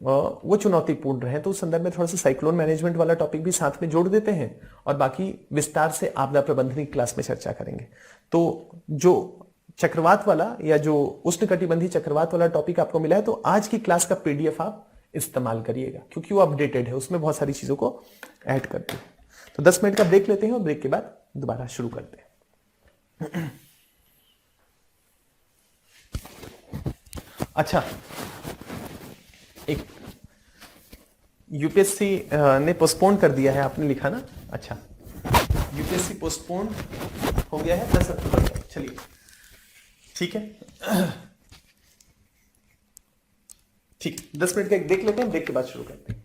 वो चुनौतीपूर्ण रहे, तो उस संदर्भ में थोड़ा सा साइक्लोन मैनेजमेंट वाला टॉपिक भी साथ में जोड़ देते हैं, और बाकी विस्तार से आपदा प्रबंधन क्लास में चर्चा करेंगे। तो जो चक्रवात वाला या जो उष्णकटिबंधीय चक्रवात वाला टॉपिक आपको मिला है, तो आज की क्लास का पीडीएफ आप इस्तेमाल करिएगा, क्योंकि वो अपडेटेड है, उसमें बहुत सारी चीजों को ऐड करती है। तो 10 मिनट का ब्रेक लेते हैं और ब्रेक के बाद दोबारा शुरू करते हैं। अच्छा, एक यूपीएससी ने पोस्टपोन कर दिया है, आपने लिखा ना। अच्छा, यूपीएससी पोस्टपोन हो गया है 10 अक्टूबर तक। चलिए ठीक है, ठीक, 10 मिनट का एक ब्रेक लेते हैं, ब्रेक के बाद शुरू करते हैं।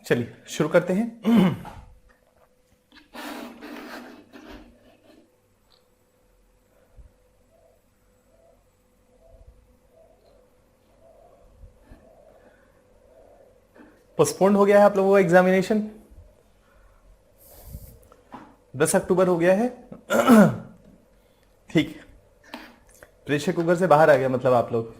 चलिए शुरू करते हैं। पोस्टपोन्ड हो गया है आप लोगों का एग्जामिनेशन, 10 अक्टूबर हो गया है। ठीक, प्रेशर कुकर से बाहर आ गया मतलब आप लोग।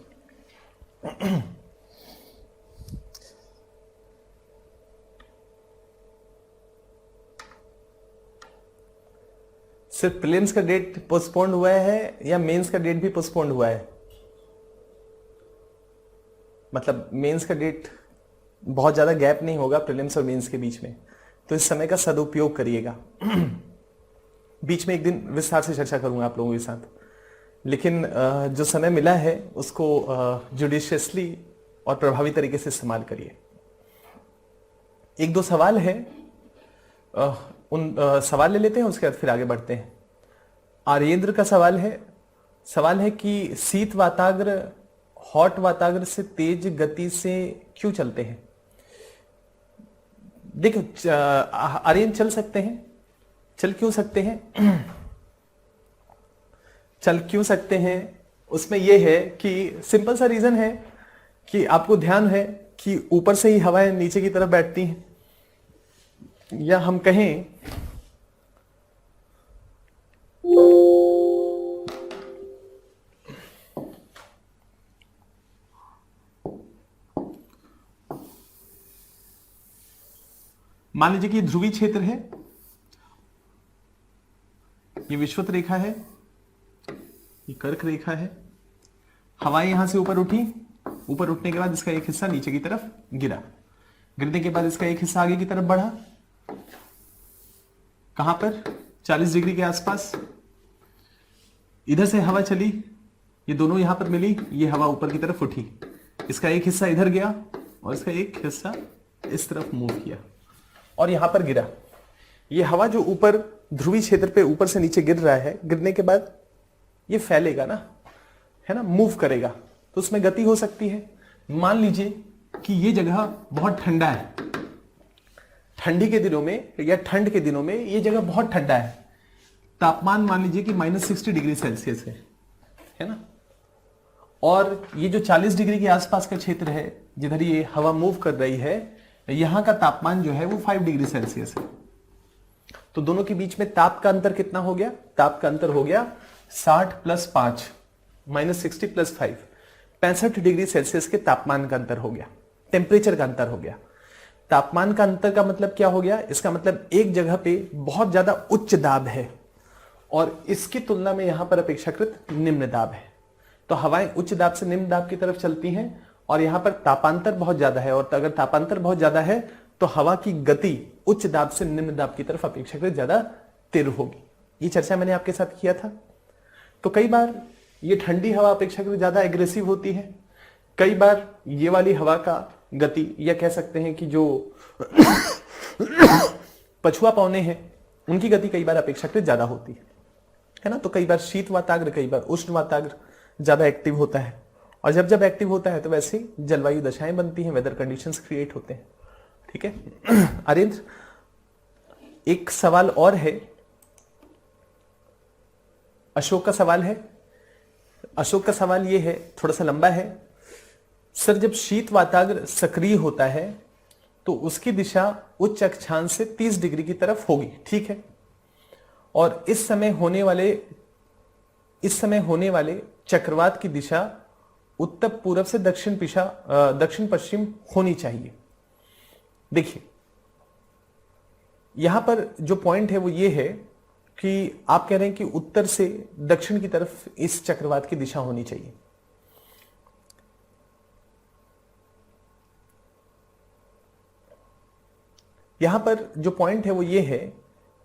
सिर्फ प्रीलिम्स का डेट पोस्टपोन्ड हुआ है या मेंस का डेट भी पोस्टपोन्ड हुआ है? मतलब मेंस का डेट बहुत ज्यादा गैप नहीं होगा प्रीलिम्स और मेंस के बीच में, तो इस समय का सदुपयोग करिएगा। बीच में एक दिन विस्तार से चर्चा करूंगा आप लोगों के साथ, लेकिन जो समय मिला है उसको जुडिशियसली और प्रभावी तरीके से इस्तेमाल करिए। एक दो सवाल है, उन सवाल ले लेते हैं, उसके बाद फिर आगे बढ़ते हैं। आर्येंद्र का सवाल है कि शीत वाताग्र हॉट वाताग्र से तेज गति से क्यों चलते हैं? देखो आर्यन, चल सकते हैं, चल क्यों सकते हैं? चल क्यों सकते हैं उसमें यह है कि सिंपल सा रीजन है कि आपको ध्यान है कि ऊपर से ही हवाएं नीचे की तरफ बैठती हैं, या हम कहें मान लीजिए कि ध्रुवीय क्षेत्र है, ये विषुवत रेखा है, ये कर्क रेखा है। हवाएं यहां से ऊपर उठी, ऊपर उठने के बाद इसका एक हिस्सा नीचे की तरफ गिरा, गिरने के बाद इसका एक हिस्सा आगे की तरफ बढ़ा, कहां पर 40 डिग्री के आसपास। इधर से हवा चली, ये दोनों यहां पर मिली, ये हवा ऊपर की तरफ उठी, इसका एक हिस्सा इधर गया और इसका एक हिस्सा इस तरफ मूव किया और यहां पर गिरा। ये हवा जो ऊपर ध्रुवीय क्षेत्र पे ऊपर से नीचे गिर रहा है, गिरने के बाद ये फैलेगा ना, है ना, मूव करेगा, तो उसमें गति हो सकती है। मान लीजिए कि ये जगह बहुत ठंडा है, ठंडी के दिनों में या ठंड के दिनों में ये जगह बहुत ठंडा है, तापमान मान लीजिए कि -60 डिग्री सेल्सियस है ना। और ये जो 40 डिग्री के आसपास का क्षेत्र है जिधर ये हवा मूव कर रही है, यहां का तापमान जो है वो 5 डिग्री सेल्सियस है। तो दोनों के बीच में ताप का अंतर कितना हो गया? ताप का अंतर हो गया 60 + 5 -60 + 5, 65 डिग्री सेल्सियस के तापमान का अंतर हो गया, टेम्परेचर का अंतर हो गया। तापमान का अंतर का मतलब क्या हो गया? इसका मतलब एक जगह पे बहुत ज्यादा उच्च दाब है और इसकी तुलना में यहां पर अपेक्षाकृत निम्न दाब है। तो हवाएं उच्च दाब से निम्न दाब की तरफ चलती हैं और यहां पर तापांतर बहुत ज्यादा है, और अगर तापांतर बहुत ज्यादा है तो हवा की गति उच्च दाब से निम्न दाब की तरफ अपेक्षाकृत ज्यादा तीव्र होगी। ये चर्चा मैंने आपके साथ किया था। तो कई बार ये ठंडी हवा अपेक्षाकृत ज्यादा एग्रेसिव होती है, कई बार ये वाली हवा का गति, या कह सकते हैं कि जो पछुआ पौने हैं उनकी गति कई बार अपेक्षाकृत ज्यादा होती है ना। तो कई बार शीत वाताग्र, कई बार उष्ण वाताग्र ज्यादा एक्टिव होता है, और जब जब एक्टिव होता है तो वैसे ही जलवायु दशाएं बनती हैं, वेदर कंडीशंस क्रिएट होते हैं। ठीक है अरेंद्र, एक सवाल और है, अशोक का सवाल है। अशोक का सवाल ये है, थोड़ा सा लंबा है। सर, जब शीत वाताग्र सक्रिय होता है तो उसकी दिशा उच्च अक्षांश से 30 डिग्री की तरफ होगी, ठीक है, और इस समय होने वाले चक्रवात की दिशा उत्तर पूर्व से दक्षिण पश्चिम होनी चाहिए। देखिए, यहां पर जो पॉइंट है वो ये है कि आप कह रहे हैं कि उत्तर से दक्षिण की तरफ इस चक्रवात की दिशा होनी चाहिए। यहां पर जो पॉइंट है वो ये है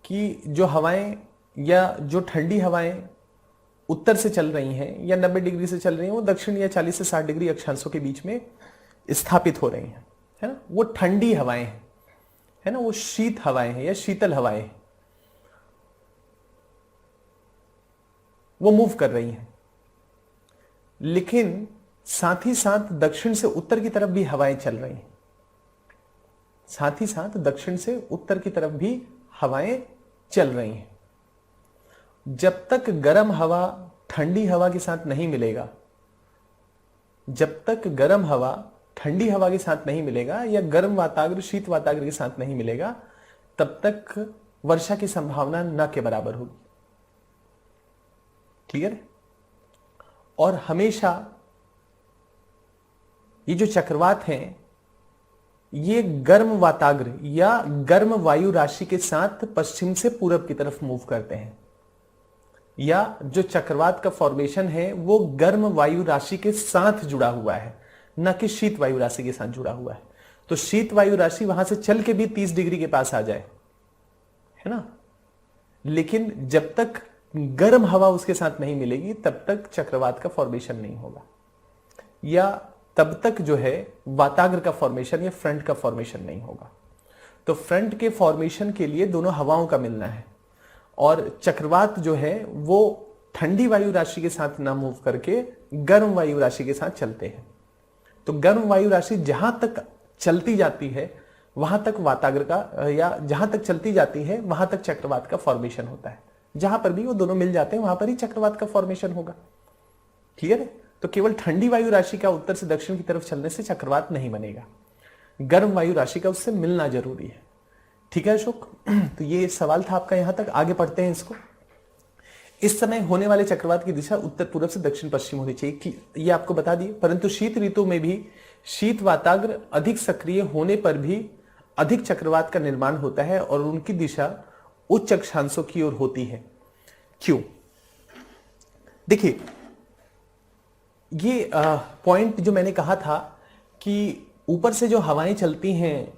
कि जो हवाएं या जो ठंडी हवाएं उत्तर से चल रही हैं या 90 डिग्री से चल रही हैं, वो दक्षिण या 40 से 60 डिग्री अक्षांशों के बीच में स्थापित हो रही हैं, है ना। वो ठंडी हवाएं हैं, है ना, वो शीत हवाएं हैं या शीतल हवाएं हैं, वो मूव कर रही हैं। लेकिन साथ ही साथ दक्षिण से उत्तर की तरफ भी हवाएं चल रही हैं, साथ ही साथ दक्षिण से उत्तर की तरफ भी हवाएं चल रही हैं। जब तक गर्म हवा ठंडी हवा के साथ नहीं मिलेगा, जब तक गर्म हवा ठंडी हवा के साथ नहीं मिलेगा या गर्म वाताग्र शीत वाताग्र के साथ नहीं मिलेगा, तब तक वर्षा की संभावना न के बराबर होगी। क्लियर है? और हमेशा ये जो चक्रवात हैं, ये गर्म वाताग्र या गर्म वायु राशि के साथ पश्चिम से पूरब की तरफ मूव करते हैं, या जो चक्रवात का फॉर्मेशन है वो गर्म वायु राशि के साथ जुड़ा हुआ है, न कि शीत वायु राशि के साथ जुड़ा हुआ है। तो शीत वायु राशि वहां से चल के भी 30 डिग्री के पास आ जाए, है ना, लेकिन जब तक गर्म हवा उसके साथ नहीं मिलेगी तब तक चक्रवात का फॉर्मेशन नहीं होगा, या तब तक जो है वाताग्र का फॉर्मेशन या फ्रंट का फॉर्मेशन नहीं होगा। तो फ्रंट के फॉर्मेशन के लिए दोनों हवाओं का मिलना है, और चक्रवात जो है वो ठंडी वायु राशि के साथ ना मूव करके गर्म वायु राशि के साथ चलते हैं। तो गर्म वायु राशि जहां तक चलती जाती है वहां तक वाताग्र का, या जहां तक चलती जाती है वहां तक चक्रवात का फॉर्मेशन होता है। जहां पर भी वो दोनों मिल जाते हैं वहां पर ही चक्रवात का फॉर्मेशन होगा। क्लियर है? तो केवल ठंडी वायु राशि का उत्तर से दक्षिण की तरफ चलने से चक्रवात नहीं बनेगा, गर्म वायु राशि का उससे मिलना जरूरी है। ठीक है अशोक, तो ये सवाल था आपका, यहां तक आगे पढ़ते हैं इसको। इस समय होने वाले चक्रवात की दिशा उत्तर पूर्व से दक्षिण पश्चिम होनी चाहिए, ये आपको बता दिए। परंतु शीत ऋतु में भी शीत वाताग्र अधिक सक्रिय होने पर भी अधिक चक्रवात का निर्माण होता है और उनकी दिशा उच्च अक्षांशों की ओर होती है। क्यों? देखिए, ये पॉइंट जो मैंने कहा था कि ऊपर से जो हवाएं चलती हैं,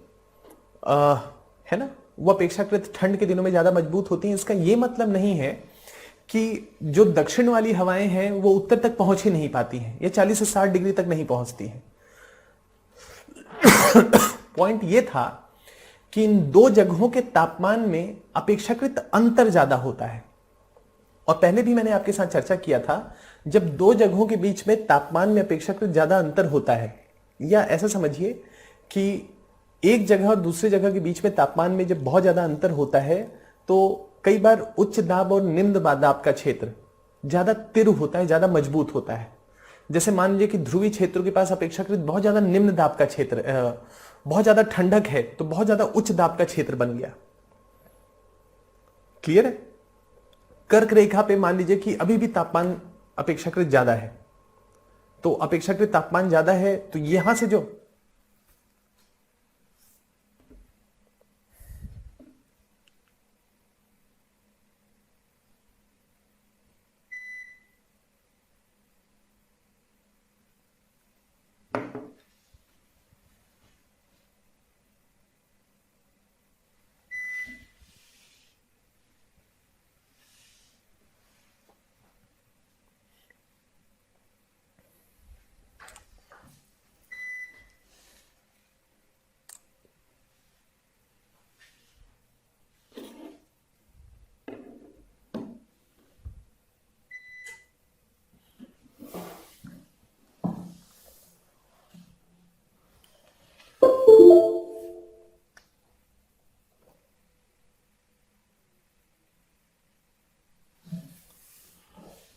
है ना, वो अपेक्षाकृत ठंड के दिनों में ज्यादा मजबूत होती हैं। इसका ये मतलब नहीं है कि जो दक्षिण वाली हवाएं हैं वो उत्तर तक पहुंच ही नहीं पाती हैं या 40 से 60 डिग्री तक नहीं पहुंचती हैं। पॉइंट ये था कि इन दो जगहों के तापमान में अपेक्षाकृत अंतर ज्यादा होता है। और पहले भी मैंने आपके साथ चर्चा किया था, जब दो जगहों के बीच में तापमान में अपेक्षाकृत ज्यादा अंतर होता है, या ऐसा समझिए कि एक जगह और दूसरी जगह के बीच में तापमान में जब बहुत ज्यादा अंतर होता है तो कई बार उच्च दाब और निम्न दाब का क्षेत्र ज्यादा तीव्र होता है, ज्यादा मजबूत होता है। जैसे मान लीजिए कि ध्रुवीय क्षेत्रों के पास अपेक्षाकृत बहुत ज्यादा निम्न दाब का क्षेत्र, बहुत ज्यादा ठंडक है, तो बहुत ज्यादा उच्च दाब का क्षेत्र बन गया। क्लियर है? कर्क रेखा पे मान लीजिए कि अभी भी तापमान अपेक्षाकृत ज्यादा है, तो अपेक्षाकृत तापमान ज्यादा है तो यहां से जो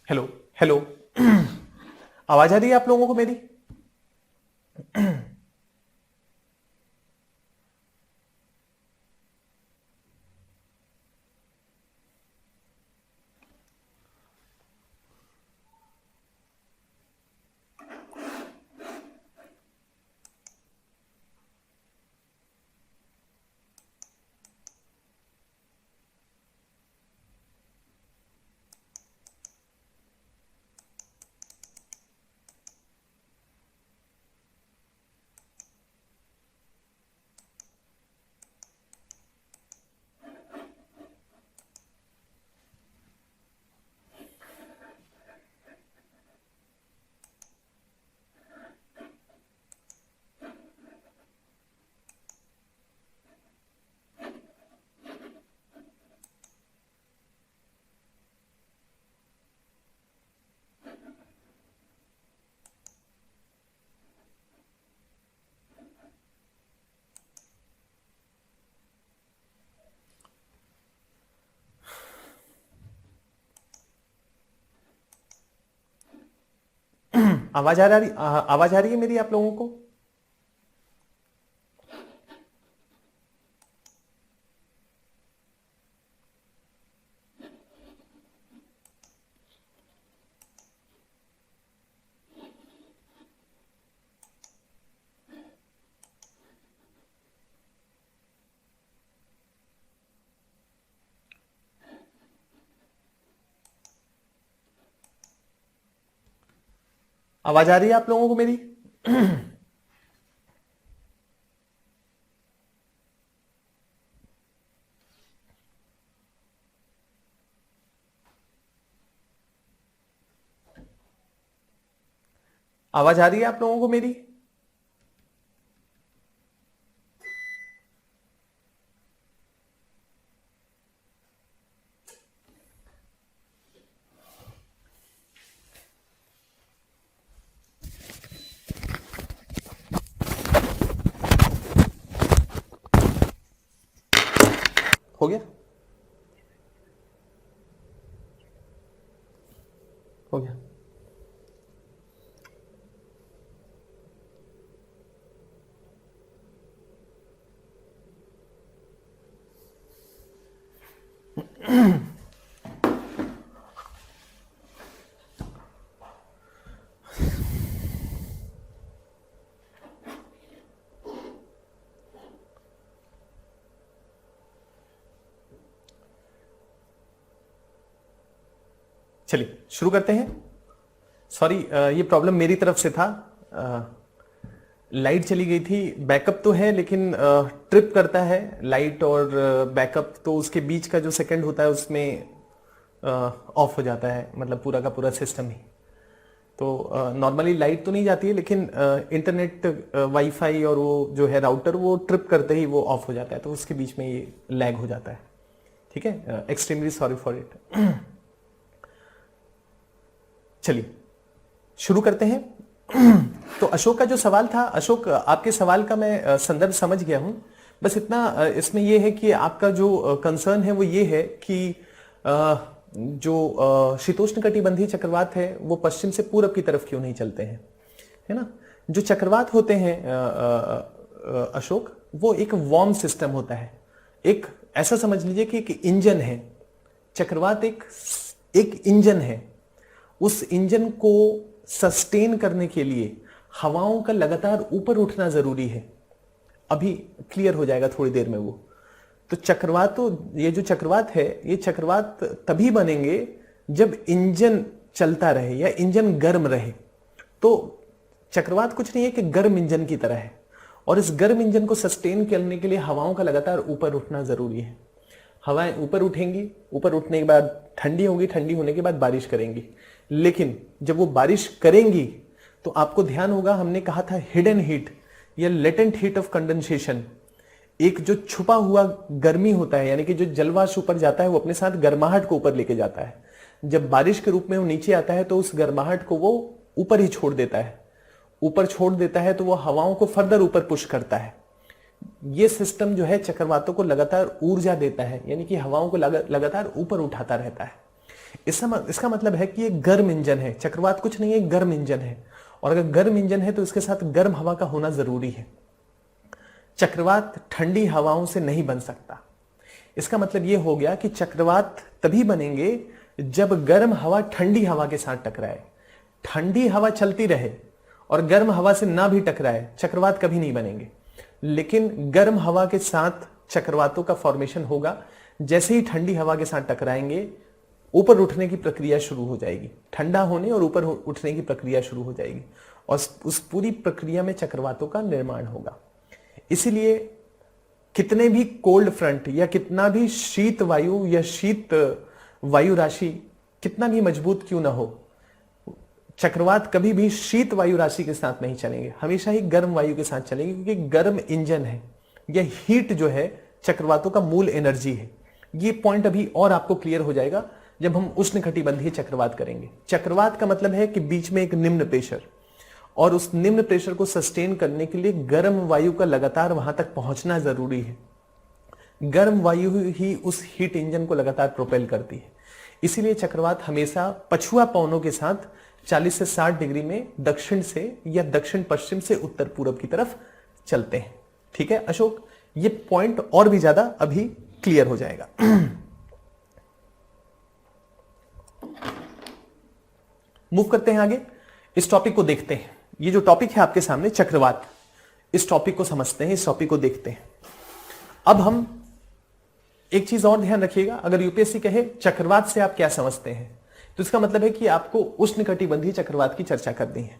हेलो हेलो आवाज आ रही है आप लोगों को मेरी? आवाज आ रही है मेरी आप लोगों को? आवाज आ रही है आप लोगों को मेरी? आवाज आ रही है आप लोगों को मेरी? हो गया? हो गया। चलिए शुरू करते हैं। सॉरी, ये प्रॉब्लम मेरी तरफ से था। लाइट चली गई थी, बैकअप तो है लेकिन ट्रिप करता है लाइट और बैकअप, तो उसके बीच का जो सेकंड होता है उसमें ऑफ हो जाता है, मतलब पूरा का पूरा सिस्टम ही। तो नॉर्मली लाइट तो नहीं जाती है लेकिन इंटरनेट वाईफाई और वो जो है राउटर वो ट्रिप करते ही वो ऑफ हो जाता है, तो उसके बीच में ये लैग हो जाता है। ठीक है, एक्सट्रीमली सॉरी फॉर इट। चलिए शुरू करते हैं। तो अशोक का जो सवाल था, अशोक आपके सवाल का मैं संदर्भ समझ गया हूं। बस इतना इसमें यह है कि आपका जो कंसर्न है वो ये है कि जो शीतोष्णकटिबंधीय चक्रवात है वो पश्चिम से पूरब की तरफ क्यों नहीं चलते हैं, है ना। जो चक्रवात होते हैं अशोक, वो एक वार्म सिस्टम होता है, एक ऐसा समझ लीजिए कि एक इंजन है। चक्रवात एक इंजन है। उस इंजन को सस्टेन करने के लिए हवाओं का लगातार ऊपर उठना जरूरी है। अभी क्लियर हो जाएगा थोड़ी देर में वो। तो चक्रवात, तो ये जो चक्रवात है, ये चक्रवात तभी बनेंगे जब इंजन चलता रहे या इंजन गर्म रहे। तो चक्रवात कुछ नहीं है कि गर्म इंजन की तरह है, और इस गर्म इंजन को सस्टेन करने के लिए हवाओं का लगातार ऊपर उठना जरूरी है। हवाएं ऊपर उठेंगी, ऊपर उठने के बाद ठंडी होगी, ठंडी होने के बाद बारिश करेंगी। लेकिन जब वो बारिश करेंगी तो आपको ध्यान होगा, हमने कहा था हिडन हीट या लेटेंट हीट ऑफ कंडेंसेशन, एक जो छुपा हुआ गर्मी होता है, यानी कि जो जलवाष्प ऊपर जाता है वो अपने साथ गर्माहट को ऊपर लेके जाता है। जब बारिश के रूप में वो नीचे आता है तो उस गर्माहट को वो ऊपर ही छोड़ देता है। ऊपर छोड़ देता है तो वो हवाओं को फर्दर ऊपर पुश करता है। ये सिस्टम जो है चक्रवातों को लगातार ऊर्जा देता है, यानी कि हवाओं को लगातार ऊपर उठाता रहता है। इसका मतलब है कि ये गर्म इंजन है। चक्रवात कुछ नहीं है, गर्म इंजन है, और अगर गर्म इंजन है तो इसके साथ गर्म हवा का होना जरूरी है। चक्रवात ठंडी हवाओं से नहीं बन सकता। इसका मतलब यह हो गया कि चक्रवात तभी बनेंगे जब गर्म हवा ठंडी हवा के साथ टकराए। ठंडी हवा चलती रहे और गर्म हवा से ना भी टकराए, चक्रवात कभी नहीं बनेंगे। लेकिन गर्म हवा के साथ चक्रवातों का फॉर्मेशन होगा। जैसे ही ठंडी हवा के साथ टकराएंगे, ऊपर उठने की प्रक्रिया शुरू हो जाएगी। ठंडा होने और ऊपर उठने की प्रक्रिया शुरू हो जाएगी, और उस पूरी प्रक्रिया में चक्रवातों का निर्माण होगा। इसीलिए कितने भी कोल्ड फ्रंट या कितना भी शीत वायु या शीत वायु राशि कितना भी मजबूत क्यों ना हो, चक्रवात कभी भी शीत वायु राशि के साथ नहीं चलेंगे, हमेशा ही गर्म वायु के साथ चलेंगे, क्योंकि गर्म इंजन है। यह हीट जो है चक्रवातों का मूल एनर्जी है। ये पॉइंट अभी और आपको क्लियर हो जाएगा जब हम उष्णकटिबंधीय चक्रवात करेंगे। चक्रवात का मतलब है कि बीच में एक निम्न प्रेशर, और उस निम्न प्रेशर को सस्टेन करने के लिए गर्म वायु का लगातार वहां तक पहुंचना जरूरी है। गर्म वायु ही उस हीट इंजन को लगातार प्रोपेल करती है। इसीलिए चक्रवात हमेशा पछुआ पवनों के साथ 40 से 60 डिग्री में दक्षिण से या दक्षिण पश्चिम से उत्तर पूरब की तरफ चलते हैं। ठीक है अशोक, ये पॉइंट और भी ज्यादा अभी क्लियर हो जाएगा। मूव करते हैं आगे, इस टॉपिक को देखते हैं। ये जो टॉपिक है आपके सामने चक्रवात, इस टॉपिक को समझते हैं, इस टॉपिक को देखते हैं। अब हम एक चीज और ध्यान रखिएगा, अगर यूपीएससी कहे चक्रवात से आप क्या समझते हैं, तो इसका मतलब है कि आपको उष्णकटिबंधीय चक्रवात की चर्चा करनी है।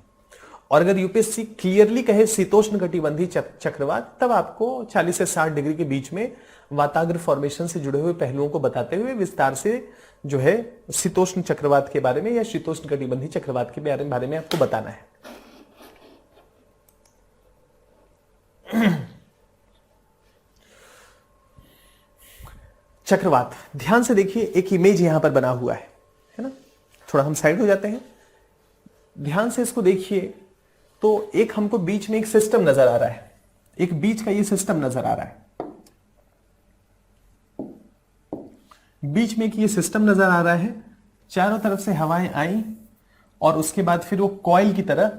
और अगर यूपीएससी क्लियरली कहे शीतोष्णकटिबंधीय चक्रवात, तब आपको 40 से 60 डिग्री के बीच में वाताग्र फॉर्मेशन से जुड़े हुए पहलुओं को बताते हुए विस्तार से जो है शीतोष्ण चक्रवात के बारे में या शीतोष्णकटिबंधीय चक्रवात के बारे में आपको बताना है। चक्रवात, ध्यान से देखिए, एक इमेज यहां पर बना हुआ है ना। थोड़ा हम साइड हो जाते हैं, ध्यान से इसको देखिए। तो एक हमको बीच में एक सिस्टम नजर आ रहा है, एक बीच का ये सिस्टम नजर आ रहा है, बीच में ये सिस्टम नजर आ रहा है। चारों तरफ से हवाएं आई और उसके बाद फिर वो कॉइल की तरह,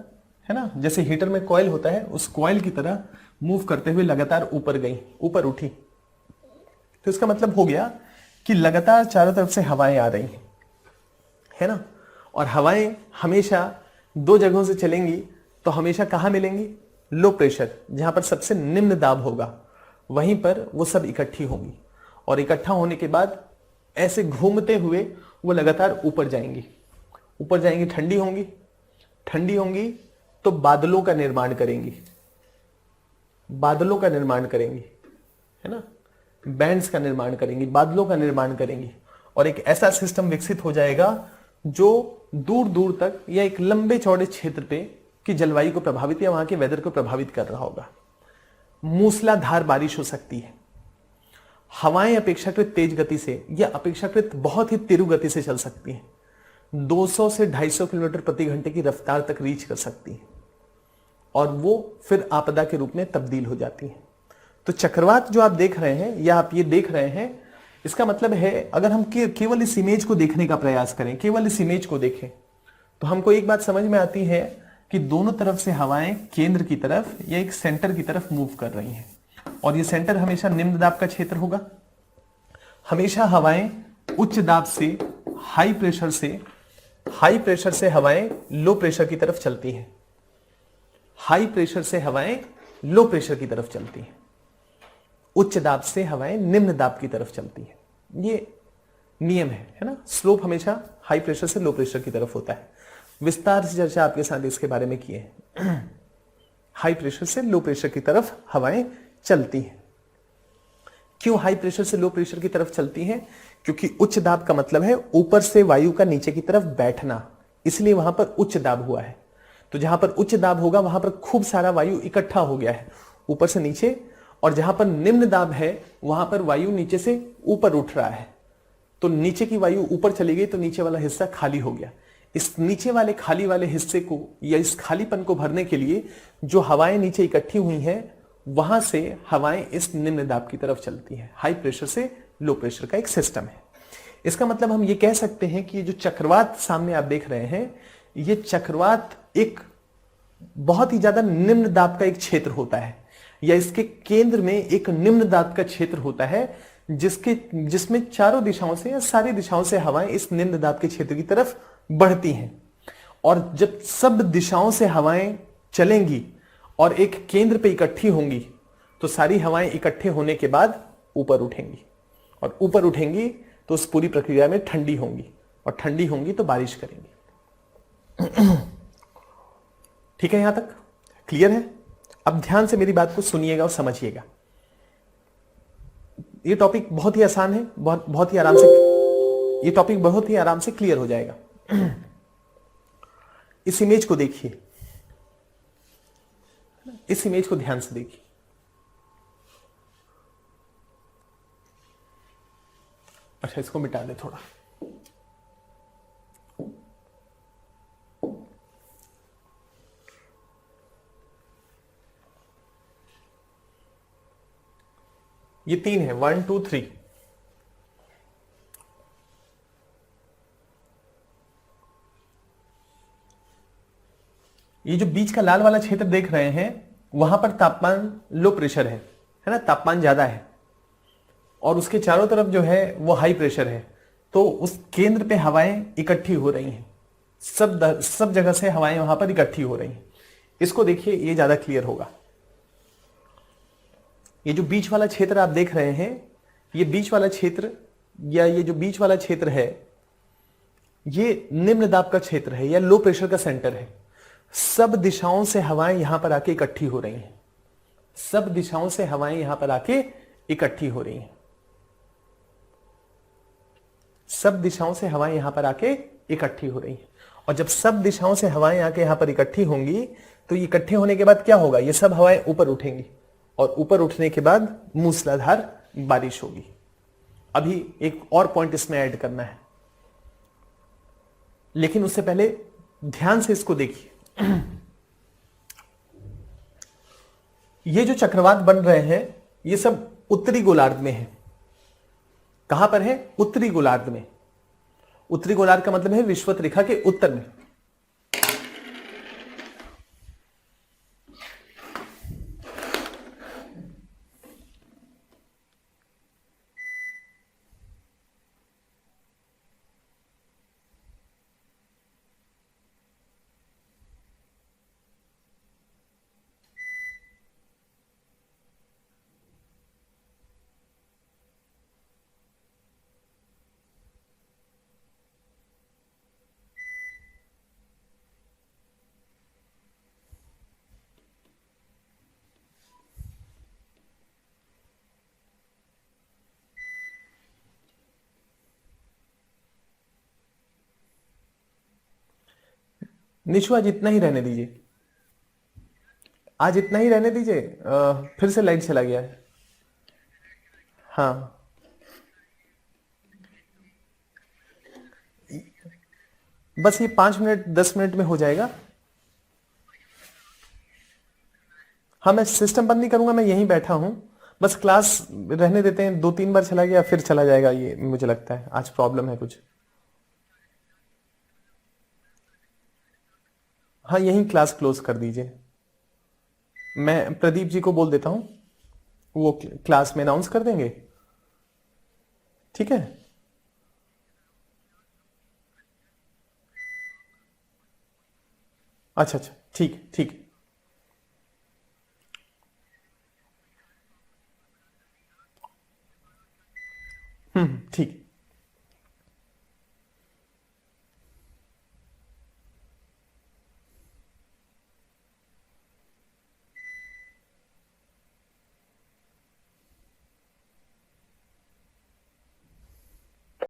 है ना, जैसे हीटर में कॉइल होता है, उस कॉइल की तरह मूव करते हुए लगातार ऊपर गई, ऊपर उठी। तो इसका मतलब हो गया कि लगातार चारों तरफ से हवाएं आ रही है ना। और हवाएं हमेशा दो जगहों से चलेंगी, तो हमेशा कहां मिलेंगी? लो प्रेशर, जहां पर सबसे निम्न दाब होगा, वहीं पर वो सब इकट्ठी होंगी। और इकट्ठा होने के बाद ऐसे घूमते हुए वो लगातार ऊपर जाएंगी, ऊपर जाएंगी, ठंडी होंगी, ठंडी होंगी तो बादलों का निर्माण करेंगी, बादलों का निर्माण करेंगी, है ना, बैंड्स का निर्माण करेंगी, बादलों का निर्माण करेंगी। और एक ऐसा सिस्टम विकसित हो जाएगा जो दूर दूर तक या एक लंबे चौड़े क्षेत्र पे की जलवायु को प्रभावित या वहां के वेदर को प्रभावित कर रहा होगा। मूसलाधार बारिश हो सकती है। हवाएं अपेक्षाकृत तेज गति से या अपेक्षाकृत बहुत ही तीव्र गति से चल सकती हैं। 200 से 250 किलोमीटर प्रति घंटे की रफ्तार तक रीच कर सकती हैं, और वो फिर आपदा के रूप में तब्दील हो जाती हैं। तो चक्रवात जो आप देख रहे हैं या आप ये देख रहे हैं, इसका मतलब है अगर हम केवल इस इमेज को देखने का प्रयास करें, केवल इस इमेज को देखें, तो हमको एक बात समझ में आती है कि दोनों तरफ से हवाएं केंद्र की तरफ या एक सेंटर की तरफ मूव कर रही हैं, और ये सेंटर हमेशा निम्न दाब का क्षेत्र होगा। हमेशा हवाएं उच्च दाब से हाई प्रेशर से हवाएं लो प्रेशर की तरफ चलती हैं। हाई प्रेशर से हवाएं लो प्रेशर की तरफ चलती हैं, उच्च दाब से हवाएं निम्न दाब की तरफ चलती हैं। ये नियम है ना। स्लोप हमेशा हाई प्रेशर से लो प्रेशर की तरफ होता है। विस्तार से चर्चा आपके साथ इसके बारे में की है। हाई प्रेशर से लो प्रेशर की तरफ हवाएं चलती हैं। क्यों हाई प्रेशर से लो प्रेशर की तरफ चलती हैं? क्योंकि उच्च दाब का मतलब है ऊपर से वायु का नीचे की तरफ बैठना, इसलिए वहां पर उच्च दाब हुआ है। तो जहां पर उच्च दाब होगा वहां पर खूब सारा वायु इकट्ठा हो गया है ऊपर से नीचे, और जहां पर निम्न दाब है वहां पर वायु नीचे से ऊपर उठ रहा है। तो नीचे की वायु ऊपर चली गई तो नीचे वाला हिस्सा खाली हो गया। इस नीचे वाले खाली वाले हिस्से को या इस खालीपन को भरने के लिए जो हवाएं नीचे इकट्ठी हुई हैं वहां से हवाएं इस निम्न दाब की तरफ चलती हैं। हाई प्रेशर से लो प्रेशर का एक सिस्टम है। इसका मतलब हम ये कह सकते हैं कि जो चक्रवात सामने आप देख रहे हैं, ये चक्रवात एक बहुत ही ज्यादा निम्न दाब का एक क्षेत्र होता है, या इसके केंद्र में एक निम्न दाब का क्षेत्र होता है जिसमें चारों दिशाओं से या सारी दिशाओं से हवाएं इस निम्न दाब के क्षेत्र की तरफ बढ़ती हैं। और जब सब दिशाओं से हवाएं चलेंगी और एक केंद्र पे इकट्ठी होंगी तो सारी हवाएं इकट्ठे होने के बाद ऊपर उठेंगी, और ऊपर उठेंगी तो उस पूरी प्रक्रिया में ठंडी होंगी, और ठंडी होंगी तो बारिश करेंगी। ठीक है, यहां तक क्लियर है? अब ध्यान से मेरी बात को सुनिएगा और समझिएगा। ये टॉपिक बहुत ही आसान है, बहुत ही आराम से ये टॉपिक बहुत ही आराम से क्लियर हो जाएगा। इस इमेज को देखिए, इस इमेज को ध्यान से देखिए। अच्छा, इसको मिटा दे थोड़ा। ये 3 है, 1 2 3। ये जो बीच का लाल वाला क्षेत्र देख रहे हैं वहां पर तापमान लो प्रेशर है ना, तापमान ज्यादा है, और उसके चारों तरफ जो है वो हाई प्रेशर है। तो उस केंद्र पे हवाएं इकट्ठी हो रही हैं, सब जगह से हवाएं वहां पर इकट्ठी हो रही हैं। इसको देखिए, ये ज्यादा क्लियर होगा। ये जो बीच वाला क्षेत्र आप देख रहे हैं, ये बीच वाला क्षेत्र या ये जो बीच वाला क्षेत्र है, ये निम्न दाब का क्षेत्र है या लो प्रेशर का सेंटर है। सब दिशाओं से हवाएं यहां पर आके इकट्ठी हो रही हैं, सब दिशाओं से हवाएं यहां पर आके इकट्ठी हो रही हैं, सब दिशाओं से हवाएं यहां पर आके इकट्ठी हो रही हैं। और जब सब दिशाओं से हवाएं आके यहां पर इकट्ठी होंगी तो इकट्ठे होने के बाद क्या होगा? ये सब हवाएं ऊपर उठेंगी, और ऊपर उठने के बाद मूसलाधार बारिश होगी। अभी एक और पॉइंट इसमें ऐड करना है, लेकिन उससे पहले ध्यान से इसको देखिए। ये जो चक्रवात बन रहे हैं ये सब उत्तरी गोलार्ध में है। कहां पर है? उत्तरी गोलार्ध में। उत्तरी गोलार्ध का मतलब है विषुवत रेखा के उत्तर में। निशु, आज इतना ही रहने दीजिए, आज इतना ही रहने दीजिए। फिर से लाइट चला गया है। हाँ, बस ये 5 मिनट 10 मिनट में हो जाएगा। हाँ, मैं सिस्टम बंद नहीं करूंगा, मैं यहीं बैठा हूं, बस क्लास रहने देते हैं, 2-3 बार चला गया फिर चला जाएगा, ये मुझे लगता है आज प्रॉब्लम है कुछ। हाँ, यही क्लास क्लोज कर दीजिए। मैं प्रदीप जी को बोल देता हूँ, वो क्लास में अनाउंस कर देंगे। ठीक है। अच्छा अच्छा, ठीक ठीक। ठीक।